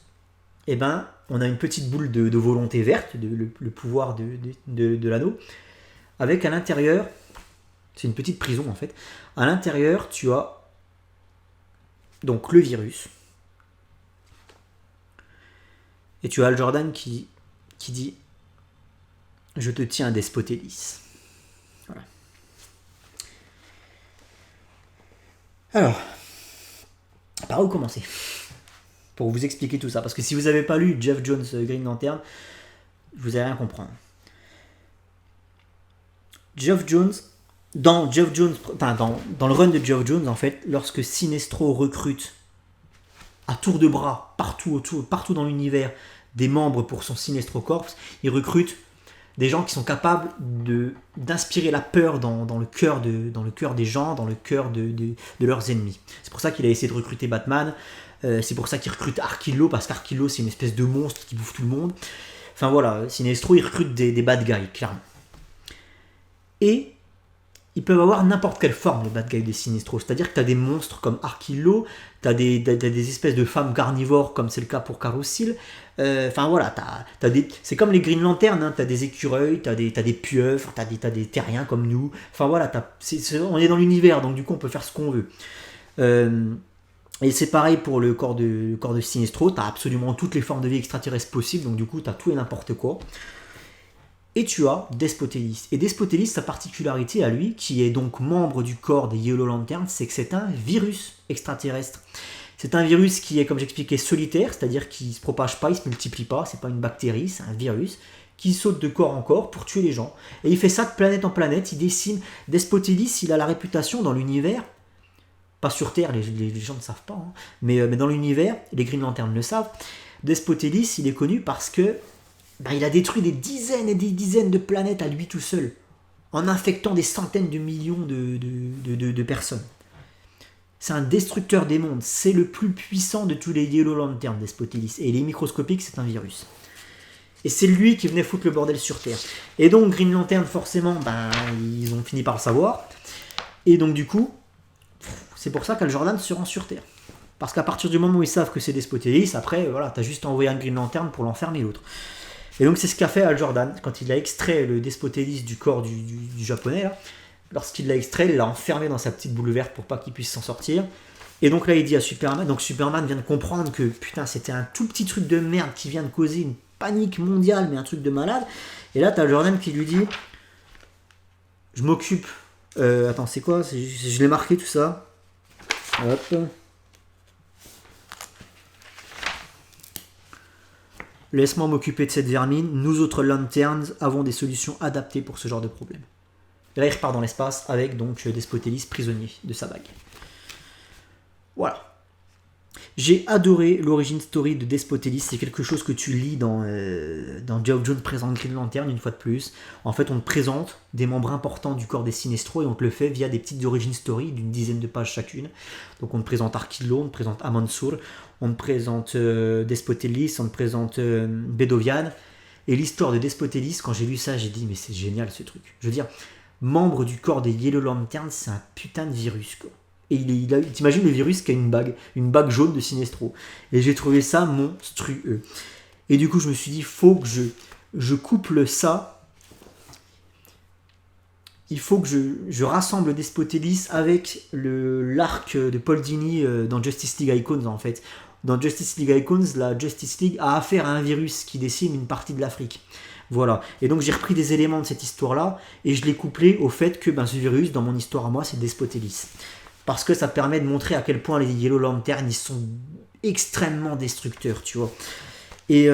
eh ben, on a une petite boule de volonté verte, le pouvoir de l'anneau, avec à l'intérieur, c'est une petite prison en fait, à l'intérieur tu as donc le virus, et tu as Hal Jordan qui dit « Je te tiens, Despotélis ». Voilà. Alors, par où commencer pour vous expliquer tout ça? Parce que si vous n'avez pas lu Geoff Johns Green Lantern, vous n'allez rien comprendre. Geoff Johns, dans le run de Geoff Johns, en fait, lorsque Sinestro recrute à tour de bras, partout dans l'univers, des membres pour son Sinestro Corps, il recrute des gens qui sont capables d'inspirer la peur dans le cœur des gens, dans le cœur de leurs ennemis. C'est pour ça qu'il a essayé de recruter Batman, c'est pour ça qu'il recrute Arkillo, parce qu'Arkillo c'est une espèce de monstre qui bouffe tout le monde. Enfin voilà, Sinestro il recrute des bad guys, clairement. Et ils peuvent avoir n'importe quelle forme, les bad guys des Sinestro. C'est-à-dire que tu as des monstres comme Arkillo, tu as des espèces de femmes carnivores, comme c'est le cas pour Carousel. Enfin voilà, c'est comme les Green Lantern, hein, tu as des écureuils, tu as des pieuvres, tu as des terriens comme nous. Enfin voilà, on est dans l'univers, donc du coup on peut faire ce qu'on veut. Et c'est pareil pour le corps de Sinestro, tu as absolument toutes les formes de vie extraterrestres possibles, donc du coup tu as tout et n'importe quoi. Et tu as Despotélis. Et Despotélis, sa particularité à lui, qui est donc membre du corps des Yellow Lanterns, c'est que c'est un virus extraterrestre. C'est un virus qui est, comme j'expliquais, solitaire, c'est-à-dire qu'il ne se propage pas, il ne se multiplie pas, c'est pas une bactérie, c'est un virus qui saute de corps en corps pour tuer les gens. Et il fait ça de planète en planète, il décime. Despotélis, il a la réputation dans l'univers, pas sur Terre, les gens ne savent pas, hein, mais dans l'univers, les Green Lanterns le savent, Despotélis, il est connu parce que il a détruit des dizaines et des dizaines de planètes à lui tout seul, en infectant des centaines de millions de personnes. C'est un destructeur des mondes, c'est le plus puissant de tous les Yellow Lanterns, Despotélis. Et il est microscopique, c'est un virus. Et c'est lui qui venait foutre le bordel sur Terre. Et donc Green Lantern, forcément, ils ont fini par le savoir. Et donc du coup, c'est pour ça qu'Hal Jordan se rend sur Terre. Parce qu'à partir du moment où ils savent que c'est Despotélis, après, voilà, t'as juste envoyé un Green Lantern pour l'enfermer l'autre. Et donc c'est ce qu'a fait Hal Jordan quand il a extrait le Despotélis du corps du japonais. Là. Lorsqu'il l'a extrait, il l'a enfermé dans sa petite boule verte pour pas qu'il puisse s'en sortir. Et donc là il dit à Superman, donc Superman vient de comprendre que putain c'était un tout petit truc de merde qui vient de causer une panique mondiale, mais un truc de malade. Et là t'as Hal Jordan qui lui dit, je m'occupe, attends c'est quoi, je l'ai marqué tout ça. Hop. Laisse-moi m'occuper de cette vermine. Nous autres Lanterns avons des solutions adaptées pour ce genre de problème. Et là, il repart dans l'espace avec donc Despotélis prisonnier de sa bague. Voilà. J'ai adoré l'origin story de Despotélis. C'est quelque chose que tu lis dans Geoff Johns présente Green Lantern une fois de plus. En fait, on te présente des membres importants du corps des Sinestro et on te le fait via des petites origin story d'une dizaine de pages chacune. Donc on te présente Arkillo, on te présente Amansur, on te présente Despotélis, on te présente Bedovian. Et l'histoire de Despotélis, quand j'ai lu ça, j'ai dit mais c'est génial ce truc. Je veux dire, membre du corps des Yellow Lanterns, c'est un putain de virus quoi. Et t'imagines le virus qui a une bague jaune de Sinestro. Et j'ai trouvé ça monstrueux. Et du coup, je me suis dit, faut que je couple ça. Il faut que je rassemble Despotélis avec l'arc de Paul Dini dans Justice League Icons, en fait. Dans Justice League Icons, la Justice League a affaire à un virus qui décime une partie de l'Afrique. Voilà. Et donc, j'ai repris des éléments de cette histoire-là et je l'ai couplé au fait que ce virus, dans mon histoire à moi, c'est Despotélis. Parce que ça permet de montrer à quel point les Yellow Lanterns, ils sont extrêmement destructeurs, tu vois. Et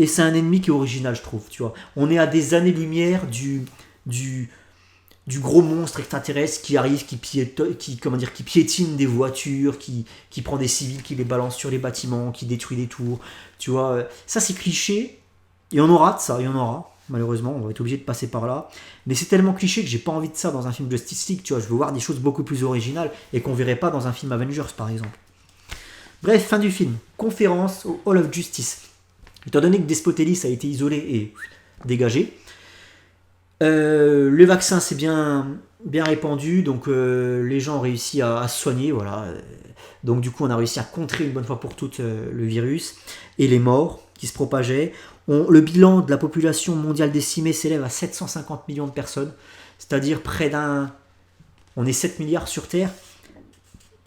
c'est un ennemi qui est original, je trouve, tu vois. On est à des années-lumière du gros monstre extraterrestre qui arrive, qui piétine des voitures, qui prend des civils, qui les balance sur les bâtiments, qui détruit des tours, tu vois. Ça, c'est cliché, et on aura de ça, il y en aura. Malheureusement, on va être obligé de passer par là. Mais c'est tellement cliché que j'ai pas envie de ça dans un film Justice League, tu vois. Je veux voir des choses beaucoup plus originales et qu'on verrait pas dans un film Avengers, par exemple. Bref, fin du film. Conférence au Hall of Justice. Étant donné que Despotélis a été isolé et dégagé, le vaccin s'est bien répandu, donc les gens ont réussi à se soigner, voilà. Donc du coup, on a réussi à contrer une bonne fois pour toutes le virus et les morts qui se propageaient. Le bilan de la population mondiale décimée s'élève à 750 millions de personnes, c'est-à-dire près d'un... On est 7 milliards sur Terre,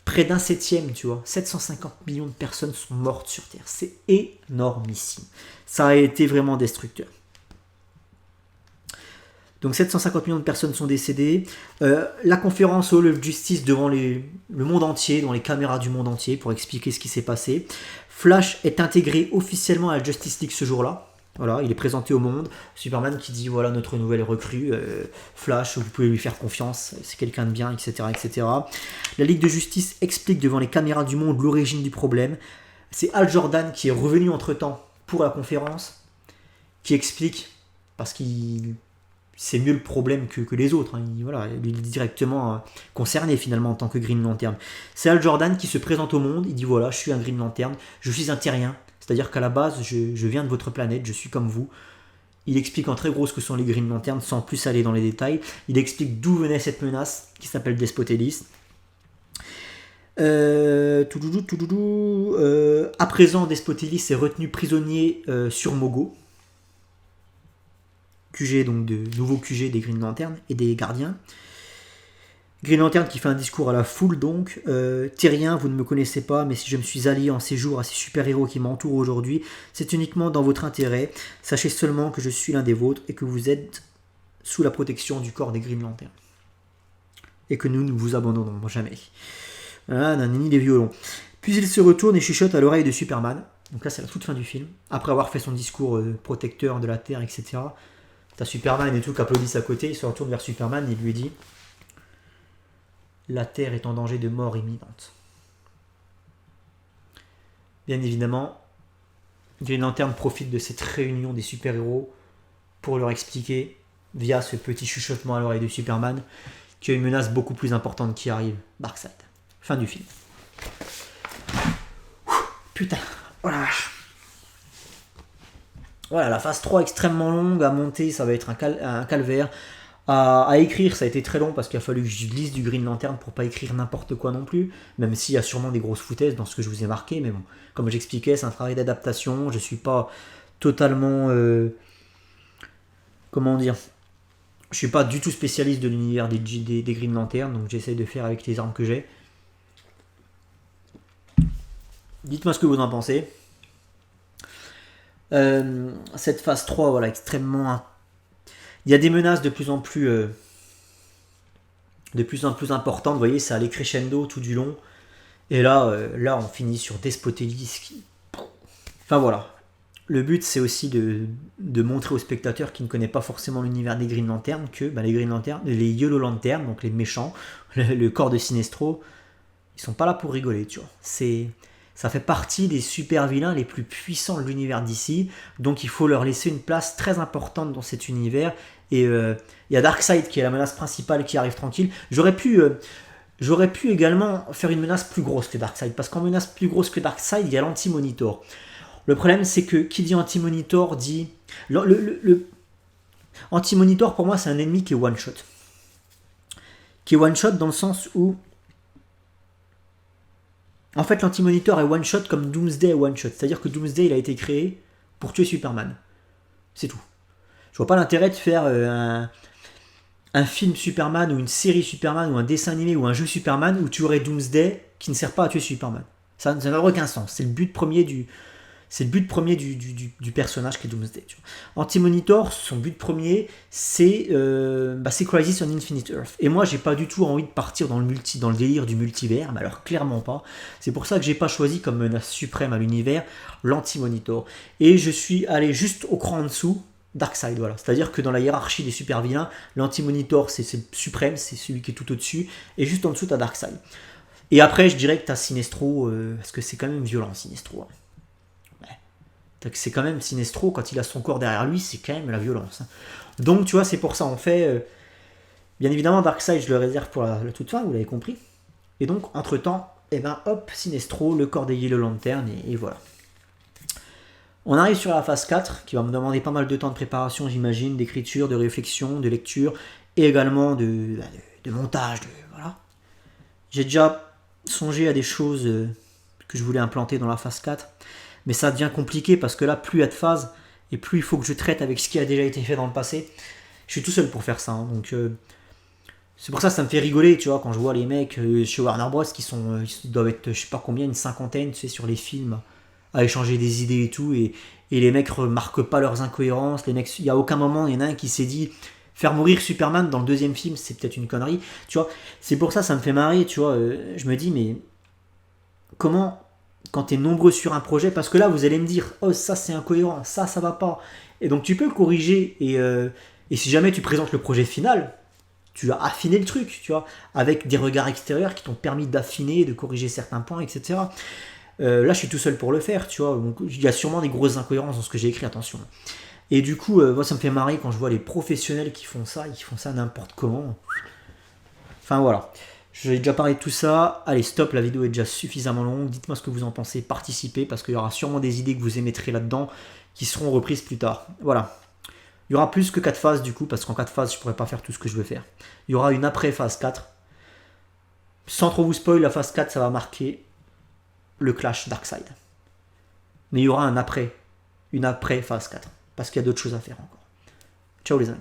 près d'un septième, tu vois. 750 millions de personnes sont mortes sur Terre. C'est énormissime. Ça a été vraiment destructeur. Donc 750 millions de personnes sont décédées. La conférence Hall of Justice devant le monde entier, devant les caméras du monde entier, pour expliquer ce qui s'est passé. Flash est intégré officiellement à la Justice League ce jour-là. Voilà, il est présenté au monde. Superman qui dit voilà notre nouvelle recrue, Flash, vous pouvez lui faire confiance, c'est quelqu'un de bien, etc., etc. La Ligue de Justice explique devant les caméras du monde l'origine du problème. C'est Hal Jordan qui est revenu entre-temps pour la conférence, qui explique, parce qu'il c'est mieux le problème que les autres. Hein. Il est directement concerné finalement en tant que Green Lantern. C'est Hal Jordan qui se présente au monde. Il dit voilà, je suis un Green Lantern, je suis un terrien. C'est-à-dire qu'à la base, je viens de votre planète, je suis comme vous. Il explique en très gros ce que sont les Green Lanterns sans plus aller dans les détails. Il explique d'où venait cette menace qui s'appelle Despotélis. À présent, Despotélis est retenu prisonnier sur Mogo. QG, donc de nouveau QG des Green Lanterns et des Gardiens. Green Lantern qui fait un discours à la foule donc. Terrien, vous ne me connaissez pas, mais si je me suis allié en séjour à ces super-héros qui m'entourent aujourd'hui, c'est uniquement dans votre intérêt. Sachez seulement que je suis l'un des vôtres et que vous êtes sous la protection du corps des Green Lanterns. Et que nous ne vous abandonnerons jamais. Voilà, Nanini les violons. Puis il se retourne et chuchote à l'oreille de Superman. Donc là, c'est la toute fin du film. Après avoir fait son discours protecteur de la Terre, etc. T'as Superman et tout qui applaudissent à côté. Il se retourne vers Superman et il lui dit: la Terre est en danger de mort imminente. Bien évidemment, Green Lantern profite de cette réunion des super-héros pour leur expliquer, via ce petit chuchotement à l'oreille de Superman, qu'il y a une menace beaucoup plus importante qui arrive. Darkseid. Fin du film. Putain, oh la vache. Voilà, la phase 3 extrêmement longue à monter, ça va être un calvaire. À écrire, ça a été très long parce qu'il a fallu que je lise du Green Lantern pour pas écrire n'importe quoi non plus, même s'il y a sûrement des grosses foutaises dans ce que je vous ai marqué, mais bon, comme j'expliquais, c'est un travail d'adaptation, je suis pas totalement... comment dire, je suis pas du tout spécialiste de l'univers des Green Lantern, donc j'essaie de faire avec les armes que j'ai. Dites-moi ce que vous en pensez. Cette phase 3, voilà, extrêmement... Il y a des menaces de plus en plus importantes. Vous voyez, ça allait crescendo tout du long. Et là, on finit sur Despotélis. Enfin voilà. le but, c'est aussi de montrer aux spectateurs qui ne connaissent pas forcément l'univers des Green Lantern que les Green Lantern, les Yellow Lantern, donc les méchants, le corps de Sinestro, ils sont pas là pour rigoler, tu vois. Ça fait partie des super vilains les plus puissants de l'univers d'ici, donc il faut leur laisser une place très importante dans cet univers. Et il y a Darkseid qui est la menace principale qui arrive tranquille. J'aurais pu également faire une menace plus grosse que Darkseid, parce qu'en menace plus grosse que Darkseid, il y a l'Anti-Monitor. Le problème, c'est que qui dit Anti-Monitor dit... Le Anti-Monitor, pour moi, c'est un ennemi qui est one-shot. Qui est one-shot dans le sens où... En fait, l'Anti-Monitor est one-shot comme Doomsday est one-shot. C'est-à-dire que Doomsday, il a été créé pour tuer Superman. C'est tout. Je vois pas l'intérêt de faire un film Superman ou une série Superman ou un dessin animé ou un jeu Superman où tu aurais Doomsday qui ne sert pas à tuer Superman. Ça n'a aucun sens. C'est le but premier du personnage qui est Doomsday. Anti-Monitor, son but premier, c'est Crisis on Infinite Earth. Et moi, j'ai pas du tout envie de partir dans le délire du multivers, mais alors clairement pas. C'est pour ça que j'ai pas choisi comme menace suprême à l'univers l'Anti-Monitor. Et je suis allé juste au cran en dessous, Darkseid, voilà. C'est-à-dire que dans la hiérarchie des super vilains, l'Anti-Monitor, c'est le suprême, c'est celui qui est tout au-dessus, et juste en dessous, t'as Darkseid. Et après, je dirais que t'as Sinestro, parce que c'est quand même violent, Sinestro. C'est quand même Sinestro, quand il a son corps derrière lui, c'est quand même la violence. Donc, tu vois, c'est pour ça, on fait... bien évidemment, Darkseid, je le réserve pour la toute fin, vous l'avez compris. Et donc, entre-temps, hop, Sinestro, le corps des Yellow Lantern, et voilà. On arrive sur la phase 4, qui va me demander pas mal de temps de préparation, j'imagine, d'écriture, de réflexion, de lecture, et également de montage, voilà. J'ai déjà songé à des choses que je voulais implanter dans la phase 4, mais ça devient compliqué parce que là, plus il y a de phases et plus il faut que je traite avec ce qui a déjà été fait dans le passé. Je suis tout seul pour faire ça, hein, donc c'est pour ça que ça me fait rigoler, tu vois, quand je vois les mecs chez Warner Bros qui ils doivent être, je sais pas combien, une cinquantaine, tu sais, sur les films, à échanger des idées et tout, et les mecs remarquent pas leurs incohérences. Les mecs, il y a aucun moment, il y en a un qui s'est dit faire mourir Superman dans le deuxième film, c'est peut-être une connerie, tu vois. C'est pour ça me fait marrer, tu vois. Je me dis, mais comment, quand tu es nombreux sur un projet, parce que là, vous allez me dire, oh, ça c'est incohérent, ça va pas. Et donc tu peux le corriger, et si jamais tu présentes le projet final, tu as affiné le truc, tu vois, avec des regards extérieurs qui t'ont permis d'affiner, de corriger certains points, etc. Là, je suis tout seul pour le faire, tu vois. Donc, il y a sûrement des grosses incohérences dans ce que j'ai écrit, attention. Et du coup, moi, ça me fait marrer quand je vois les professionnels qui font ça, ils font ça n'importe comment. Enfin, voilà. J'ai déjà parlé de tout ça. Allez, stop, la vidéo est déjà suffisamment longue. Dites-moi ce que vous en pensez, participez, parce qu'il y aura sûrement des idées que vous émettrez là-dedans qui seront reprises plus tard. Voilà. Il y aura plus que 4 phases, du coup, parce qu'en 4 phases, je ne pourrais pas faire tout ce que je veux faire. Il y aura une après phase 4. Sans trop vous spoil, la phase 4, ça va marquer le clash Darkseid. Mais il y aura une après phase 4, parce qu'il y a d'autres choses à faire encore. Ciao les amis.